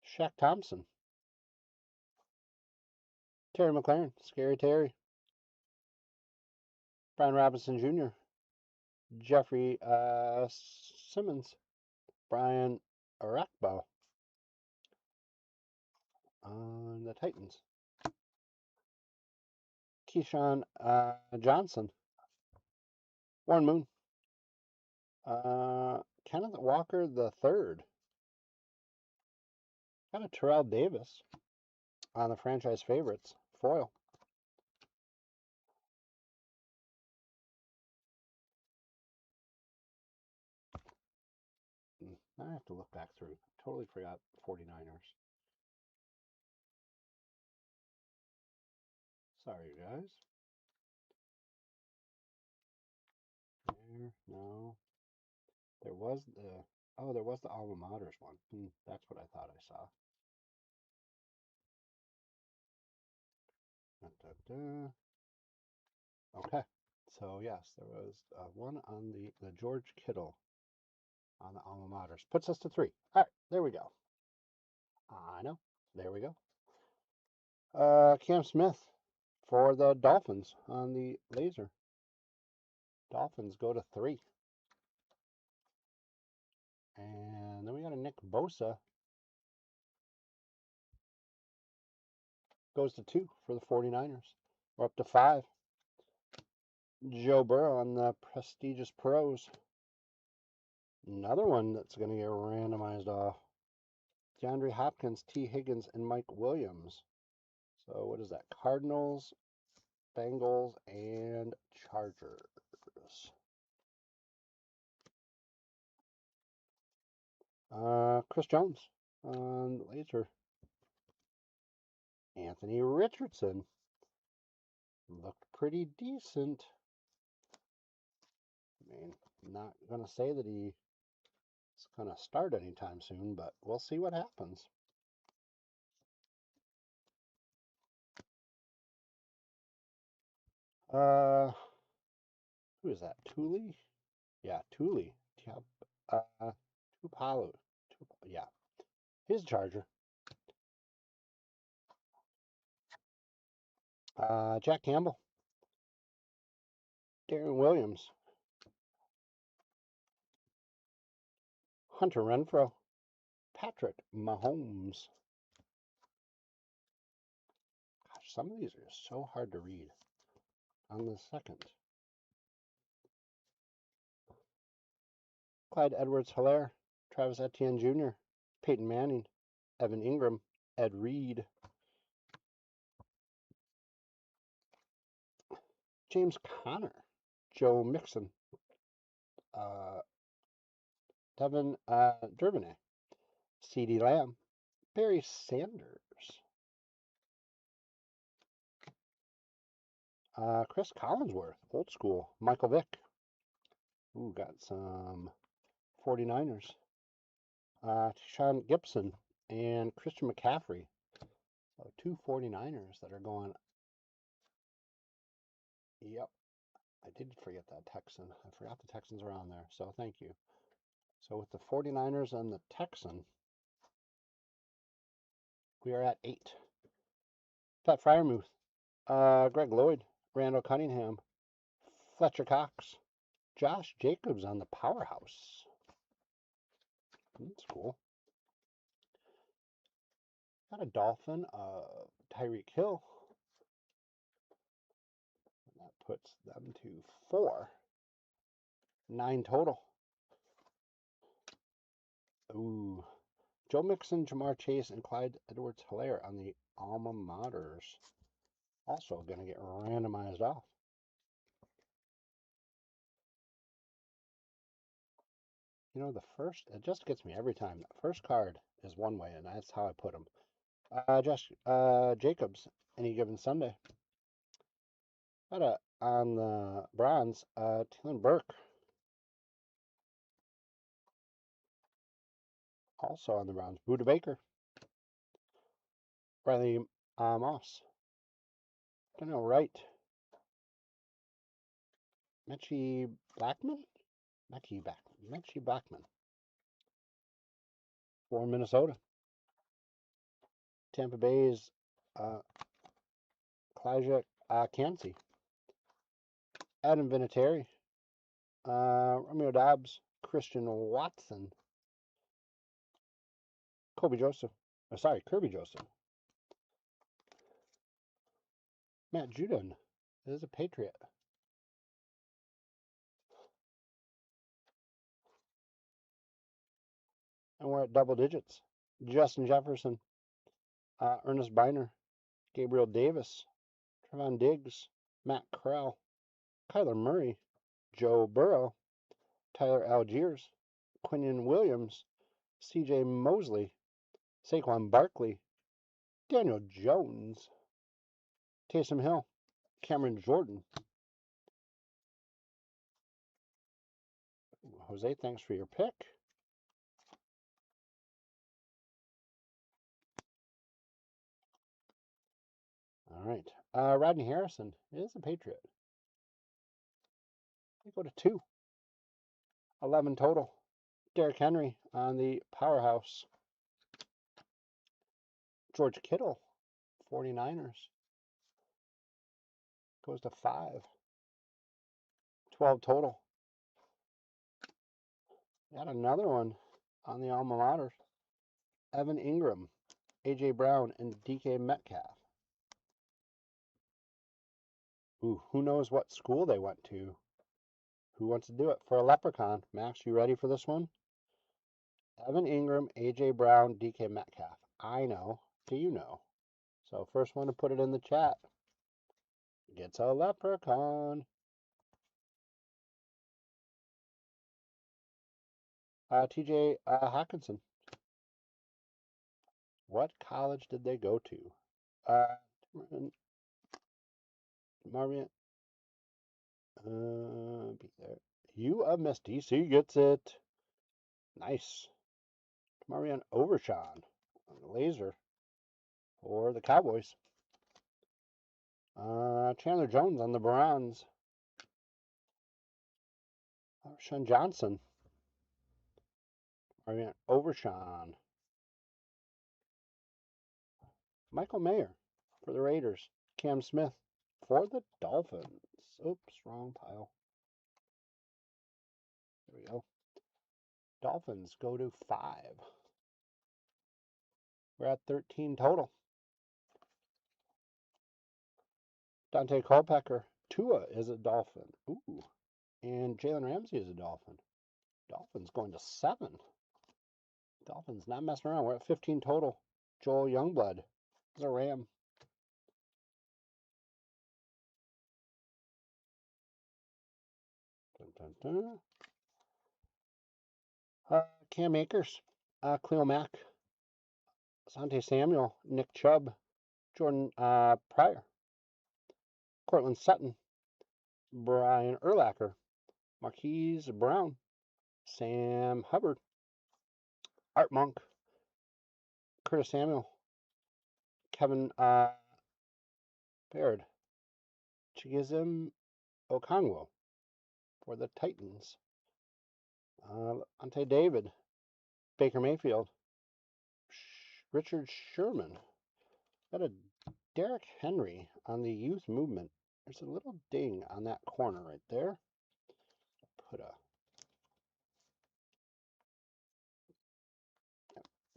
Shaq Thompson. Terry McLaren. Scary Terry. Brian Robinson Jr. Jeffrey Simmons. Brian Arakbo on the Titans. Keyshawn Johnson. Warren Moon. Kenneth Walker the third. Got a Terrell Davis on the franchise favorites foil. I have to look back through. Totally forgot 49ers. Sorry, you guys. No. There was the alma maters one. That's what I thought I saw. Da, da, da. Okay. So yes, there was one on the George Kittle on the alma maters. Puts us to 3. All right, there we go. I know. There we go. Cam Smith for the Dolphins on the laser. Dolphins go to 3. And then we got a Nick Bosa. Goes to 2 for the 49ers. We're up to 5. Joe Burrow on the prestigious pros. Another one that's going to get randomized off. DeAndre Hopkins, T. Higgins, and Mike Williams. So what is that? Cardinals, Bengals, and Chargers. Chris Jones on the laser. Anthony Richardson. Looked pretty decent. I mean, not going to say that he's going to start anytime soon, but we'll see what happens. Who is that? Thule? Yeah, Thule. Tupalu. Yeah, his Charger. Jack Campbell. Darren Williams. Hunter Renfro. Patrick Mahomes. Gosh, some of these are so hard to read. On the second. Clyde Edwards-Helaire. Travis Etienne Jr. Peyton Manning. Evan Ingram. Ed Reed. James Conner. Joe Mixon. Devin Durbin. CeeDee Lamb. Barry Sanders. Chris Collinsworth, old school. Michael Vick. Ooh, got some 49ers. Sean Gibson and Christian McCaffrey. So two 49ers that are going. Yep, I did forget that Texan. I forgot the Texans are on there, so thank you. So with the 49ers and the Texan, we are at 8. Pat Fryermuth, Greg Lloyd, Randall Cunningham, Fletcher Cox, Josh Jacobs on the powerhouse. That's cool. Got a Dolphin of Tyreek Hill. That puts them to 4. 9 total. Ooh. Joe Mixon, Jamar Chase, and Clyde Edwards-Helaire on the alma maters. Also going to get randomized off. You know, the first, it just gets me every time. The first card is one way, and that's how I put them. Josh Jacobs, any given Sunday. Got on the bronze, Dylan Burke. Also on the bronze, Buda Baker. Riley Moss. Daniel Wright. Mechie Blackman? Mechie Blackman. For Minnesota. Tampa Bay's Kalijah Cansey. Adam Vinatieri. Romeo Dobbs. Christian Watson. Kirby Joseph. Matt Judon is a Patriot. And we're at double digits. Justin Jefferson. Ernest Biner. Gabriel Davis. Trevon Diggs. Matt Corral. Kyler Murray. Joe Burrow. Tyler Algiers. Quinnen Williams. C.J. Mosley. Saquon Barkley. Daniel Jones. Taysom Hill. Cameron Jordan. Jose, thanks for your pick. All right. Rodney Harrison is a Patriot. We go to 2. 11 total. Derrick Henry on the powerhouse. George Kittle, 49ers. Goes to 5. 12 total. Got another one on the alma mater. Evan Ingram, A.J. Brown, and DK Metcalf. Ooh, who knows what school they went to? Who wants to do it for a leprechaun? Max, you ready for this one? Evan Ingram, A.J. Brown, DK Metcalf. I know. Do you know? So first one to put it in the chat gets a leprechaun. T.J. Hawkinson. What college did they go to? Marvin. Be there. You of Miss DC gets it. Nice. Marion Overshawn on the laser for the Cowboys. Chandler Jones on the bronze. Sean Johnson. Marion Overshawn. Michael Mayer for the Raiders. Cam Smith for the Dolphins. Oops, wrong pile. There we go. Dolphins go to 5. We're at 13 total. Dante Culpepper. Tua is a Dolphin. Ooh. And Jalen Ramsey is a Dolphin. Dolphins going to 7. Dolphins not messing around. We're at 15 total. Joel Youngblood is a Ram. Dun, dun, dun. Cam Akers, Cleo Mack, Asante Samuel, Nick Chubb, Jordan Pryor, Cortland Sutton, Brian Urlacher, Marquise Brown, Sam Hubbard, Art Monk, Curtis Samuel, Kevin Baird, Chigizim Okongwu for the Titans, Ante David, Baker Mayfield, Richard Sherman. Got a Derrick Henry on the youth movement. There's a little ding on that corner right there. Put a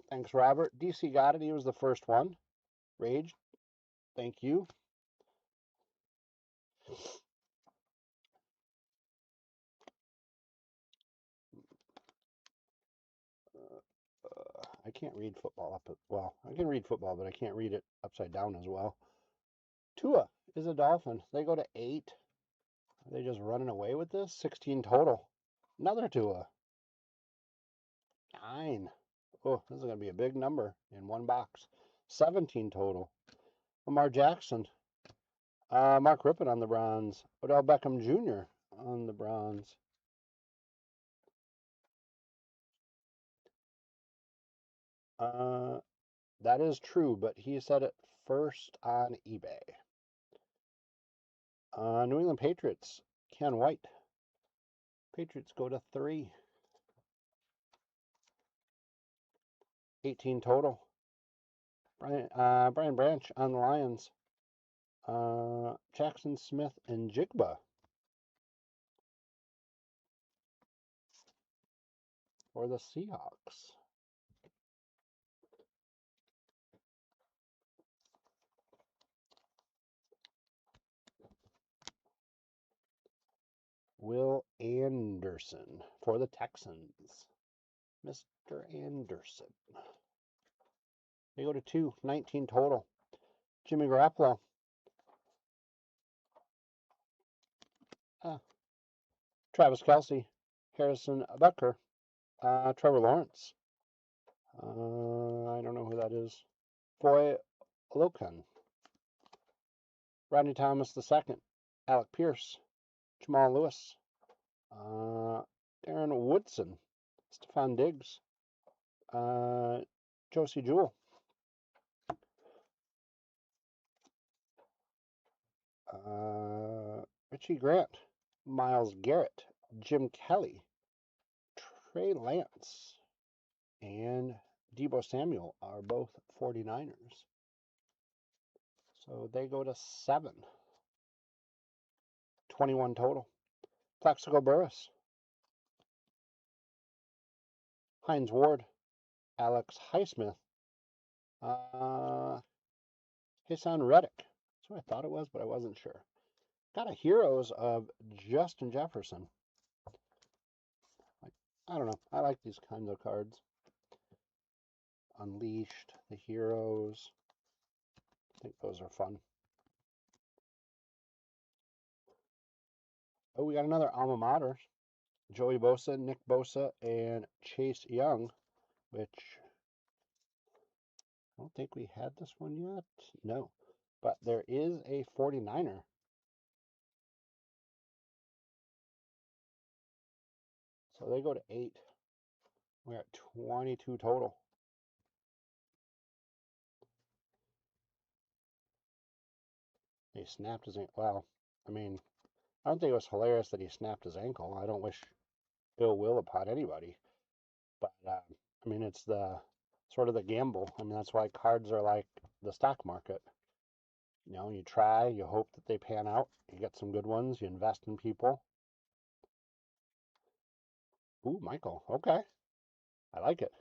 thanks, Robert. DC got it. He was the first one. Rage, thank you. I can't read football well, I can read football, but I can't read it upside down as well. Tua is a Dolphin. They go to 8. Are they just running away with this? 16 total. Another Tua. 9. Oh, this is going to be a big number in one box. 17 total. Lamar Jackson. Mark Rippon on the bronze. Odell Beckham Jr. on the bronze. That is true, but he said it first on eBay. New England Patriots. Ken White. Patriots go to 3. 18 total. Brian Branch on the Lions. Jackson Smith and Jigba for the Seahawks. Will Anderson for the Texans. Mr. Anderson. They go to 2. 19 total. Jimmy Garoppolo. Travis Kelce. Harrison Butker. Trevor Lawrence. I don't know who that is. Foy Loken. Rodney Thomas II. Alec Pierce. Jamal Lewis. Darren Woodson. Stephon Diggs. Josie Jewell. Richie Grant. Myles Garrett. Jim Kelly. Trey Lance. And Deebo Samuel are both 49ers. So they go to 7. 21 total. Plaxico Burress. Hines Ward. Alex Highsmith. Hassan Reddick. That's what I thought it was, but I wasn't sure. Got a Heroes of Justin Jefferson. I don't know. I like these kinds of cards. Unleashed, the Heroes. I think those are fun. Oh, we got another alma mater. Joey Bosa, Nick Bosa, and Chase Young, which I don't think we had this one yet. No. But there is a 49er. So they go to 8. We're at 22 total. He snapped his ankle. Well, I mean, I don't think it was hilarious that he snapped his ankle. I don't wish ill will upon anybody. But, I mean, it's the sort of the gamble. I mean, that's why cards are like the stock market. You know, you try, you hope that they pan out. You get some good ones, you invest in people. Ooh, Michael. Okay. I like it.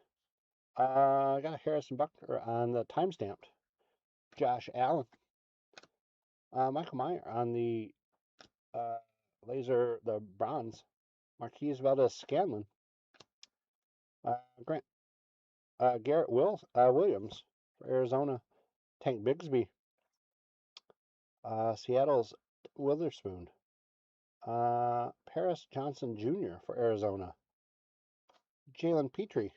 I got a Harrison Buckner on the time-stamped. Josh Allen. Michael Meyer on the laser, the bronze. Marquise Valdez-Scanlon. Grant. Garrett Williams for Arizona. Tank Bigsby. Seattle's Witherspoon. Paris Johnson Jr. for Arizona. Jalen Petrie.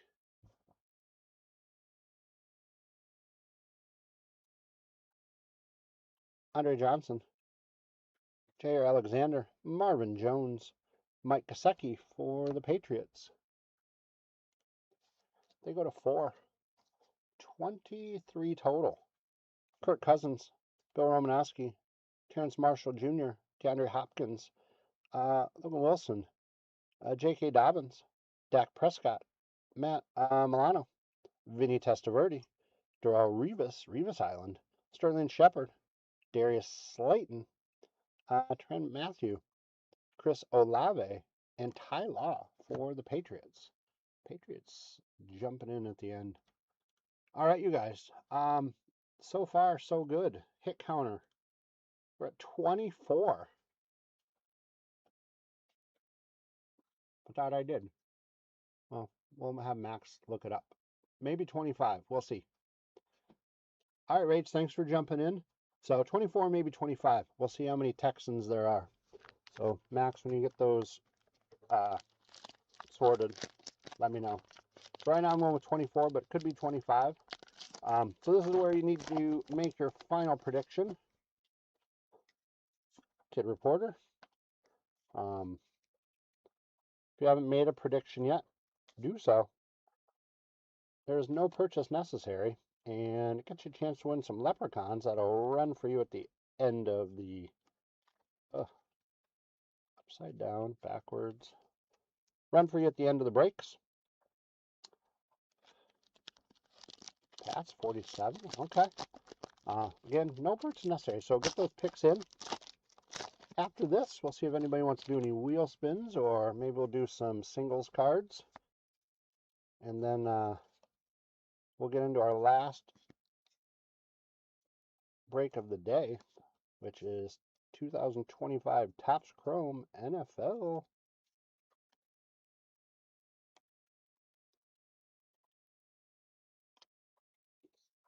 Andre Johnson. Jair Alexander. Marvin Jones. Mike Gesicki for the Patriots. They go to 4. 23 total. Kirk Cousins, Bill Romanowski, Terrence Marshall Jr., DeAndre Hopkins, Logan Wilson, J.K. Dobbins, Dak Prescott, Matt Milano, Vinny Testaverde, Darrell Revis Island, Sterling Shepard, Darius Slayton, Trent Matthew, Chris Olave, and Ty Law for the Patriots. Patriots jumping in at the end. All right, you guys. So far, so good. Hit counter. We're at 24. I thought I did. Well, we'll have Max look it up. Maybe 25. We'll see. All right, Rach, thanks for jumping in. So 24, maybe 25. We'll see how many Texans there are. So, Max, when you get those sorted, let me know. So right now I'm going with 24, but it could be 25. So this is where you need to make your final prediction. Kid Reporter. If you haven't made a prediction yet, do so. There is no purchase necessary, and it gets you a chance to win some leprechauns that'll run for you at the end of the upside down, backwards. Run for you at the end of the breaks. Pats 47. Okay. Again, no purchase necessary, so get those picks in. After this, we'll see if anybody wants to do any wheel spins, or maybe we'll do some singles cards. And then we'll get into our last break of the day, which is 2025 Topps Chrome NFL.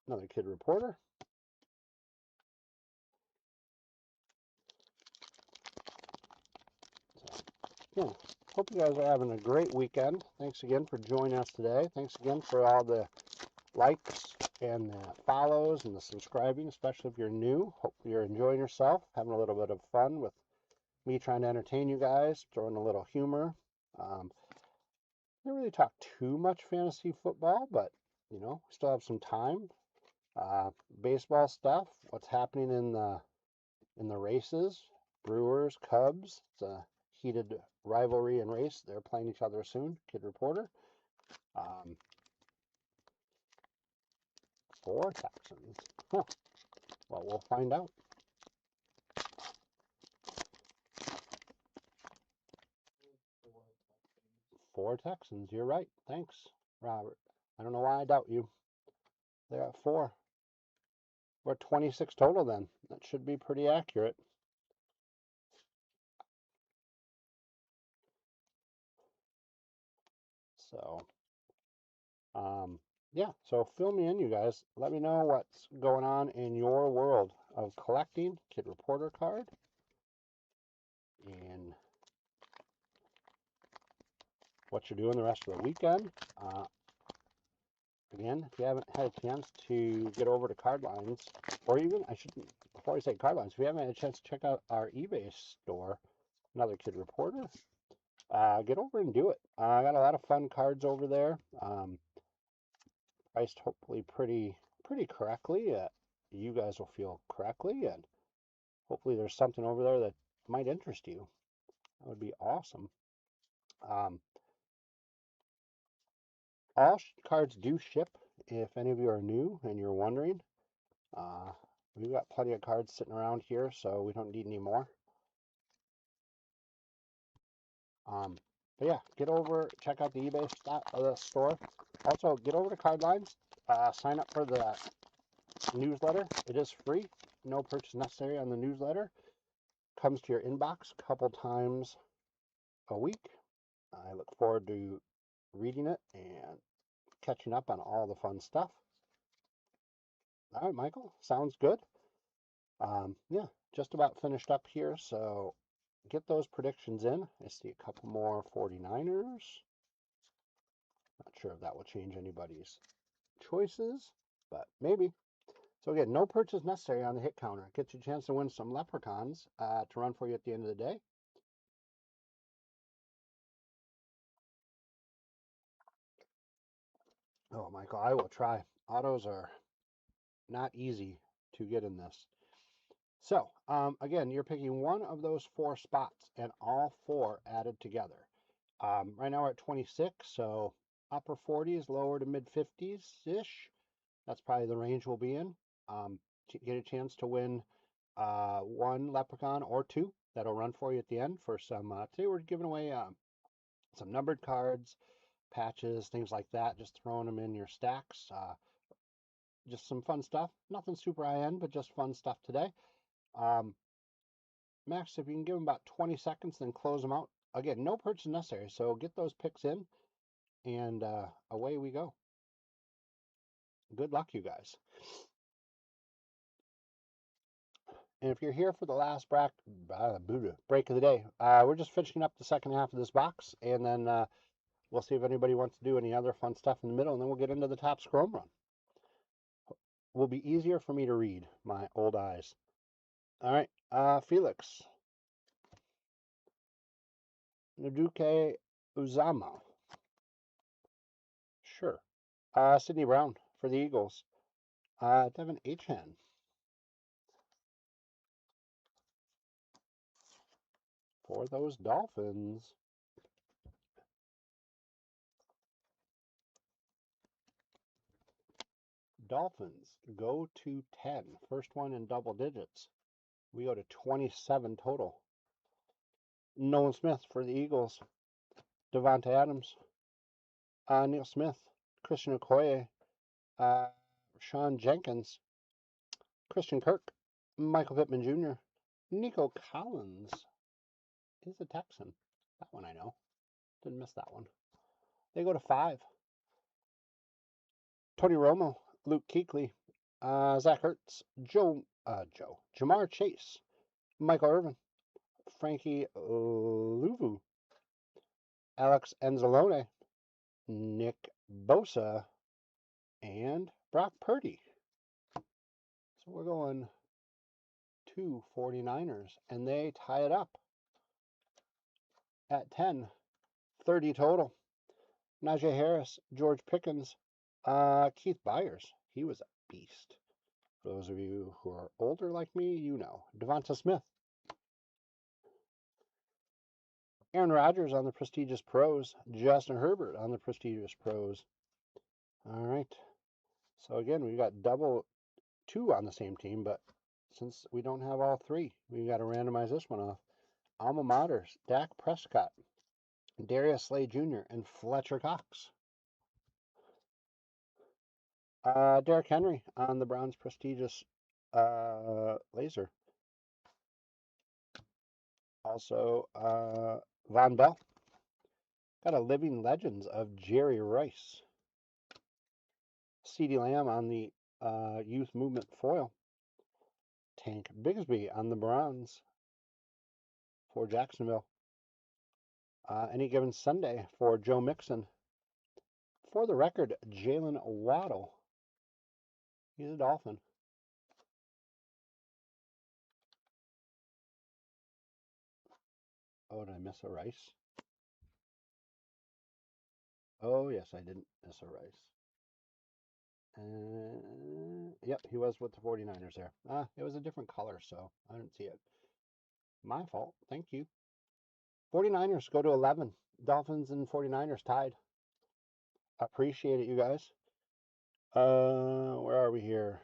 Another Kid Reporter. So, yeah, hope you guys are having a great weekend. Thanks again for joining us today. Thanks again for all the likes and the follows and the subscribing, especially if you're new. Hope you're enjoying yourself, having a little bit of fun with me trying to entertain you guys, throwing a little humor. Didn't really talk too much fantasy football, but you know, we still have some time. Baseball stuff, what's happening in the races, Brewers, Cubs. It's a heated rivalry and race. They're playing each other soon. Kid Reporter. For Texans. Huh. Well, we'll find out. For Texans. You're right. Thanks, Robert. I don't know why I doubt you. They're at 4. We're at 26 total then. That should be pretty accurate. So, yeah. So fill me in, you guys. Let me know what's going on in your world of collecting. Kid Reporter card. And what you're doing the rest of the weekend. Again, if you haven't had a chance to get over to Card Lines, or even, I shouldn't, before I say Card Lines, if you haven't had a chance to check out our eBay store, another Kid Reporter, get over and do it. I got a lot of fun cards over there, priced hopefully pretty correctly. You guys will feel correctly, and hopefully there's something over there that might interest you. That would be awesome. All cards do ship. If any of you are new and you're wondering, we've got plenty of cards sitting around here, so we don't need any more. But yeah, get over, check out the eBay store. Also, get over to Card Lines, sign up for the newsletter. It is free, no purchase necessary on the newsletter. Comes to your inbox a couple times a week. I look forward to reading it and catching up on all the fun stuff. All right, Michael, sounds good. Yeah, just about finished up here, so get those predictions in. I see a couple more 49ers. Not sure if that will change anybody's choices, but maybe. So again, no purchase necessary on the hit counter. It gets you a chance to win some leprechauns to run for you at the end of the day. Oh, Michael, I will try. Autos are not easy to get in this. So, again, you're picking one of those four spots and all four added together. Right now we're at 26, so upper 40s, lower to mid 50s ish. That's probably the range we'll be in. Get a chance to win one leprechaun or two that'll run for you at the end for some. Today we're giving away some numbered cards, patches, things like that. Just throwing them in your stacks. Just some fun stuff. Nothing super high end, but just fun stuff today. Um, Max, if you can give them about 20 seconds, then close them out. Again, no purchase necessary. So get those picks in, and away we go. Good luck, you guys. And if you're here for the last break of the day, we're just finishing up the second half of this box, and then we'll see if anybody wants to do any other fun stuff in the middle, and then we'll get into the top Scrum run. Will be easier for me to read, my old eyes. All right, Felix. Naduke Uzama. Sure. Sidney Brown for the Eagles. Devin Achan. For those Dolphins. Dolphins go to 10. First one in double digits. We go to 27 total. Nolan Smith for the Eagles. Devontae Adams. Neil Smith. Christian Okoye. Sean Jenkins. Christian Kirk. Michael Pittman Jr. Nico Collins is a Texan. That one I know. Didn't miss that one. They go to 5. Tony Romo. Luke Kuechly. Zach Ertz. Jamar Chase. Michael Irvin. Frankie Luvu. Alex Anzalone. Nick Bosa. And Brock Purdy. So we're going to 49ers, and they tie it up at 10. 30 total. Najee Harris, George Pickens, Keith Byers. He was a beast. For those of you who are older like me, you know. Devonta Smith. Aaron Rodgers on the prestigious pros. Justin Herbert on the prestigious pros. All right. So again, we've got double 2 on the same team, but since we don't have all 3, we've got to randomize this one off. Alma Maters, Dak Prescott, Darius Slay Jr., and Fletcher Cox. Derrick Henry on the Browns' prestigious laser. Also, Von Bell. Got a living legends of Jerry Rice. CeeDee Lamb on the youth movement foil. Tank Bigsby on the Browns for Jacksonville. Any given Sunday for Joe Mixon. For the record, Jalen Waddle. He's a Dolphin. Oh, did I miss a Rice? Oh, yes, I didn't miss a Rice. Yep, he was with the 49ers there. It was a different color, so I didn't see it. My fault. Thank you. 49ers go to 11. Dolphins and 49ers tied. Appreciate it, you guys. Where are we here?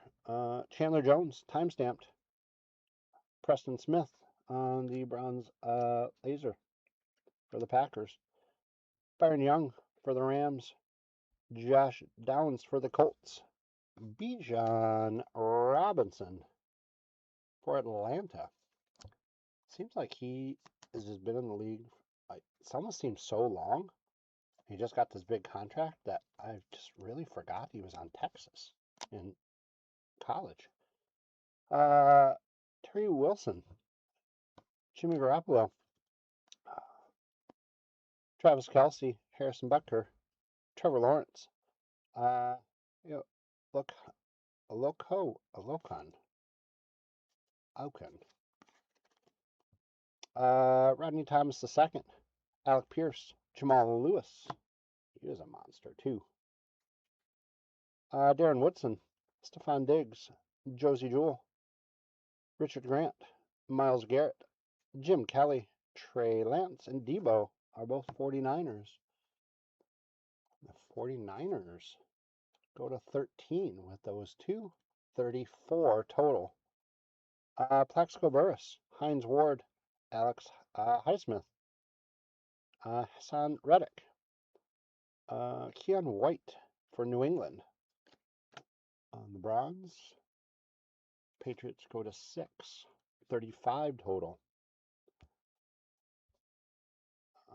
Chandler Jones, time stamped. Preston Smith on the Browns laser for the Packers. Byron Young for the Rams. Josh Downs for the Colts. Bijan Robinson for Atlanta. Seems like he has just been in the league. Like, it almost seems so long. He just got this big contract that I just really forgot he was on Texas in college. Terry Wilson, Jimmy Garoppolo, Travis Kelce, Harrison Butker, Trevor Lawrence. You know, look, Alocon. Rodney Thomas II, Alec Pierce, Jamal Lewis. He was a monster too. Darren Woodson, Stephon Diggs, Josie Jewell, Richard Grant, Miles Garrett, Jim Kelly, Trey Lance, and Debo are both 49ers. The 49ers go to 13 with those two. 34 total. Plaxico Burress, Hines Ward, Alex Highsmith, Hassan Reddick, Keon White for New England. On the bronze, Patriots go to 6. 35 total.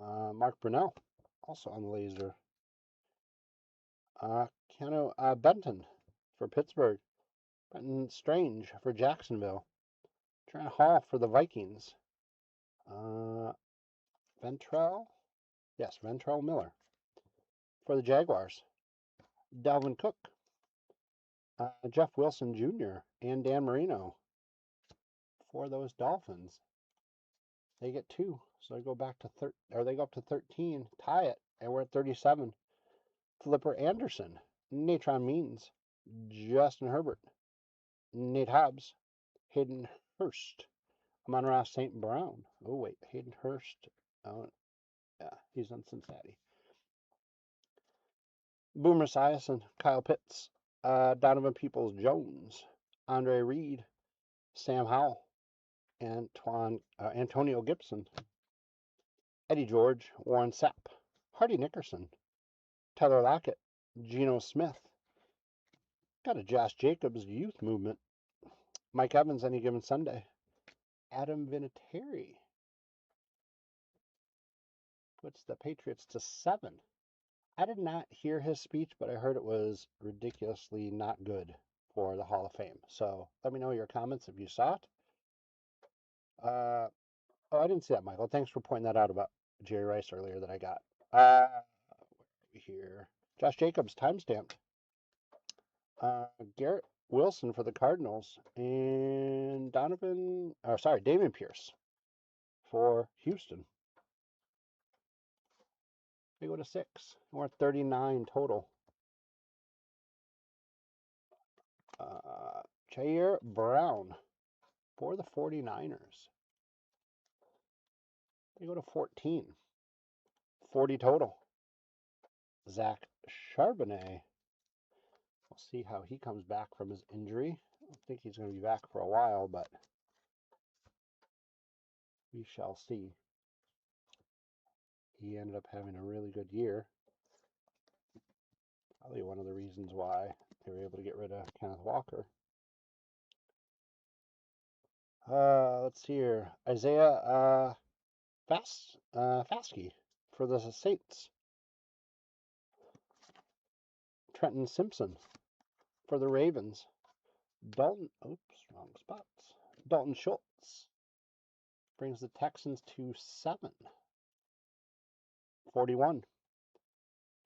Mark Brunell, also on the laser. Keanu Benton for Pittsburgh. Benton Strange for Jacksonville. Trent Hall for the Vikings. Ventrell? Yes, Ventrell Miller for the Jaguars. Dalvin Cook. Jeff Wilson Jr. and Dan Marino for those Dolphins. They get 2, so they go back to they go up to 13, tie it, and we're at 37. Flipper Anderson, Natron Means, Justin Herbert, Nate Hobbs, Hayden Hurst, Amon-Ra St. Brown. Oh wait, Hayden Hurst. Oh yeah, he's on Cincinnati. Boomer Esiason, Kyle Pitts, Donovan Peoples-Jones, Andre Reed, Sam Howell, Antonio Gibson, Eddie George, Warren Sapp, Hardy Nickerson, Tyler Lockett, Geno Smith. Got a Josh Jacobs youth movement. Mike Evans, Any Given Sunday. Adam Vinatieri puts the Patriots to 7. I did not hear his speech, but I heard it was ridiculously not good for the Hall of Fame. So let me know your comments if you saw it. Oh, I didn't see that, Michael. Thanks for pointing that out about Jerry Rice earlier that I got. Where are we here? Josh Jacobs, timestamped. Garrett Wilson for the Cardinals, and Dameon Pierce for Houston. They go to 6. We're at 39 total. Jair Brown for the 49ers. They go to 14. 40 total. Zach Charbonnet. We'll see how he comes back from his injury. I don't think he's going to be back for a while, but we shall see. He ended up having a really good year. Probably one of the reasons why they were able to get rid of Kenneth Walker. Let's see here. Isaiah Faskey for the Saints. Trenton Simpson for the Ravens. Wrong spots. Dalton Schultz brings the Texans to 7. 41.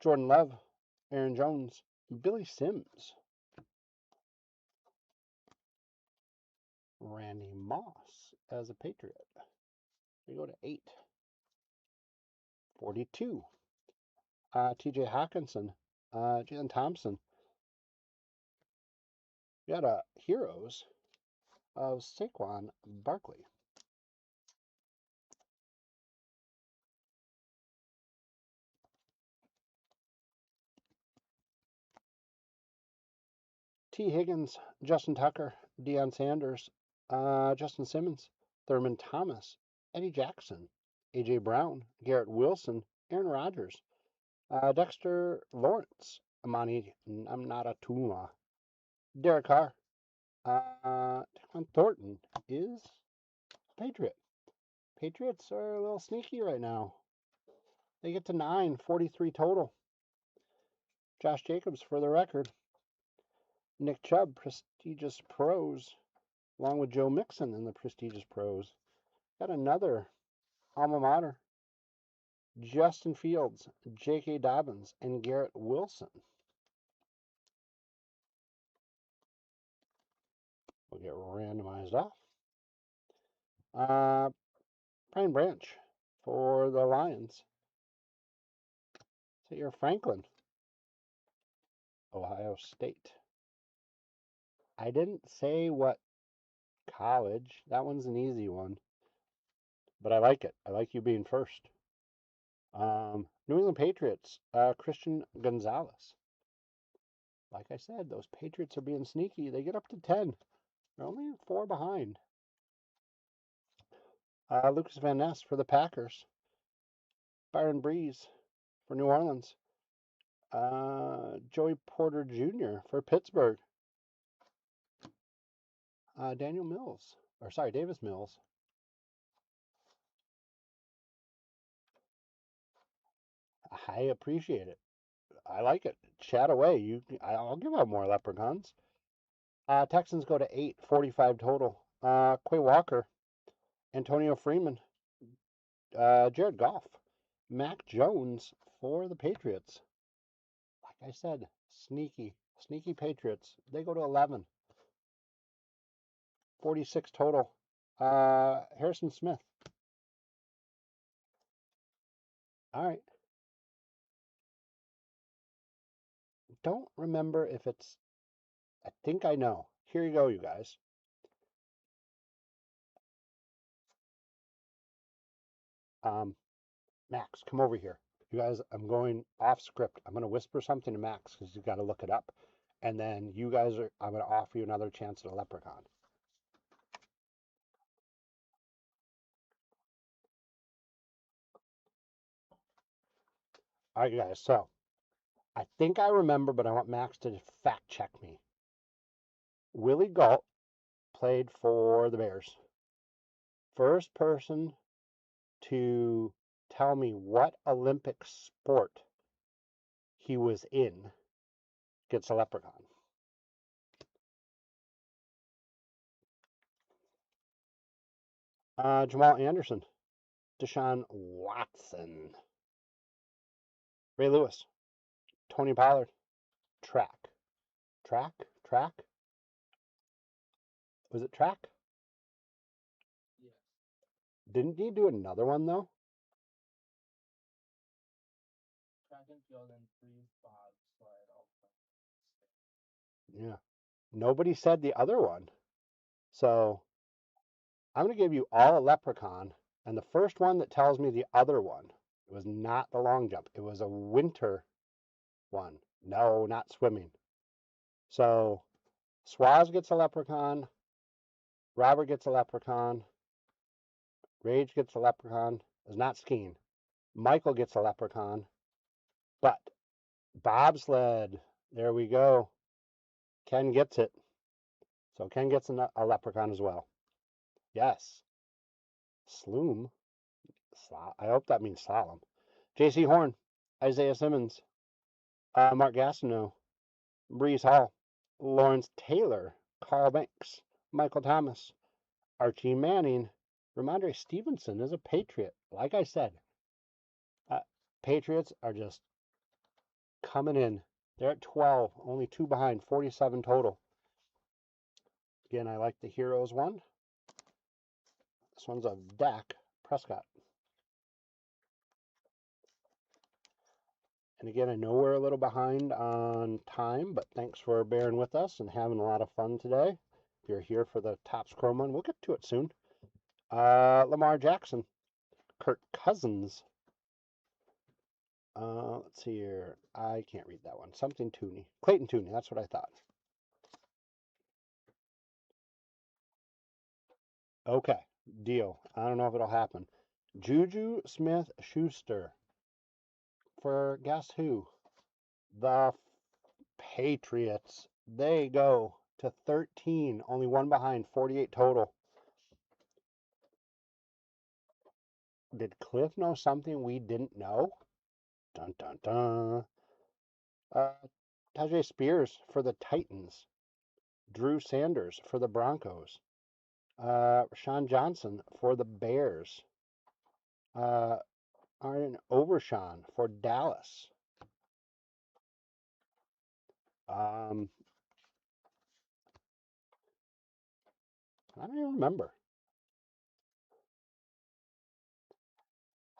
Jordan Love, Aaron Jones, Billy Sims. Randy Moss as a Patriot. They go to 8. 42. TJ Hawkinson, Jalen Thompson. We got Heroes of Saquon Barkley. T. Higgins, Justin Tucker, Deion Sanders, Justin Simmons, Thurman Thomas, Eddie Jackson, A.J. Brown, Garrett Wilson, Aaron Rodgers, Dexter Lawrence, Amani Tuma, Derek Carr, Tyquan Thornton is a Patriot. Patriots are a little sneaky right now. They get to 9, 43 total. Josh Jacobs for the record. Nick Chubb, Prestigious Pros, along with Joe Mixon in the Prestigious Pros. Got another alma mater. Justin Fields, J.K. Dobbins, and Garrett Wilson. Will get randomized off. Brian Branch for the Lions. Is it your Franklin? Ohio State. I didn't say what college. That one's an easy one, but I like it. I like you being first. New England Patriots, Christian Gonzalez. Like I said, those Patriots are being sneaky. They get up to 10. They're only 4 behind. Lucas Van Ness for the Packers. Byron Breeze for New Orleans. Joey Porter Jr. for Pittsburgh. Daniel Mills, or sorry, Davis Mills. I appreciate it. I like it. Chat away. I'll give out more leprechauns. Texans go to 8, 45 total. Quay Walker, Antonio Freeman, Jared Goff, Mac Jones for the Patriots. Like I said, sneaky Patriots. They go to 11, 46 total. Harrison Smith. All right. Don't remember if it's, I think I know. Here you go, you guys. Max, come over here. You guys, I'm going off script. I'm going to whisper something to Max because you got to look it up. And then you guys are, I'm going to offer you another chance at a leprechaun. All right, you guys. So I think I remember, but I want Max to fact check me. Willie Galt played for the Bears. First person to tell me what Olympic sport he was in gets a leprechaun. Jamal Anderson, Deshaun Watson, Ray Lewis, Tony Pollard, track. Track? Track? Was it track? Yes. Didn't he do another one though? Track and field and free bobsled also. Yeah. Nobody said the other one. So I'm going to give you all a leprechaun. And the first one that tells me the other one, it was not the long jump. It was a winter one. No, not swimming. So Swaz gets a leprechaun. Robert gets a leprechaun. Rage gets a leprechaun. It's not skiing. Michael gets a leprechaun. But bobsled, there we go. Ken gets it. So Ken gets a leprechaun as well. Yes. Sloom. I hope that means slalom. J.C. Horn. Isaiah Simmons. Mark Gastineau. Breeze Hall. Lawrence Taylor. Carl Banks. Michael Thomas. Archie Manning. Ramondre Stevenson is a Patriot. Like I said, Patriots are just coming in. They're at 12, only 2 behind, 47 total. Again, I like the Heroes one. This one's a Dak Prescott. And again, I know we're a little behind on time, but thanks for bearing with us and having a lot of fun today. If you're here for the Topps Chrome one, we'll get to it soon. Lamar Jackson, Kirk Cousins. Let's see here. I can't read that one. Something Tooney. Clayton Tooney, that's what I thought. Okay, deal. I don't know if it'll happen. Juju Smith-Schuster for guess who? The Patriots. They go to 13, only 1 behind, 48 total. Did Cliff know something we didn't know? Dun dun dun. Tajay Spears for the Titans. Drew Sanders for the Broncos. Rashawn Johnson for the Bears. Aaron Overshawn for Dallas. I don't even remember.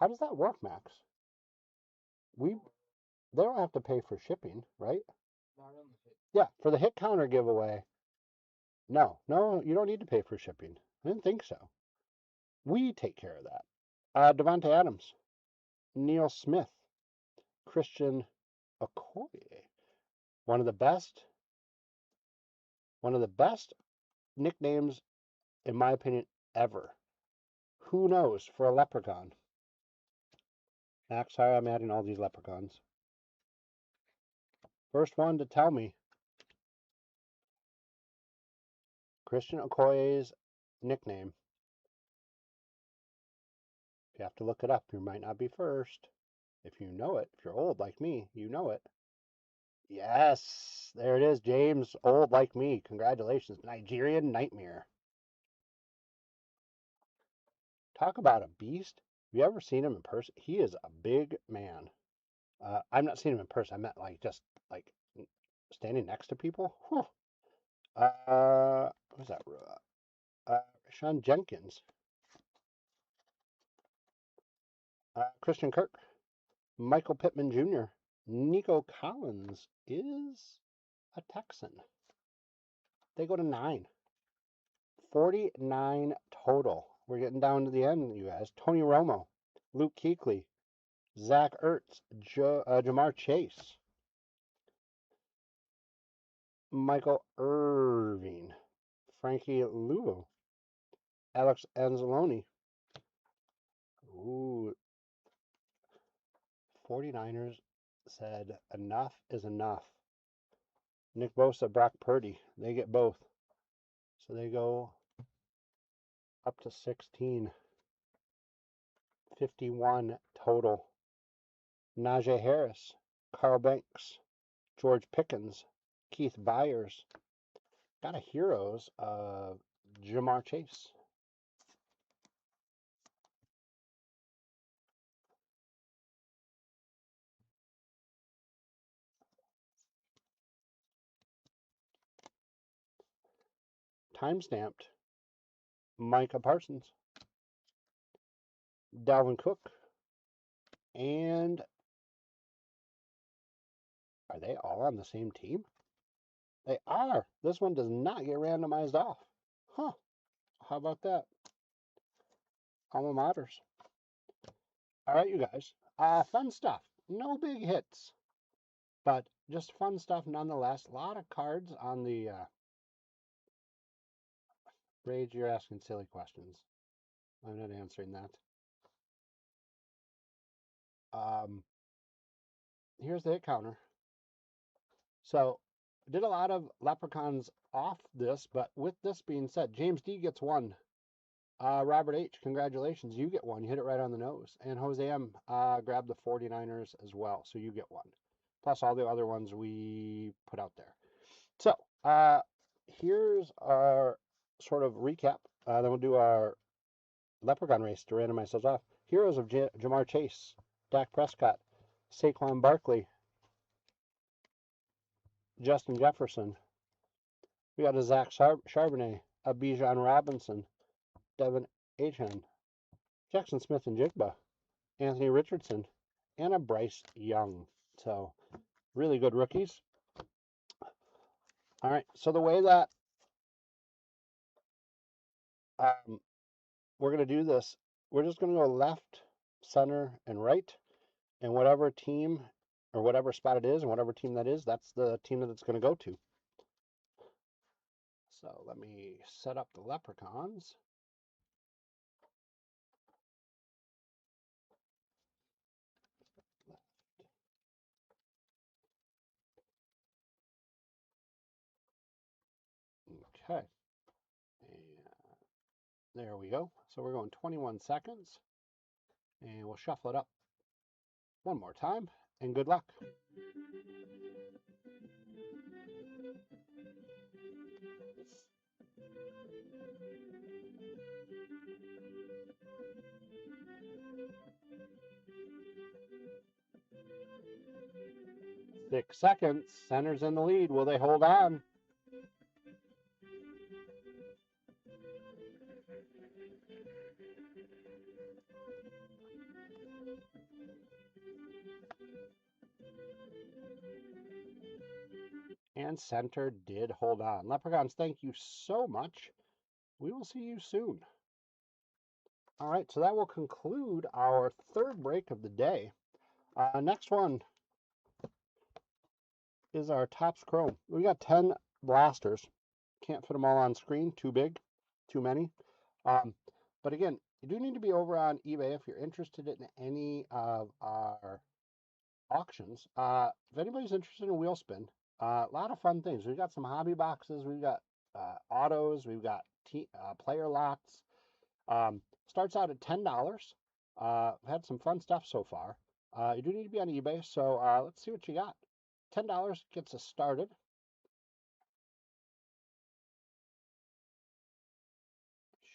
How does that work, Max? We They don't have to pay for shipping, right? Not on the hit. Yeah, for the hit counter giveaway. No, you don't need to pay for shipping. I didn't think so. We take care of that. Devontae Adams, Neil Smith, Christian Okoye, one of the best nicknames, in my opinion, ever. Who knows for a leprechaun? Max, sorry, I'm adding all these leprechauns. First one to tell me Christian Okoye's nickname. You have to look it up. You might not be first. If you know it, if you're old like me, you know it. Yes, there it is. James, old like me. Congratulations. Nigerian Nightmare. Talk about a beast. Have you ever seen him in person? He is a big man. I've not seen him in person. I meant like just like standing next to people. Whew. Who's that? Sean Jenkins. Christian Kirk. Michael Pittman Jr. Nico Collins is a Texan. They go to 9. 49 total. We're getting down to the end, you guys. Tony Romo, Luke Kuechly, Zach Ertz, Jamar Chase, Michael Irving, Frankie Luvu, Alex Anzalone. Ooh, 49ers said enough is enough. Nick Bosa, Brock Purdy, they get both. So they go up to 16. 51 total. Najee Harris, Carl Banks, George Pickens, Keith Byers. Got a heroes of Jamar Chase. Time-stamped Micah Parsons, Dalvin Cook, and are they all on the same team? They are. This one does not get randomized off. Huh. How about that? Alma maters. All right, you guys. Fun stuff. No big hits, but just fun stuff nonetheless. A lot of cards on the Rage. You're asking silly questions. I'm not answering that. Here's the hit counter. So, did a lot of leprechauns off this, but with this being said, James D gets 1. Robert H, congratulations. You get 1. You hit it right on the nose. And Jose M grabbed the 49ers as well, so you get 1. Plus all the other ones we put out there. So, here's our sort of recap. Then we'll do our leprechaun race to randomize those off. Heroes of Jamar Chase, Dak Prescott, Saquon Barkley, Justin Jefferson. We got a Zach Charbonnet, a Bijan Robinson, Devin Achan, Jackson Smith and Jigba, Anthony Richardson, and a Bryce Young. So really good rookies. All right, so the way that we're going to do this, we're just going to go left, center, and right. And whatever team or whatever spot it is and whatever team that is, that's the team that it's going to go to. So let me set up the leprechauns. Okay. And there we go. So we're going 21 seconds. And we'll shuffle it up one more time. And good luck. Six seconds. Center's in the lead. Will they hold on? And center did hold on. Leprechauns, thank you so much. We will see you soon. All right, so that will conclude our third break of the day. Next one is our Topps Chrome. We got 10 blasters. Can't fit them all on screen. Too big, too many. But again, you do need to be over on eBay if you're interested in any of our auctions. If anybody's interested in wheel spin, a lot of fun things. We've got some hobby boxes. We've got autos. We've got player lots. Starts out at $10. I've had some fun stuff so far. You do need to be on eBay, so let's see what you got. $10 gets us started.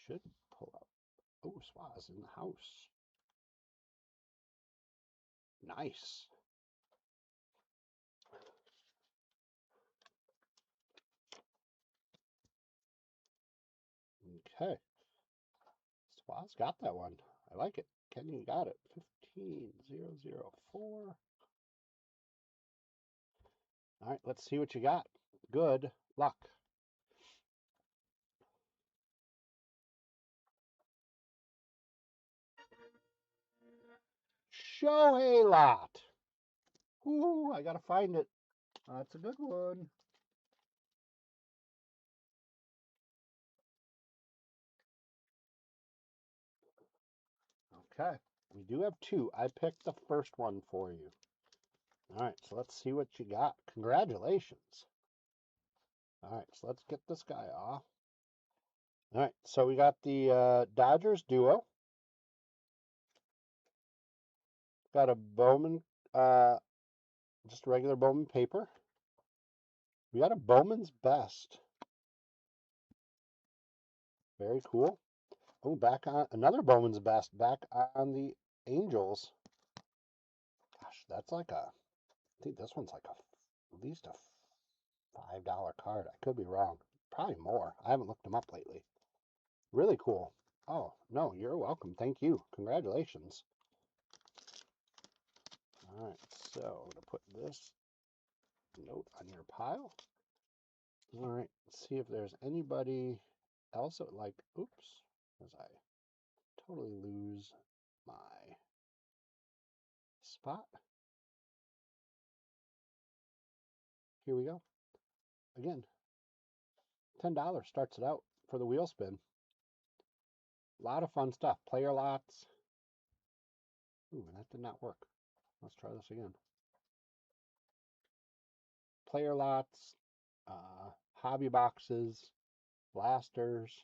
Should pull up. Oh, Swaz in the house. Nice. Okay. Swaz got that one. I like it. Kenny got it. 15004. All right, let's see what you got. Good luck. Shohei lot. Ooh, I gotta find it. That's a good one. Okay, we do have two. I picked the first one for you. All right, so let's see what you got. Congratulations. All right, so let's get this guy off. All right, so we got the Dodgers duo. Got a Bowman, just regular Bowman paper. We got a Bowman's Best. Very cool. Oh, back on another Bowman's Best. Back on the Angels. Gosh, that's like a. I think this one's like at least a $5 card. I could be wrong. Probably more. I haven't looked them up lately. Really cool. Oh, no, you're welcome. Thank you. Congratulations. All right, so I'm going to put this note on your pile. All right, let's see if there's anybody else that like, oops, as I totally lose my spot. Here we go. Again, $10 starts it out for the wheel spin. A lot of fun stuff. Player lots. Ooh, that did not work. Let's try this again. Player lots, hobby boxes, blasters.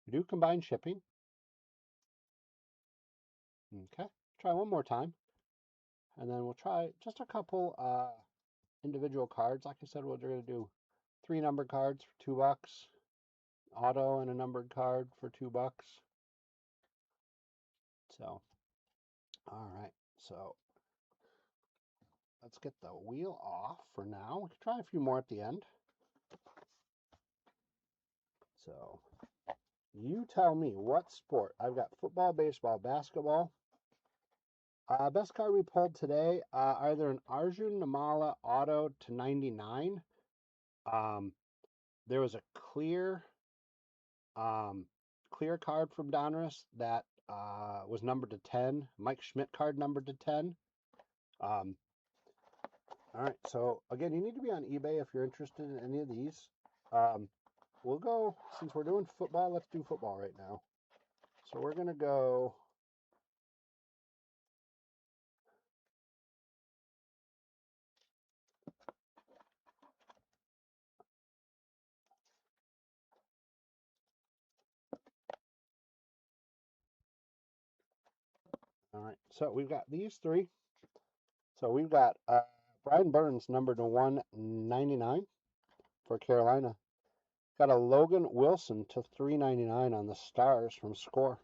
We do combine shipping. Okay, try one more time. And then we'll try just a couple individual cards. Like I said, we're going to do 3 numbered cards for $2. Auto and a numbered card for $2. So, all right. So let's get the wheel off for now. We can try a few more at the end. So you tell me what sport. I've got football, baseball, basketball. Best card we pulled today, either an Arjun Namala auto to 99. There was a clear card from Donruss that was numbered to 10. Mike Schmidt card numbered to 10. All right, so again, you need to be on eBay if you're interested in any of these. We'll go, since we're doing football, let's do football right now. So we're going to go. All right, so we've got these three. So we've got Brian Burns numbered to 199 for Carolina. Got a Logan Wilson to 399 on the Stars from Score.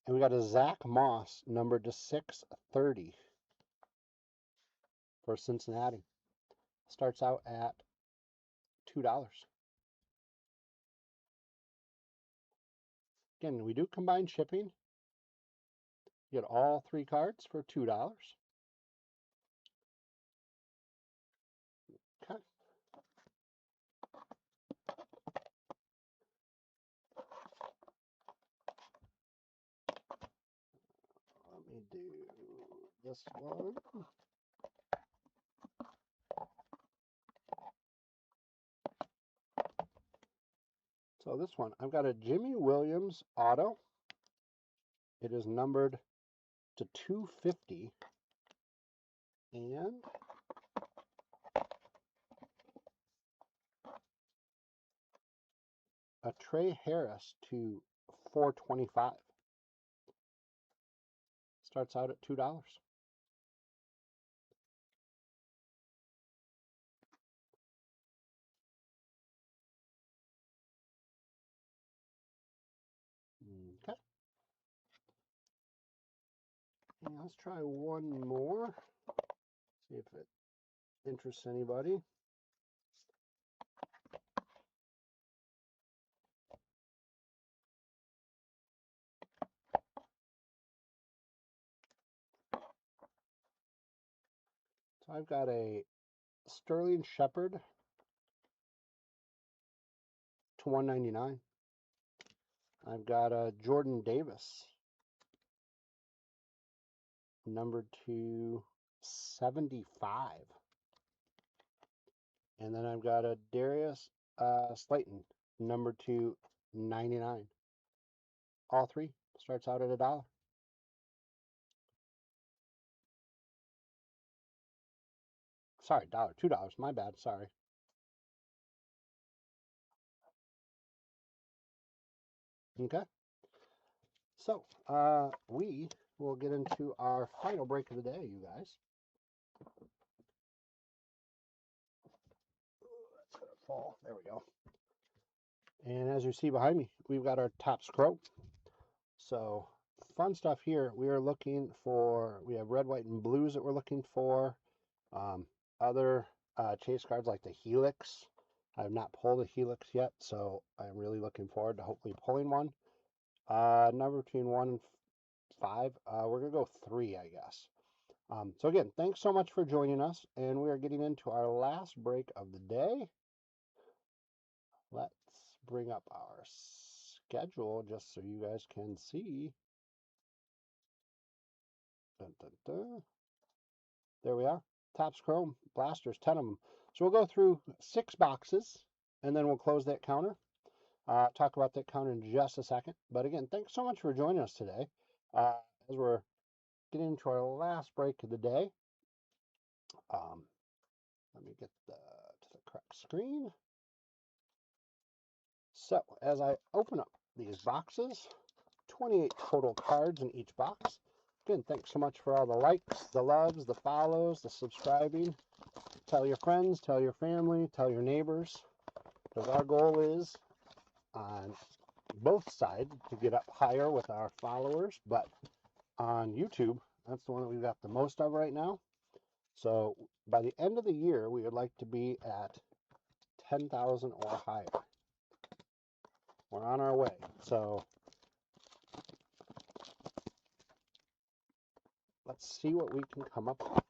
And we got a Zach Moss numbered to 630 for Cincinnati. Starts out at $2. Again, we do combine shipping. You get all 3 cards for $2. Okay. me do this one. So this one, I've got a Jimmy Williams auto. It is numbered to 250. And a Trey Harris to 425. Starts out at $2. Okay. And let's try one more. See if it interests anybody. So I've got a Sterling Shepard to 199. I've got a Jordan Davis numbered to 75. And then I've got a Darius Slayton numbered to 99. All three starts out at $1. Sorry, $2. My bad. Sorry. Okay. So we will get into our final break of the day, you guys. That's gonna fall. There we go. And as you see behind me, we've got our Topps Crow. So fun stuff here. We are looking for. We have red, white, and blues that we're looking for. Other chase cards like the Helix. I have not pulled a Helix yet, so I'm really looking forward to hopefully pulling one. Number between 1 and 5. We're going to go 3, I guess. So again, thanks so much for joining us, and we are getting into our last break of the day. Let's bring up our schedule just so you guys can see. Dun, dun, dun. There we are. Topps Chrome Blasters, 10 of them. So we'll go through 6 boxes, and then we'll close that counter. Talk about that counter in just a second. But again, thanks so much for joining us today. As we're getting into our last break of the day, let me get to the correct screen. So as I open up these boxes, 28 total cards in each box. Again, thanks so much for all the likes, the loves, the follows, the subscribing. Tell your friends, tell your family, tell your neighbors. Because our goal is on both sides to get up higher with our followers, but on YouTube, that's the one that we've got the most of right now. So by the end of the year, we would like to be at 10,000 or higher. We're on our way. So let's see what we can come up with.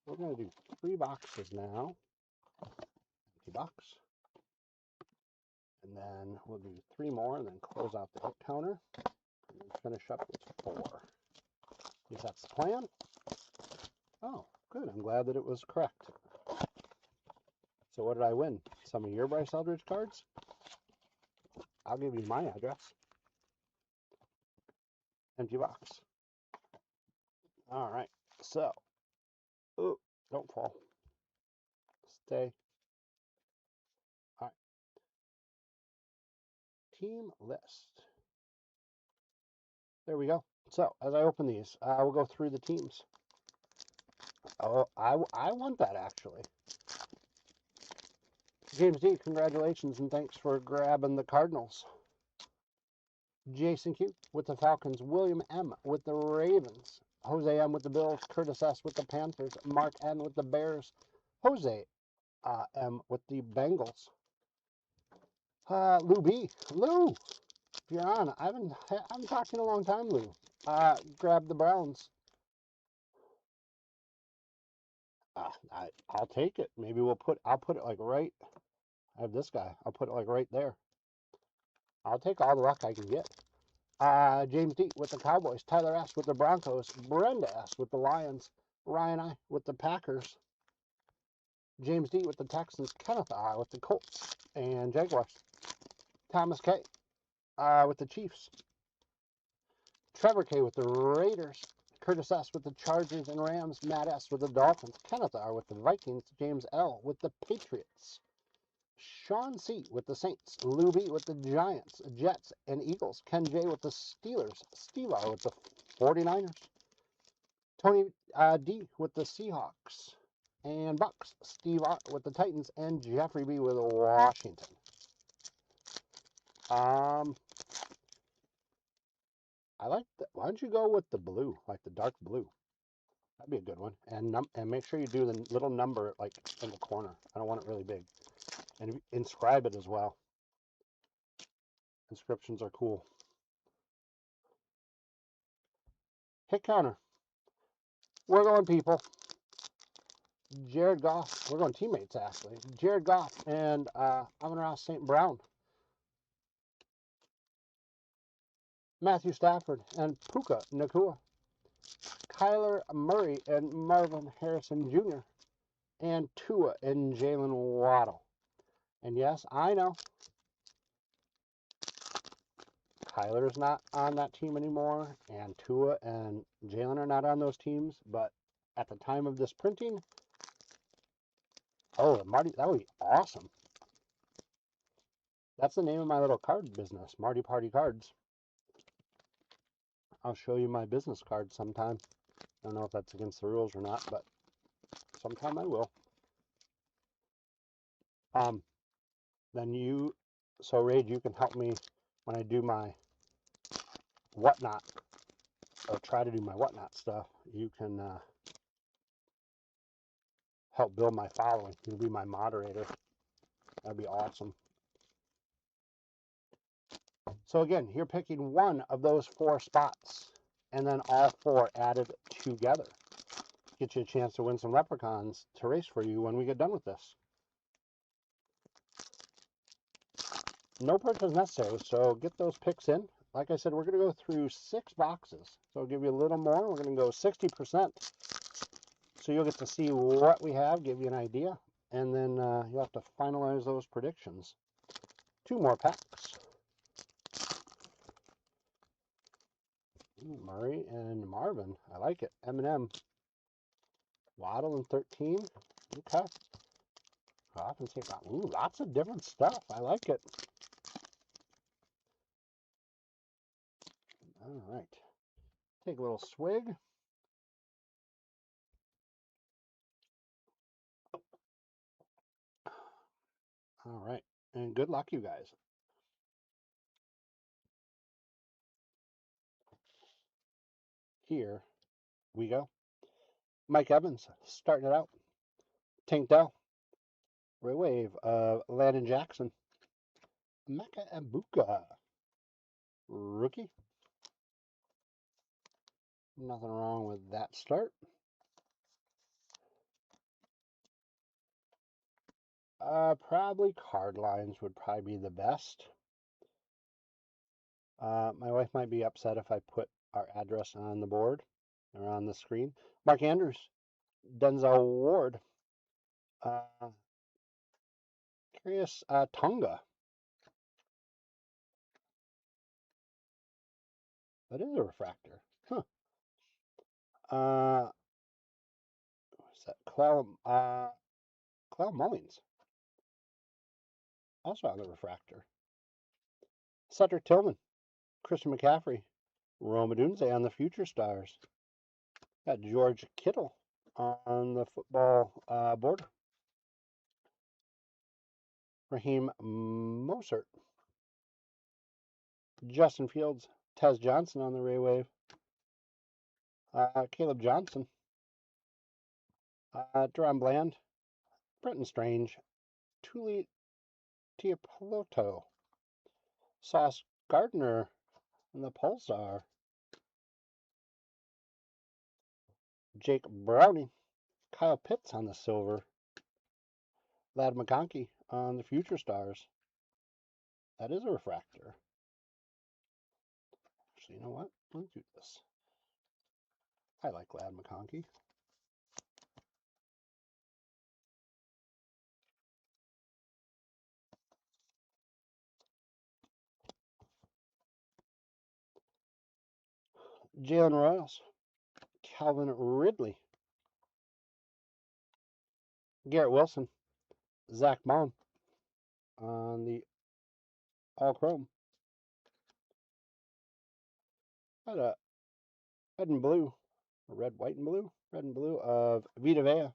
We're going to do 3 boxes now. Empty box. And then we'll do 3 more and then close out the hit counter. And then finish up with 4. At least that's the plan. Oh, good. I'm glad that it was correct. So what did I win? Some of your Bryce Eldridge cards? I'll give you my address. Empty box. All right. So, oh, don't fall. Stay. All right. Team list. There we go. So, as I open these, we'll go through the teams. Oh, I want that actually. James D, congratulations and thanks for grabbing the Cardinals. Jason Q with the Falcons, William M with the Ravens, Jose M with the Bills, Curtis S with the Panthers, Mark N with the Bears, Jose M with the Bengals. Lou B, Lou, if you're on, I haven't talked in a long time, Lou. Grab the Browns. I'll take it. Maybe I'll put it like right. I have this guy. I'll put it like right there. I'll take all the luck I can get. James D with the Cowboys, Tyler S with the Broncos, Brenda S with the Lions, Ryan I with the Packers, James D with the Texans, Kenneth I with the Colts and Jaguars, Thomas K with the Chiefs, Trevor K with the Raiders, Curtis S with the Chargers and Rams, Matt S with the Dolphins, Kenneth R with the Vikings, James L with the Patriots, Sean C with the Saints, Lou B with the Giants, Jets and Eagles, Ken J with the Steelers, Steve R with the 49ers, Tony D with the Seahawks and Bucks, Steve R with the Titans, and Jeffrey B with Washington. I like that. Why don't you go with the blue, like the dark blue? That'd be a good one. And make sure you do the little number like in the corner. I don't want it really big. And inscribe it as well. Inscriptions are cool. Hit counter. We're going people. Jared Goff. We're going teammates actually. Jared Goff and Amon-Ra St. Brown. Matthew Stafford and Puka Nacua. Kyler Murray and Marvin Harrison Jr. and Tua and Jalen Waddle. And yes, I know Kyler's not on that team anymore, and Tua and Jalen are not on those teams, but at the time of this printing, oh, Marty, that would be awesome. That's the name of my little card business, Marty Party Cards. I'll show you my business card sometime. I don't know if that's against the rules or not, but sometime I will. Then so Rage, you can help me when I do my whatnot, or try to do my whatnot stuff. You can help build my following. You'll be my moderator. That'd be awesome. So again, you're picking one of those 4 spots, and then all 4 added together. Get you a chance to win some leprechauns to race for you when we get done with this. No purchase necessary, so get those picks in. Like I said, we're going to go through 6 boxes. So I'll give you a little more. We're going to go 60%. So you'll get to see what we have, give you an idea, and then you'll have to finalize those predictions. 2 more packs. Murray and Marvin. I like it. M&M. Waddle and 13. Okay. Ooh, lots of different stuff. I like it. All right. Take a little swig. All right. And good luck, you guys. Here we go. Mike Evans starting it out. Tank Dell. Ray Wave of Landon Jackson. Mecca Abuka. Rookie. Nothing wrong with that start. Probably card lines would probably be the best. My wife might be upset if I put our address on the board or on the screen. Mark Andrews, Denzel Ward, curious Tonga. That is a refractor. Huh. What's that? Clell Mullins, also on the refractor. Cedric Tillman, Christian McCaffrey, Rome Odunze on the Future Stars. Got George Kittle on the football border. Raheem Mostert. Justin Fields, Tez Johnson on the Ray Wave. Caleb Johnson. Deron Bland. Brenton Strange. Tuli Tiapoloto. Sauce Gardner on the Pulsar. Jake Browning. Kyle Pitts on the silver. Lad McConkey on the Future Stars. That is a refractor. Actually, you know what? Let's do this. I like Lad McConkey. Jalen Royals, Calvin Ridley, Garrett Wilson, Zach Bond on the all chrome. Got a red and blue, red, white, and blue, red and blue of Vita Vea.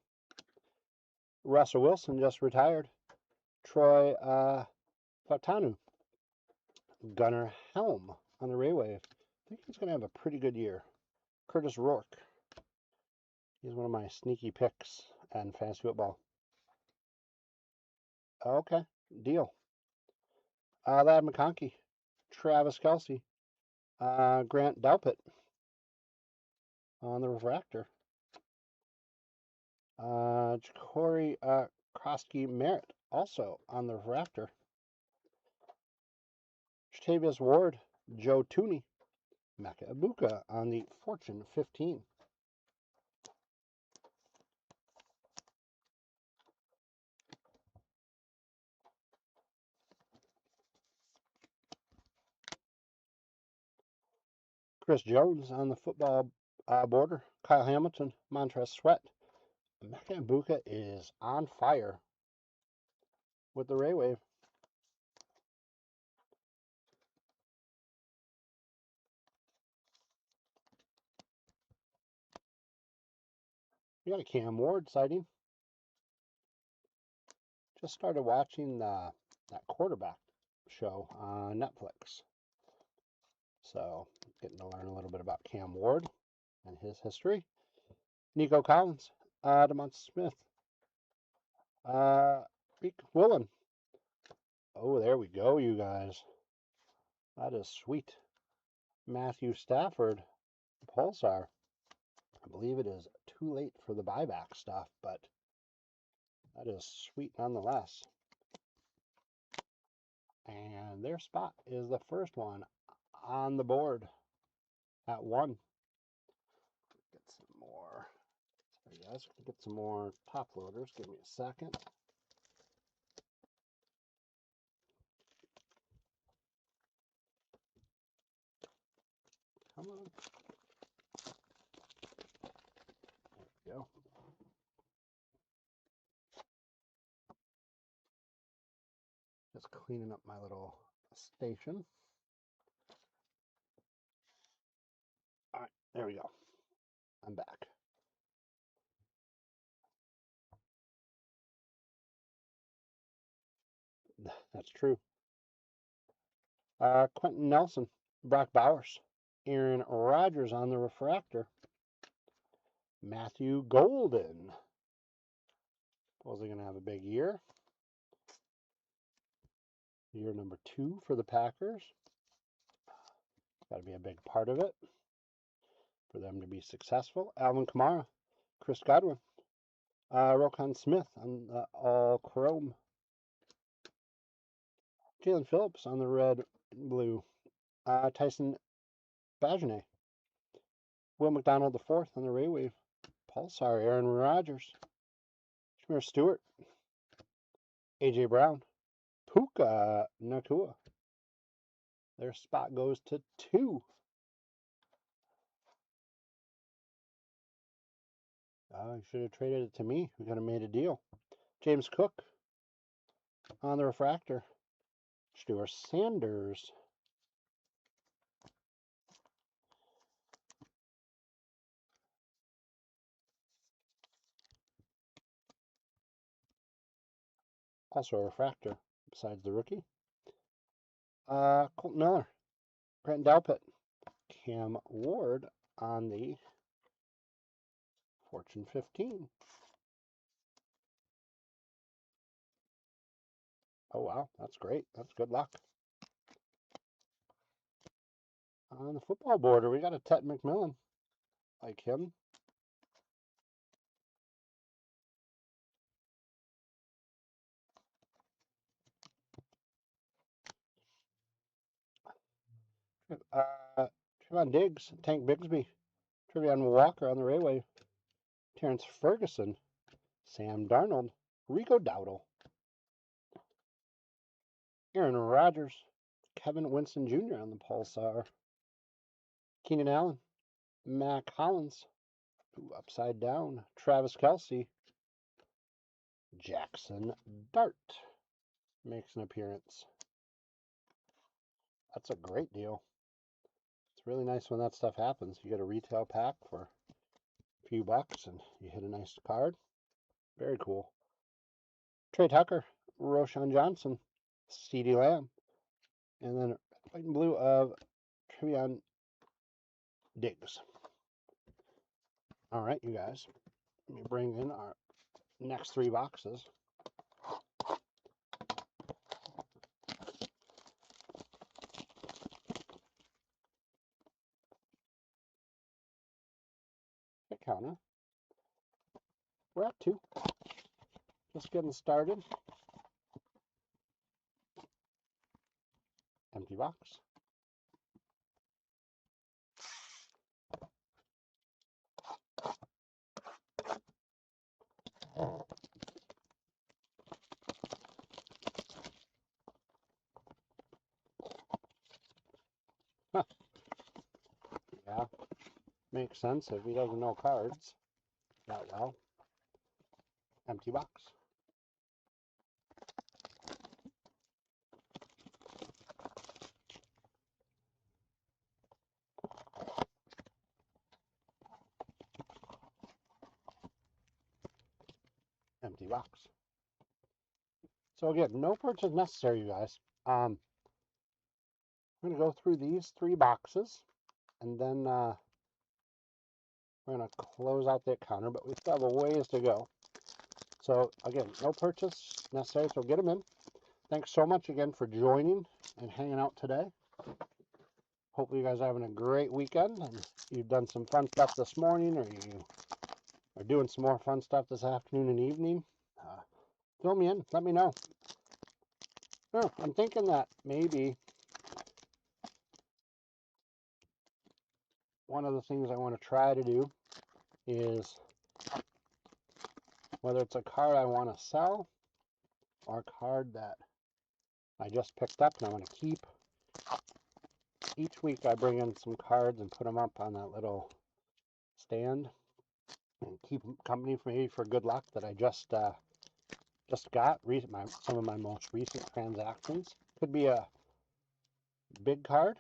Russell Wilson just retired. Troy Fautanu, Gunnar Helm on the Raywave. I think he's going to have a pretty good year. Curtis Rourke. He's one of my sneaky picks in fantasy football. Okay, deal. Lad McConkey, Travis Kelce, Grant Delpit on the refractor. Corey Krosky Merritt also on the refractor. Jatavius Ward, Joe Tooney, Mecca Ibuka on the Fortune 15. Chris Jones on the football border. Kyle Hamilton, Montrez Sweat. Mecca Ibuka is on fire with the Ray Wave. We got a Cam Ward sighting. Just started watching that quarterback show on Netflix. So getting to learn a little bit about Cam Ward and his history. Nico Collins, DeMont Smith, Reek Willen. Oh, there we go, you guys. That is sweet. Matthew Stafford, Pulsar. I believe it is too late for the buyback stuff, but that is sweet nonetheless. And their spot is the first one on the board at 1. Get some more. Sorry guys, get some more top loaders. Give me a second. Come on. There we go. Just cleaning up my little station. All right, there we go. I'm back. That's true. Quentin Nelson, Brock Bowers, Aaron Rodgers on the refractor, Matthew Golden. Supposedly going to have a big year. Year number 2 for the Packers. Got to be a big part of it for them to be successful. Alvin Kamara, Chris Godwin, Roquan Smith on the all chrome. Jalen Phillips on the red and blue. Tyson Bagene. Will McDonald IV on the Ray Wave. Pulsar, Aaron Rodgers. Shamir Stewart. A.J. Brown. Puka Nakua. Their spot goes to 2. You should have traded it to me. We could have made a deal. James Cook on the refractor. Stuart Sanders. Also a refractor besides the rookie. Colton Miller. Grant Dalpit. Cam Ward on the Fortune 15. Oh, wow. That's great. That's good luck. On the football border, we got a Tet McMillan. Like him. Trevon Diggs, Tank Bigsby, Trevion Walker on the Railway, Terrence Ferguson, Sam Darnold, Rico Dowdle, Aaron Rodgers, Kevin Winston Jr. on the Pulsar, Keenan Allen, Mac Hollins, upside down, Travis Kelce, Jackson Dart makes an appearance. That's a great deal. It's really nice when that stuff happens. You get a retail pack for a few bucks and you hit a nice card. Very cool. Trey Tucker, Roshan Johnson, CeeDee Lamb, and then white and blue of Trevion Diggs. All right, you guys. Let me bring in our next 3 boxes. Hit counter. We're at 2. Just getting started. Empty box. Huh. Yeah, makes sense if he doesn't know cards that well. Empty box. Empty box. So again, no purchase necessary, you guys. I'm going to go through these 3 boxes, and then we're going to close out that counter, but we still have a ways to go. So again, no purchase necessary, so get them in. Thanks so much again for joining and hanging out today. Hopefully you guys are having a great weekend, and you've done some fun stuff this morning, or you are doing some more fun stuff this afternoon and evening. Fill me in. Let me know. I'm thinking that maybe one of the things I want to try to do is, whether it's a card I want to sell or a card that I just picked up and I want to keep, each week I bring in some cards and put them up on that little stand and keep them company for me for good luck that I just got. Some of my most recent transactions. Could be a big card,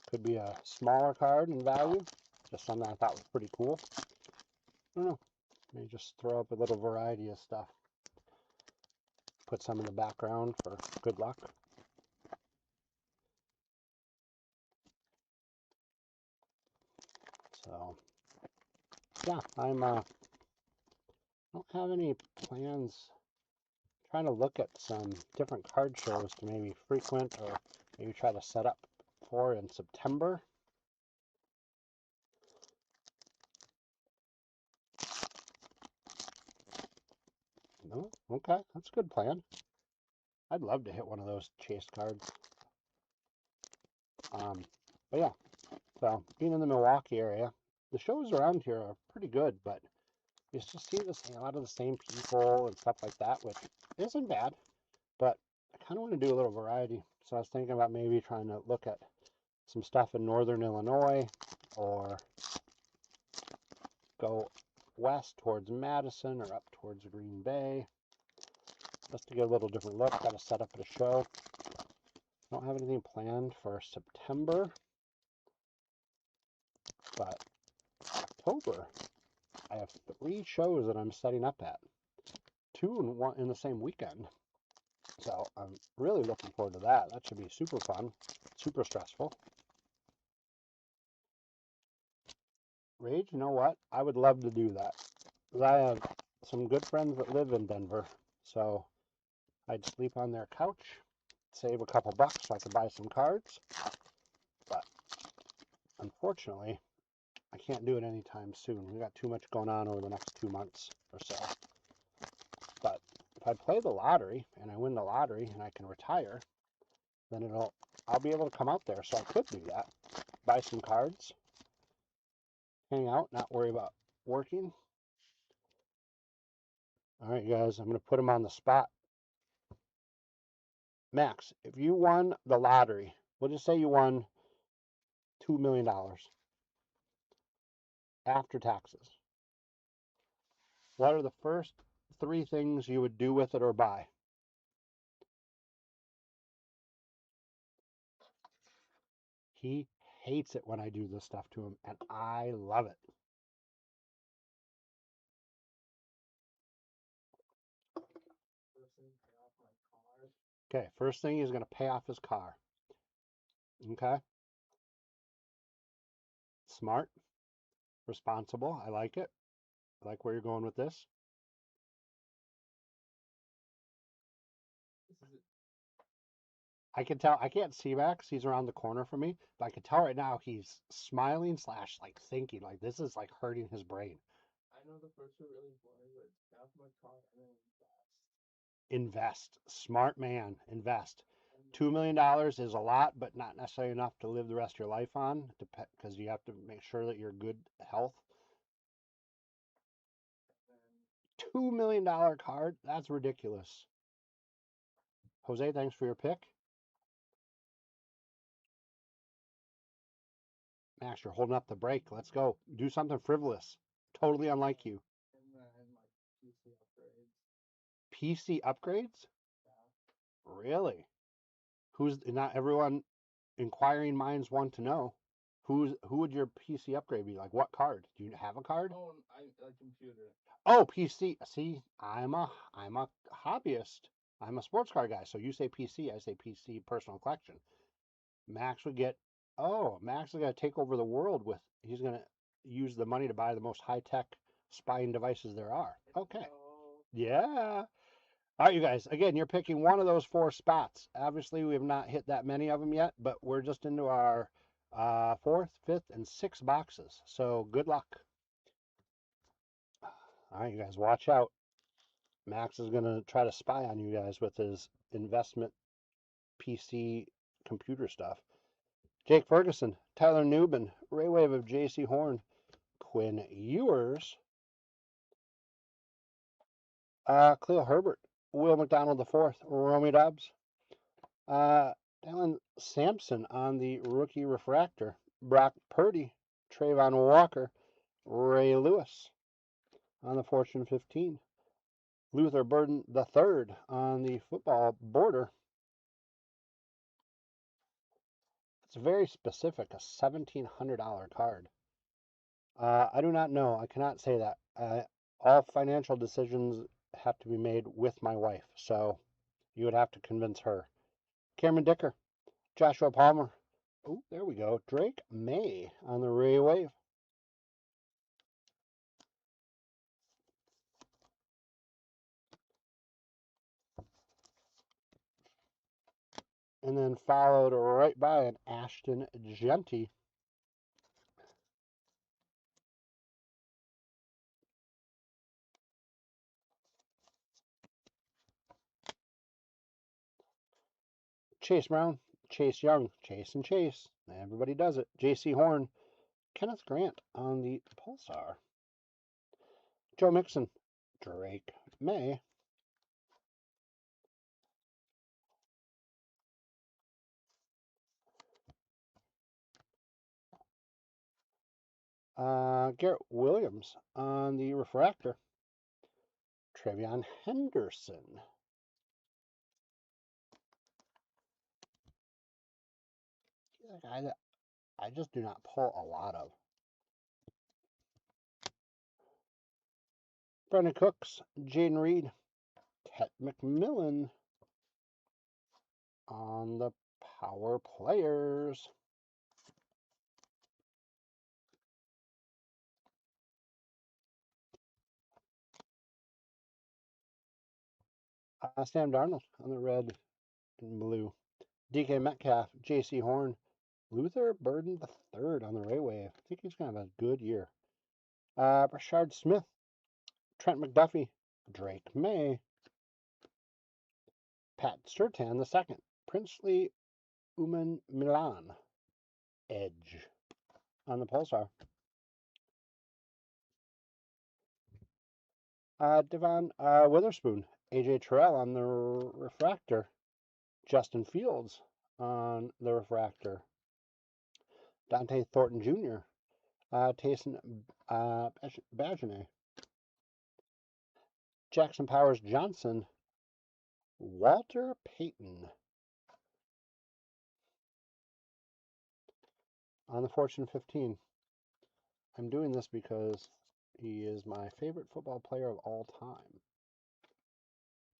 could be a smaller card in value, just something I thought was pretty cool. I don't know, maybe just throw up a little variety of stuff. Put some in the background for good luck. So yeah, I don't have any plans. Trying to look at some different card shows to maybe frequent or maybe try to set up for in September. No? Okay, that's a good plan. I'd love to hit one of those chase cards. But yeah, so being in the Milwaukee area, the shows around here are pretty good, but you just see a lot of the same people and stuff like that, which isn't bad, but I kind of want to do a little variety. So I was thinking about maybe trying to look at some stuff in northern Illinois, or go west towards Madison or up towards Green Bay, just to get a little different look. Got to set up at a show. Don't have anything planned for September, but October I have 3 shows that I'm setting up at, 2 in the same weekend. So I'm really looking forward to that. That should be super fun, super stressful. Rage, you know what? I would love to do that. I have some good friends that live in Denver, so I'd sleep on their couch, save a couple bucks so I could buy some cards. But unfortunately, I can't do it anytime soon. We got too much going on over the next 2 months or so. But if I play the lottery and I win the lottery and I can retire, then I'll be able to come out there. So I could do that. Buy some cards, hang out, not worry about working. All right, guys, I'm going to put them on the spot. Max, if you won the lottery, we'll just say you won $2 million after taxes. What are the first three things you would do with it or buy? He hates it when I do this stuff to him, and I love it. First thing, pay off my car. Okay, first thing he's going to pay off his car. Okay, smart, responsible. I like it. I like where you're going with this. This is it. I can tell. I can't see Max. He's around the corner from me, but I can tell right now he's smiling slash like thinking like this is like hurting his brain. I know the first two are really boring, but pay off my car and then invest. Invest, smart man. Invest. And $2 million is a lot, but not necessarily enough to live the rest of your life on, because you have to make sure that you're good health. then $2 million card? That's ridiculous. Jose, thanks for your pick. Max, you're holding up the brake. Let's go. Do something frivolous. Totally unlike you. and then like PC upgrades. PC upgrades? Yeah. Really? Who's not everyone inquiring minds want to know. Who would your PC upgrade be? Like what card? Do you have a card? Oh, I like computer. Oh, PC. See, I'm a hobbyist. I'm a sports car guy. So you say PC, I say PC personal collection. Max would get. Oh, Max is gonna take over the world with. He's gonna use the money to buy the most high tech spying devices there are. Okay. No. Yeah. All right, you guys. Again, you're picking one of those four spots. Obviously, we have not hit that many of them yet, but we're just into our fourth, fifth, and sixth boxes. So good luck. All right, you guys, watch out. Max is going to try to spy on you guys with his investment PC computer stuff. Jake Ferguson, Tyler Newbin, Ray Wave of J.C. Horn, Quinn Ewers, Cleo Herbert, Will McDonald IV, Romy Dobbs, Dylan Sampson on the rookie refractor, Brock Purdy, Trayvon Walker, Ray Lewis on the Fortune 15, Luther Burden III on the football border. It's very specific, a $1,700 card. I do not know. I cannot say that. All financial decisions have to be made with my wife, so you would have to convince her. Cameron Dicker, Joshua Palmer. Oh, there we go. Drake May on the Ray Wave. And then followed right by an Ashton Genty. Chase Brown, Chase Young, Chase and Chase. Everybody does it. J.C. Horn, Kenneth Grant on the Pulsar. Joe Mixon, Drake May. Garrett Williams on the refractor. Trevion Henderson. He's a guy that I just do not pull a lot of. Brendan Cooks, Jaden Reed, Ted McMillan on the power players. Sam Darnold on the red and blue. DK Metcalf, J.C. Horn, Luther Burden III on the Ray Wave. I think he's going to have a good year. Brashard Smith, Trent McDuffie, Drake May, Pat Surtain II, Princely Uman Milan, Edge on the Pulsar. Devon Witherspoon, AJ Terrell on the Refractor. Justin Fields on the Refractor. Dante Thornton Jr., Taysom Bajanet. Jackson Powers Johnson, Walter Payton on the Fortune 15. I'm doing this because he is my favorite football player of all time.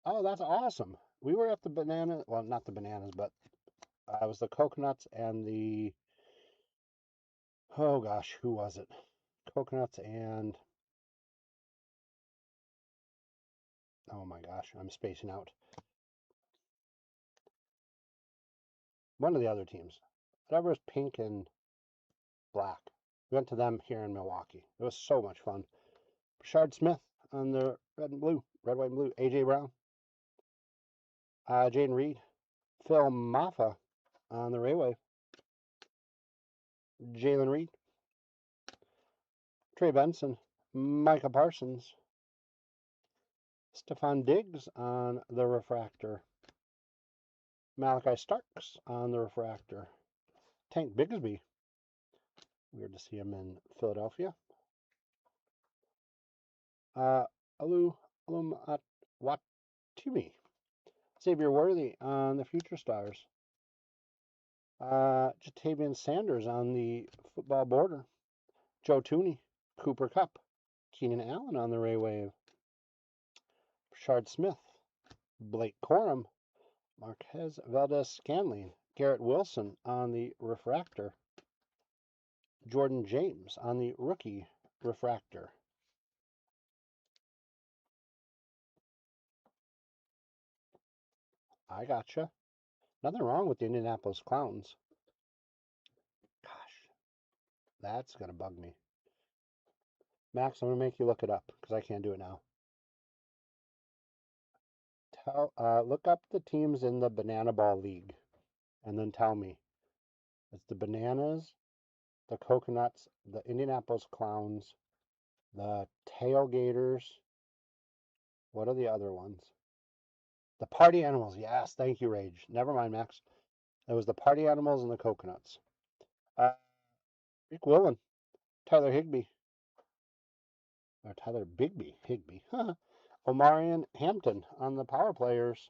Oh, that's awesome. We were at the banana, well, not the bananas, but it was the coconuts and the, oh gosh, who was it? Coconuts and, oh my gosh, I'm spacing out. One of the other teams. Whatever is pink and black. We went to them here in Milwaukee. It was so much fun. Rashard Smith on the red and blue, red, white, and blue. AJ Brown, Jaden Reed, Phil Maffa on the Rayway, Jalen Reed, Trey Benson, Micah Parsons, Stephon Diggs on the Refractor, Malachi Starks on the Refractor, Tank Bigsby. Weird to see him in Philadelphia. Alu Watimi, Xavier Worthy on the Future Stars. Jatavian Sanders on the football border. Joe Tooney, Cooper Kupp, Keenan Allen on the Ray Wave. Rashard Smith, Blake Corum, Marquez Valdez-Scanlon, Garrett Wilson on the Refractor. Jordan James on the Rookie Refractor. I gotcha. Nothing wrong with the Indianapolis Clowns. Gosh, that's going to bug me. Max, I'm going to make you look it up because I can't do it now. Look up the teams in the Banana Ball League and then tell me. It's the Bananas, the Coconuts, the Indianapolis Clowns, the Tailgaters. What are the other ones? The Party Animals. Yes, thank you, Rage. Never mind, Max. It was the Party Animals and the Coconuts. Rick Willen, Tyler Higbee, or Tyler Higbee. Omarion Hampton on the Power Players.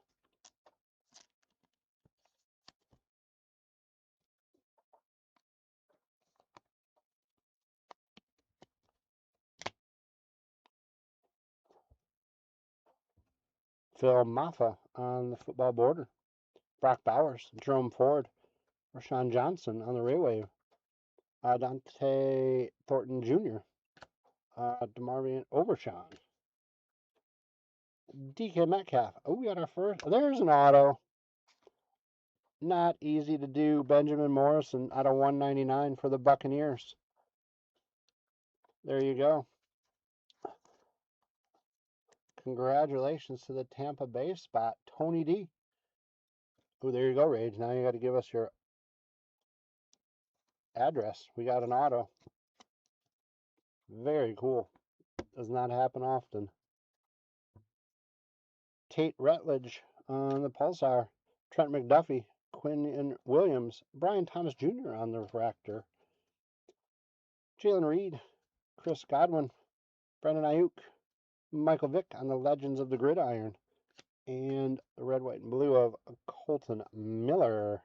Phil Maffa on the football border. Brock Bowers, Jerome Ford, Rashawn Johnson on the Raywave. Dante Thornton Jr., DeMarvion Overshawn, DK Metcalf. Oh, we got our first. There's an auto. Not easy to do. Benjamin Morrison out of 199 for the Buccaneers. There you go. Congratulations to the Tampa Bay spot, Tony D. Oh, there you go, Rage. Now you got to give us your address. We got an auto. Very cool. Does not happen often. Tate Rutledge on the Pulsar. Trent McDuffie, Quinn Williams, Brian Thomas Jr. on the Refractor. Jalen Reed, Chris Godwin, Brandon Ayuk, Michael Vick on the Legends of the Gridiron, and the red, white, and blue of Colton Miller.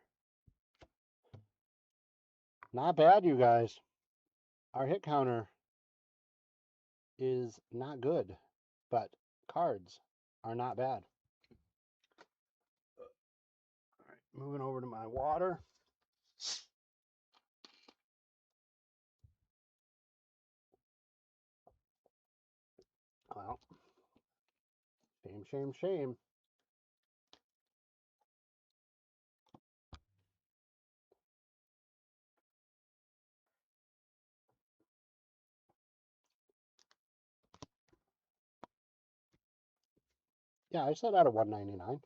Not bad, you guys. Our hit counter is not good, but cards are not bad. All right, moving over to my water. Well, shame. Yeah, I said out of 199.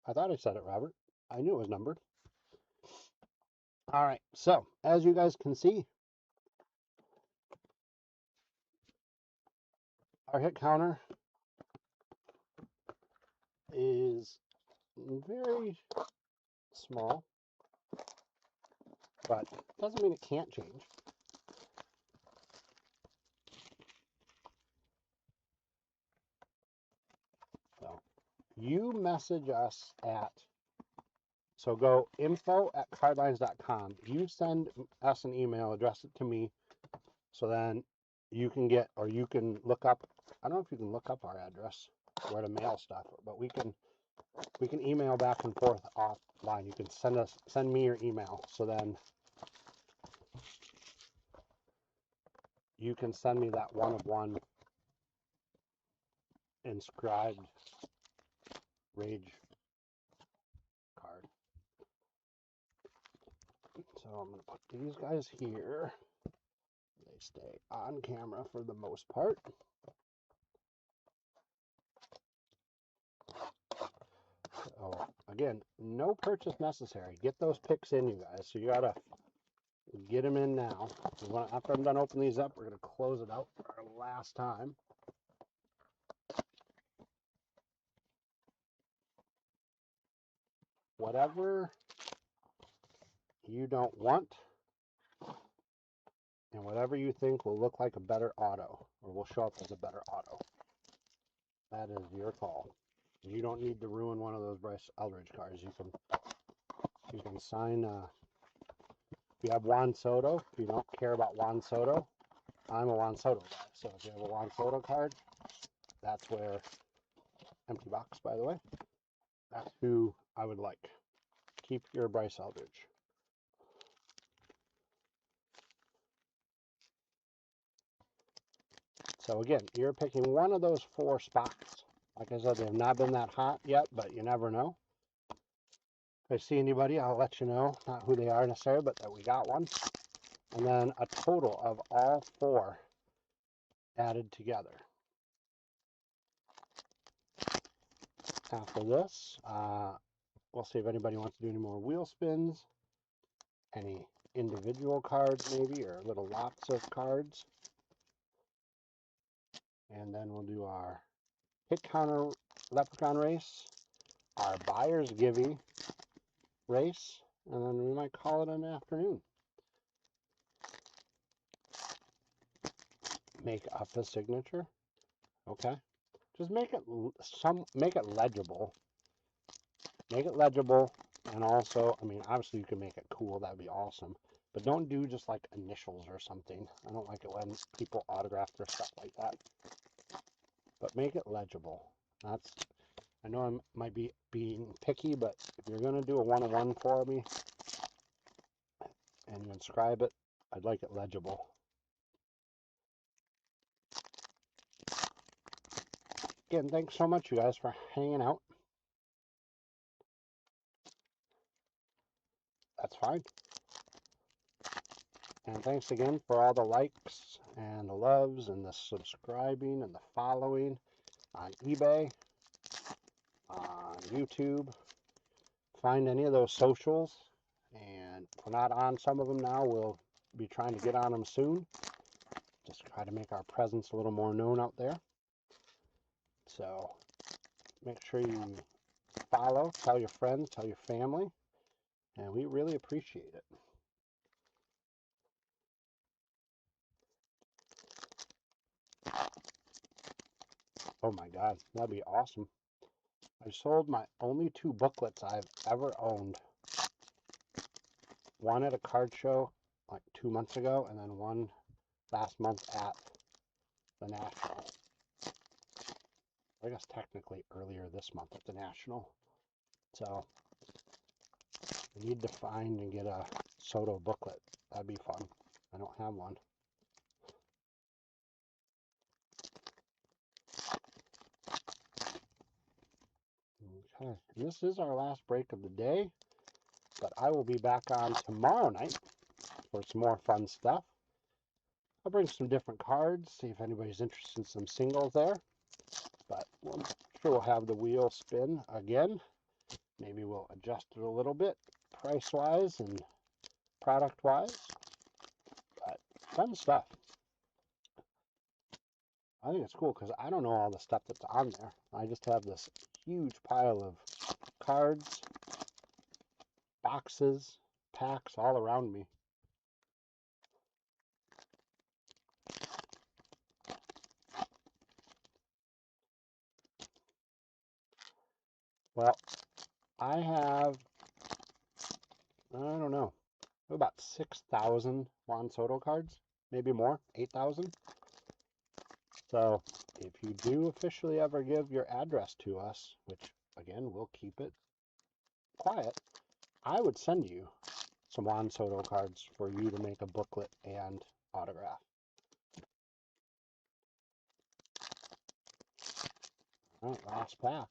I thought I said it, Robert. I knew it was numbered. All right, so as you guys can see, our hit counter is very small, but doesn't mean it can't change. So you message us at, so go info@cardlines.com. You send us an email, address it to me, so then you can get, or you can look up, I don't know if you can look up our address, where to mail stuff, but we can email back and forth offline. You can send me your email, so then you can send me that one of one inscribed Rage card. So I'm going to put these guys here. They stay on camera for the most part. So again, no purchase necessary. Get those picks in, you guys. So you got to get them in now. After I'm done opening these up, we're going to close it out for our last time. Whatever you don't want and whatever you think will look like a better auto or will show up as a better auto, that is your call. You don't need to ruin one of those Bryce Eldridge cards. You can sign, if you have Juan Soto, if you don't care about Juan Soto, I'm a Juan Soto guy. So if you have a Juan Soto card, that's where, empty box by the way, that's who I would like. Keep your Bryce Eldridge. So again, you're picking one of those 4 spots. Like I said, they've not been that hot yet, but you never know. If I see anybody, I'll let you know. Not who they are necessarily, but that we got one. And then a total of all 4 added together. After this, we'll see if anybody wants to do any more wheel spins, any individual cards maybe, or little lots of cards. And then we'll do our hit counter leprechaun race, our buyer's givey race, and then we might call it an afternoon. Make up a signature. Okay. Just make it legible. Make it legible, and also, I mean, obviously you can make it cool. That'd be awesome. But don't do just like initials or something. I don't like it when people autograph their stuff like that. But make it legible. That's, I know I might be being picky, but if you're gonna do a one-on-one for me and you inscribe it, I'd like it legible. Again, thanks so much, you guys, for hanging out. That's fine. And thanks again for all the likes and the loves and the subscribing and the following on eBay, on YouTube. Find any of those socials. And if we're not on some of them now, we'll be trying to get on them soon. Just try to make our presence a little more known out there. So make sure you follow, tell your friends, tell your family, and we really appreciate it. Oh my God, that'd be awesome. I sold my only 2 booklets I've ever owned. One at a card show like 2 months ago, and then one last month at the National. I guess technically earlier this month at the National. So I need to find and get a Soto booklet. That'd be fun. I don't have one. Okay, and this is our last break of the day, but I will be back on tomorrow night for some more fun stuff. I'll bring some different cards, see if anybody's interested in some singles there. But I'm sure we'll have the wheel spin again. Maybe we'll adjust it a little bit price-wise and product-wise. But fun stuff. I think it's cool because I don't know all the stuff that's on there. I just have this huge pile of cards, boxes, packs all around me. Well, I have, I don't know, about 6,000 Juan Soto cards, maybe more, 8,000. So if you do officially ever give your address to us, which again, we'll keep it quiet, I would send you some Juan Soto cards for you to make a booklet and autograph. All right, last pack.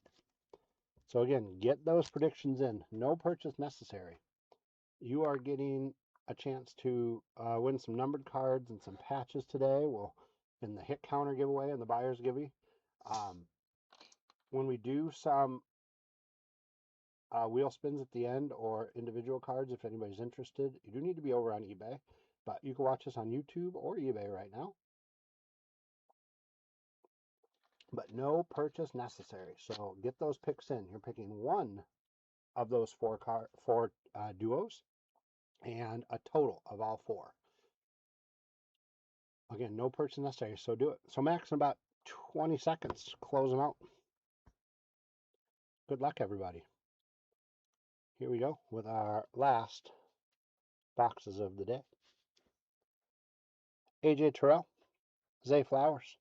So again, get those predictions in. No purchase necessary. You are getting a chance to win some numbered cards and some patches today. We'll in the hit counter giveaway and the buyer's giveaway. When we do some wheel spins at the end or individual cards, if anybody's interested, you do need to be over on eBay, but you can watch us on YouTube or eBay right now. But no purchase necessary. So get those picks in. You're picking one of those four duos and a total of all four. Again, no purchase necessary, so do it. So Max, in about 20 seconds, close them out. Good luck, everybody. Here we go with our last boxes of the day. AJ Terrell, Zay Flowers,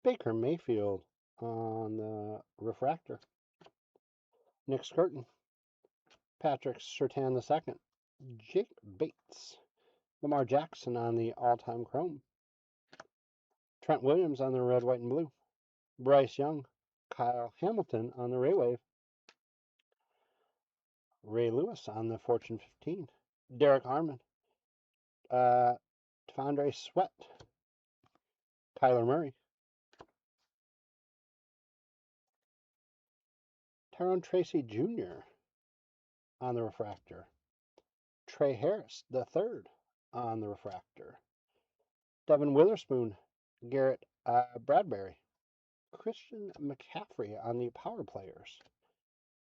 Baker Mayfield on the refractor, Nick Skirton, Patrick Surtain II, Jake Bates, Lamar Jackson on the all-time chrome, Trent Williams on the red, white, and blue, Bryce Young, Kyle Hamilton on the Ray Wave, Ray Lewis on the Fortune 15, Derek Harmon, T'Vondre Sweat, Kyler Murray, Tyrone Tracy Jr. on the refractor, Trey Harris the third on the refractor, Devin Witherspoon, Garrett Bradbury, Christian McCaffrey on the power players,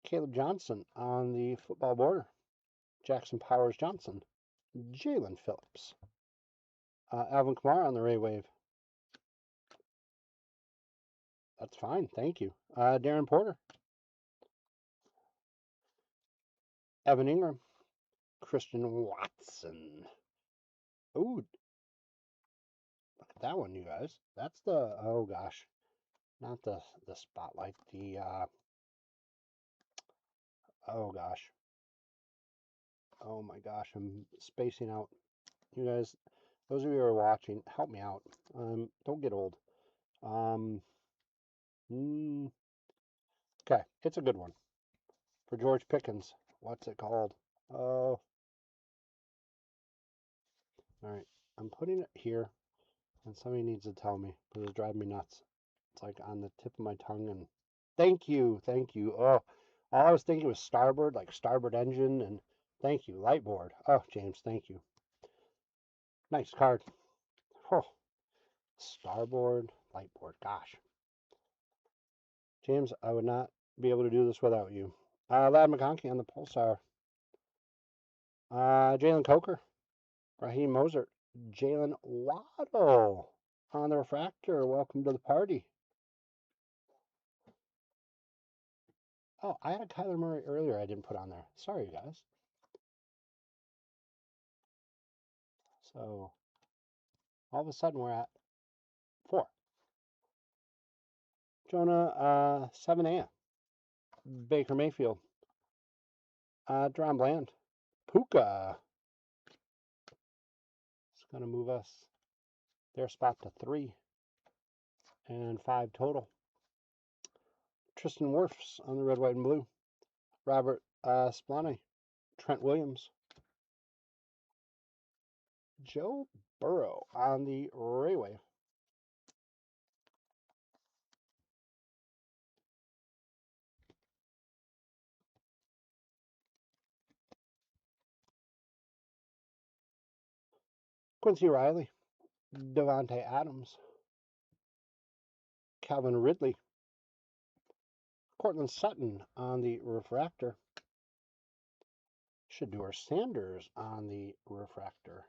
Caleb Johnson on the football border, Jackson Powers Johnson, Jalen Phillips, Alvin Kamara on the Ray Wave. That's fine, thank you. Darren Porter, Evan Ingram, Christian Watson. Ooh, look at that one, you guys. That's the, oh gosh, not the spotlight, the, oh gosh. Oh my gosh, I'm spacing out. You guys, those of you who are watching, help me out. Don't get old. Okay, it's a good one. For George Pickens. What's it called? Oh, all right. I'm putting it here, and somebody needs to tell me, but it'll drive me nuts. It's like on the tip of my tongue, and thank you, thank you. Oh, all I was thinking was starboard, like starboard engine, and thank you, lightboard. Oh, James, thank you. Nice card. Oh, starboard, lightboard. Gosh, James, I would not be able to do this without you. Lad McConkey on the Pulsar. Jalen Coker, Raheem Mozart, Jalen Waddle on the refractor. Welcome to the party. Oh, I had a Kyler Murray earlier I didn't put on there. Sorry, guys. So all of a sudden we're at 4. Jonah 7A. Baker Mayfield. Deron Bland. Puka. It's going to move us their spot to 3 and 5 total. Tristan Wirfs on the red, white, and blue. Robert Splani. Trent Williams. Joe Burrow on the Rayway. Quincy Riley, Devontae Adams, Calvin Ridley, Cortland Sutton on the refractor, Shedeur Sanders on the refractor,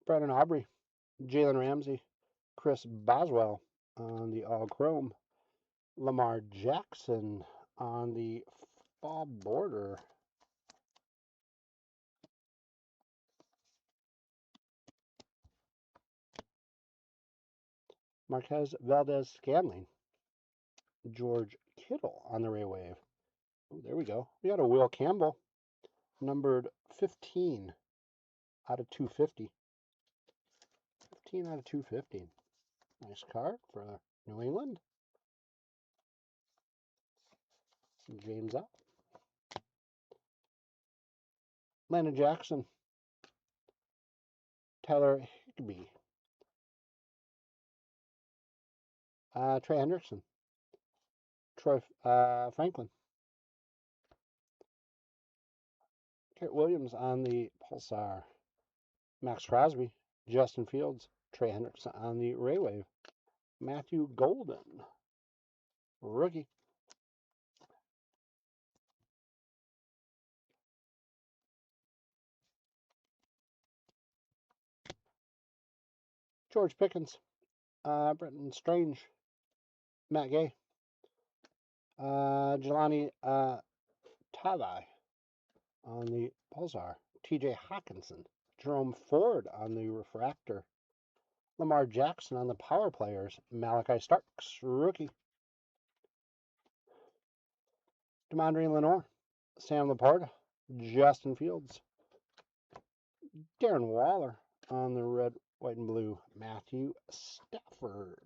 Brandon Aubrey, Jalen Ramsey, Chris Boswell on the all chrome, Lamar Jackson on the fall border, Marquez Valdez-Scantling, George Kittle on the Ray Wave. Ooh, there we go. We got a Will Campbell, numbered 15 out of 250. 15 out of 250. Nice card for New England. James up. Landon Jackson, Tyler Higbee, Trey Hendrickson, Troy Franklin, Kurt Williams on the Pulsar, Max Crosby, Justin Fields, Trey Hendrickson on the Ray Wave, Matthew Golden, rookie, George Pickens, Brenton Strange, Matt Gay, Jelani Tavai on the Pulsar, TJ Hawkinson, Jerome Ford on the Refractor, Lamar Jackson on the Power Players, Malachi Starks, rookie, Demondre Lenore, Sam Laporta, Justin Fields, Darren Waller on the red, white, and blue, Matthew Stafford.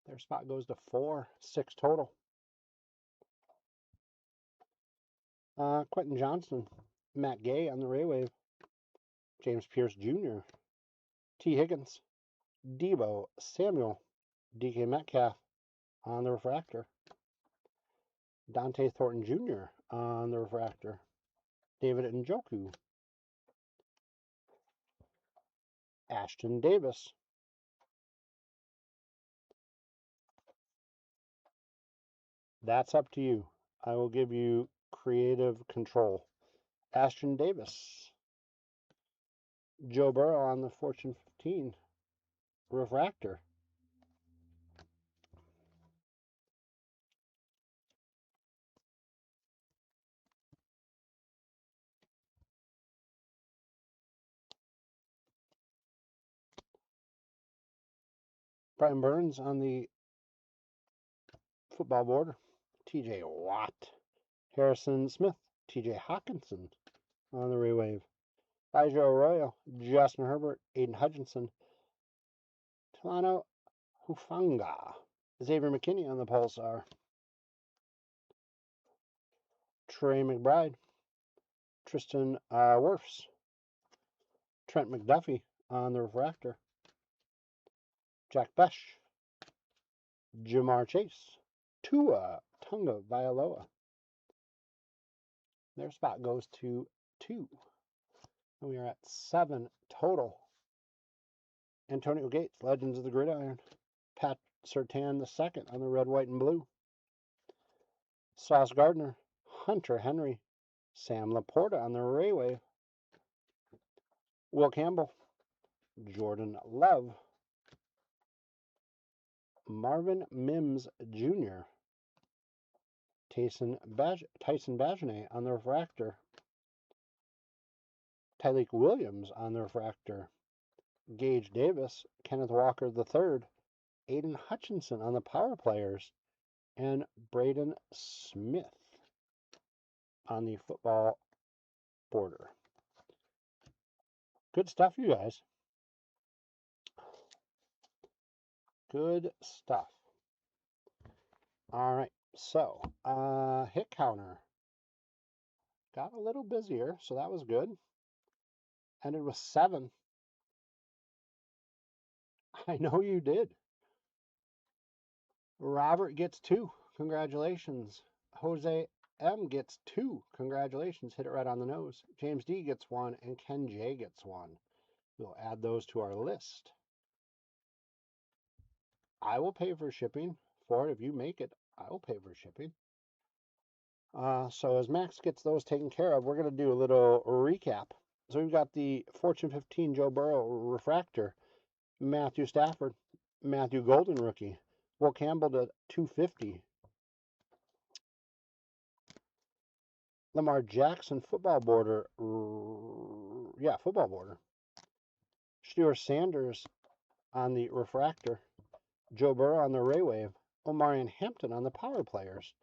Their spot goes to 4, 6 total. Quentin Johnston, Matt Gay on the Ray Wave, James Pierce Jr., T. Higgins, Debo Samuel, DK Metcalf on the Refractor, Dante Thornton Jr. on the Refractor, David Njoku, Ashton Davis, that's up to you. I will give you creative control. Ashton Davis, Joe Burrow on the Fortune 15 Refractor, Brian Burns on the football border, TJ Watt, Harrison Smith, TJ Hawkinson on the Ray Wave, Elijah Arroyo, Justin Herbert, Aiden Hutchinson, Talano Hufanga, Xavier McKinney on the Pulsar, Trey McBride, Tristan Wirfs, Trent McDuffie on the Refractor, Jack Besh, Jamar Chase, Tua Tunga Vailoa. Their spot goes to 2. And we are at 7 total. Antonio Gates, Legends of the Gridiron. Pat Surtain II on the red, white, and blue. Sauce Gardner, Hunter Henry, Sam Laporta on the Ray Wave. Will Campbell, Jordan Love, Marvin Mims Jr., Tyson Bagene on the Refractor, Tyleik Williams on the Refractor, Gage Davis, Kenneth Walker III, Aiden Hutchinson on the Power Players, and Braden Smith on the football border. Good stuff, you guys. Good stuff. All right, so hit counter. got a little busier, so that was good. Ended with 7. I know you did. Robert gets 2. Congratulations. Jose M gets 2. Congratulations. Hit it right on the nose. James D gets 1, and Ken J gets 1. We'll add those to our list. I will pay for shipping for it. If you make it, I will pay for shipping. So as Max gets those taken care of, we're going to do a little recap. So we've got the Fortune 15 Joe Burrow refractor, Matthew Stafford, Matthew Golden rookie, Will Campbell to 250, Lamar Jackson football border, football border, Stuart Sanders on the refractor, Joe Burrow on the Ray Wave, Omarion Hampton on the power players,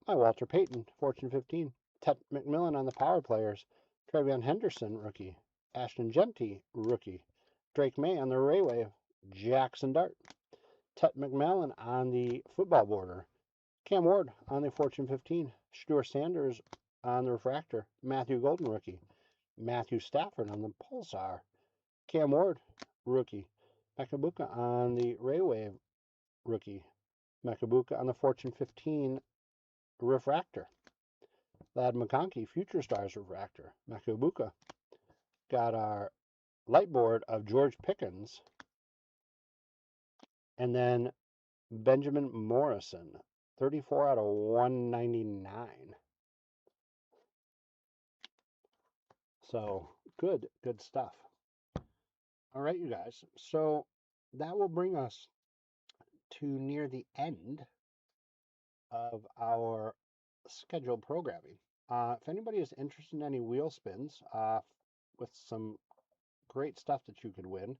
my Walter Payton, Fortune 15, Ted McMillan on the power players, Travion Henderson, rookie, Ashton Genty, rookie, Drake May on the Ray Wave, Jackson Dart, Ted McMillan on the football border, Cam Ward on the Fortune 15, Stuart Sanders on the refractor, Matthew Golden, rookie, Matthew Stafford on the Pulsar, Cam Ward, rookie, Makabuka on the Ray Wave, rookie, Makabuka on the Fortune 15 refractor, Lad McConkey, Future Stars refractor, Makabuka. Got our light board of George Pickens, and then Benjamin Morrison, 34 out of 199. So good stuff. All right, you guys. So that will bring us to near the end of our scheduled programming. If anybody is interested in any wheel spins with some great stuff that you could win,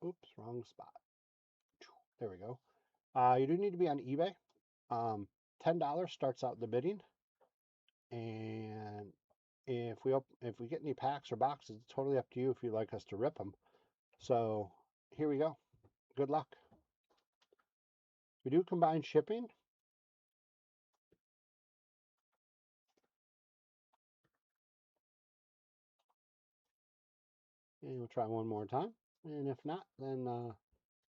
oops, wrong spot. There we go. You do need to be on eBay. $10 starts out the bidding, and if we get any packs or boxes, it's totally up to you if you'd like us to rip them. So here we go. Good luck. We do combine shipping. And we'll try one more time. And if not, then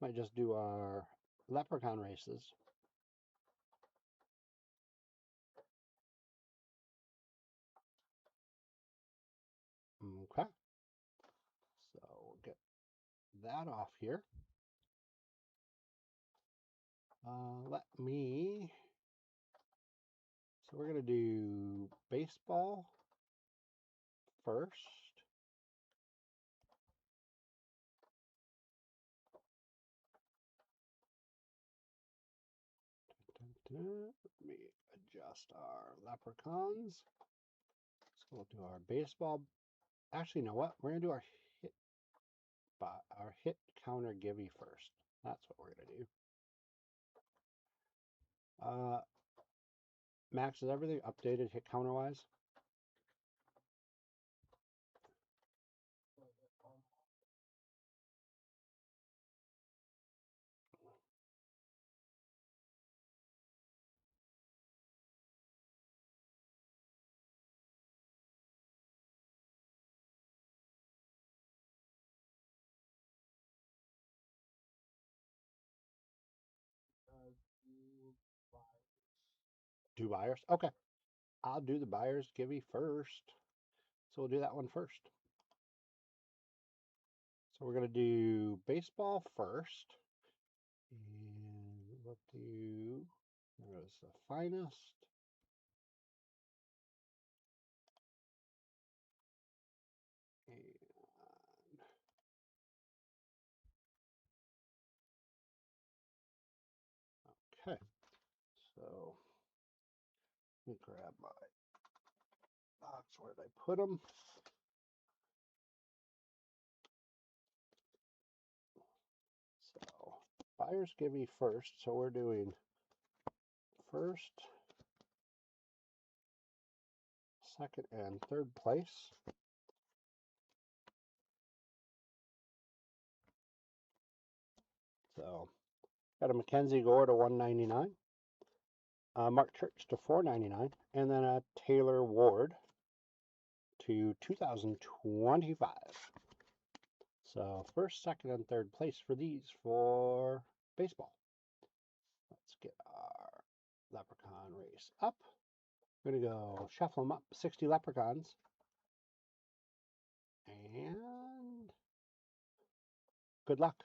might just do our leprechaun races. Okay. So we'll get that off here. Let me. So we're going to do baseball first. Let me adjust our leprechauns. So we'll do our baseball. Actually, you know what? We're going to do our hit counter givey first. That's what we're going to do. Max, is everything updated hit counter wise? Do buyers? Okay. I'll do the buyers givey first. So we'll do that one first. So we're going to do baseball first. And we'll do, there's the finest. And okay. So let me grab my box. Where did I put them? So buyers givey first. So we're doing first, second, and third place. So got a Mackenzie Gore to 199. Mark Church to $4.99, and then a Taylor Ward to 2025. So first, second, and third place for these for baseball. Let's get our leprechaun race up. We're going to go shuffle them up, 60 leprechauns. And good luck.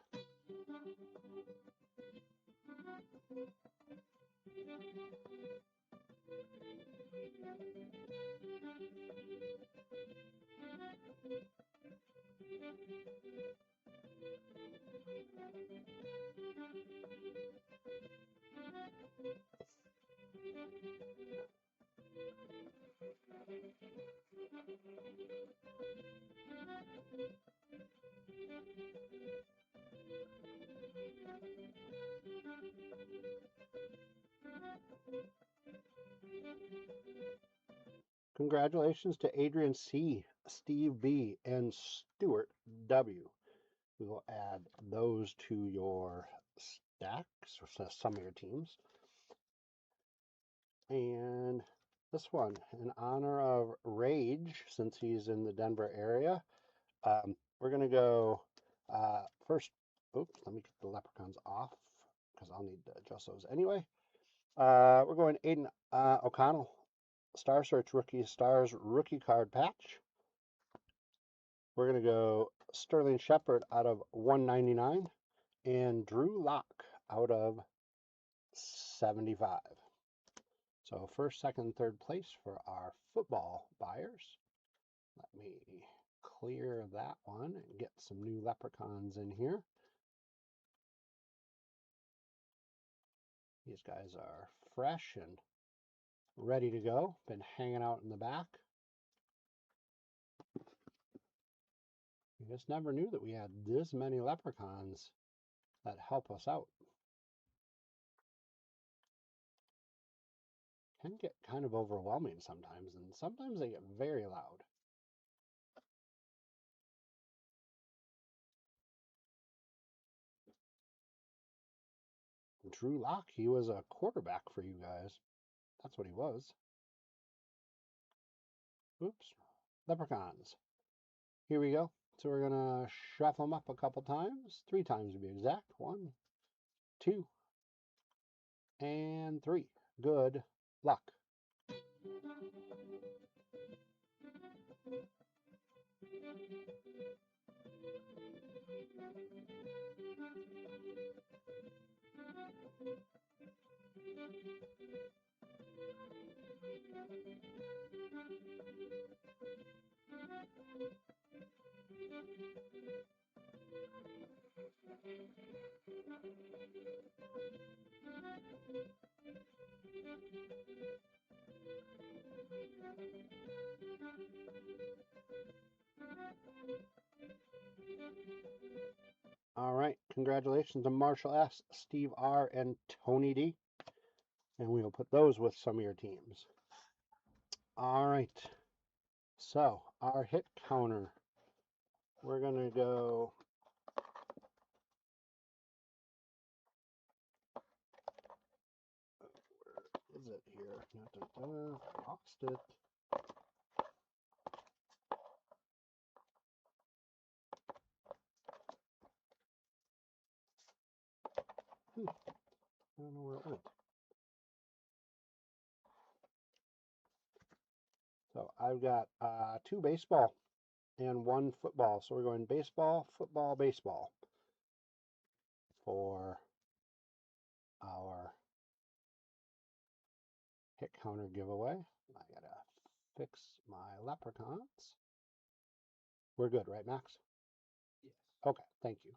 Congratulations to Adrian C., Steve B., and Stuart W. We will add those to your stacks, or some of your teams. And this one, in honor of Rage, since he's in the Denver area, we're going to go first. Oops, let me get the leprechauns off because I'll need to adjust those anyway. We're going Aiden O'Connell, Star Search Rookie Stars Rookie Card Patch. We're going to go Sterling Shepard out of 199 and Drew Lock out of 75. So first, second, third place for our football buyers. Let me clear that one and get some new leprechauns in here. These guys are fresh and ready to go. Been hanging out in the back. You just never knew that we had this many leprechauns that help us out. Can get kind of overwhelming sometimes, and sometimes they get very loud. Drew Lock, he was a quarterback for you guys. That's what he was. Oops. Leprechauns. Here we go. So we're going to shuffle them up a couple times. 3 times to be exact. 1, 2, and 3. Good luck. All right. Congratulations to Marshall S., Steve R., and Tony D. And we will put those with some of your teams. All right. So our hit counter. We're going to go. Where is it here? Lost it. I don't know where it went. So I've got 2 baseball and 1 football. So we're going baseball, football, baseball for our hit counter giveaway. I gotta fix my leprechauns. We're good, right, Max? Yes. Okay, thank you.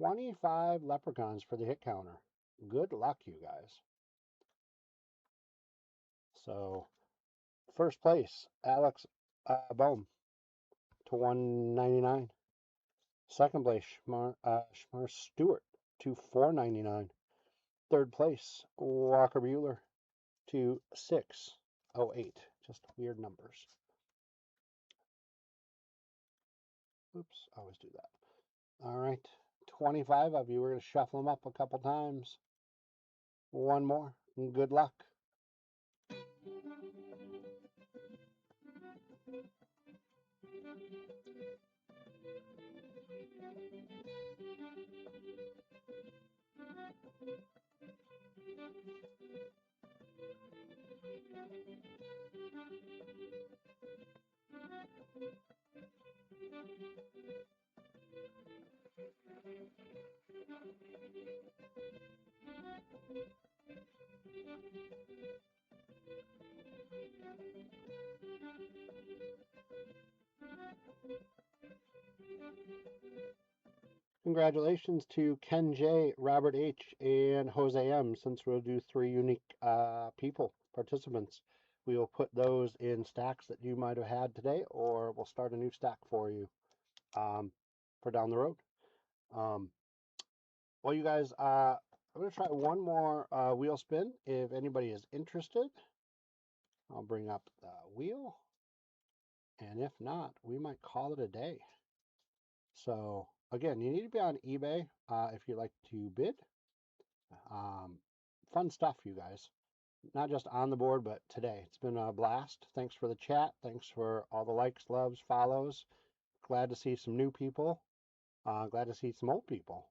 $25 leprechauns for the hit counter. Good luck, you guys. So, first place, Alex Bohm to 199. Second place, Shmar Stewart to 499. Third place, Walker Bueller to 608. Just weird numbers. Oops, I always do that. All right, 25 of you. We're going to shuffle them up a couple times. One more, and good luck. Congratulations to Ken J, Robert H, and Jose M. Since we'll do three unique participants, we will put those in stacks that you might have had today, or we'll start a new stack for you um, for down the road. Um, well, you guys, I'm going to try one more wheel spin. If anybody is interested, I'll bring up the wheel. And if not, we might call it a day. So, again, you need to be on eBay if you'd like to bid. Fun stuff, you guys. Not just on the board, but today. It's been a blast. Thanks for the chat. Thanks for all the likes, loves, follows. Glad to see some new people. Glad to see some old people.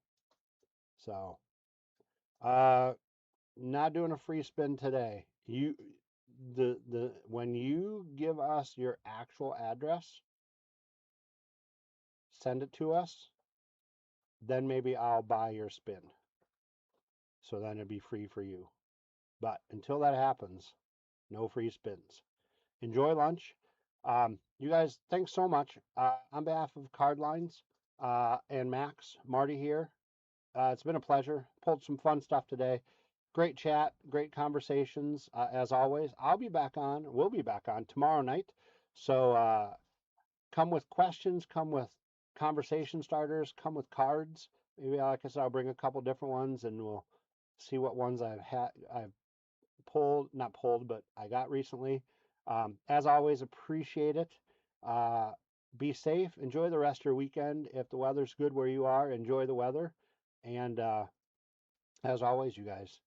So, not doing a free spin today. When you give us your actual address, send it to us, then maybe I'll buy your spin. So then it'd be free for you. But until that happens, no free spins. Enjoy lunch. You guys, thanks so much. On behalf of Card Lines and Max, Marty here. It's been a pleasure. Pulled some fun stuff today. Great chat, great conversations as always. We'll be back on tomorrow night. So come with questions, come with conversation starters, come with cards. Maybe, like I said, I'll bring a couple different ones and we'll see what ones I've not pulled, but I got recently. As always, appreciate it. Uh, be safe. Enjoy the rest of your weekend. If the weather's good where you are, enjoy the weather. And as always, you guys,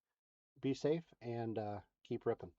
be safe and keep ripping.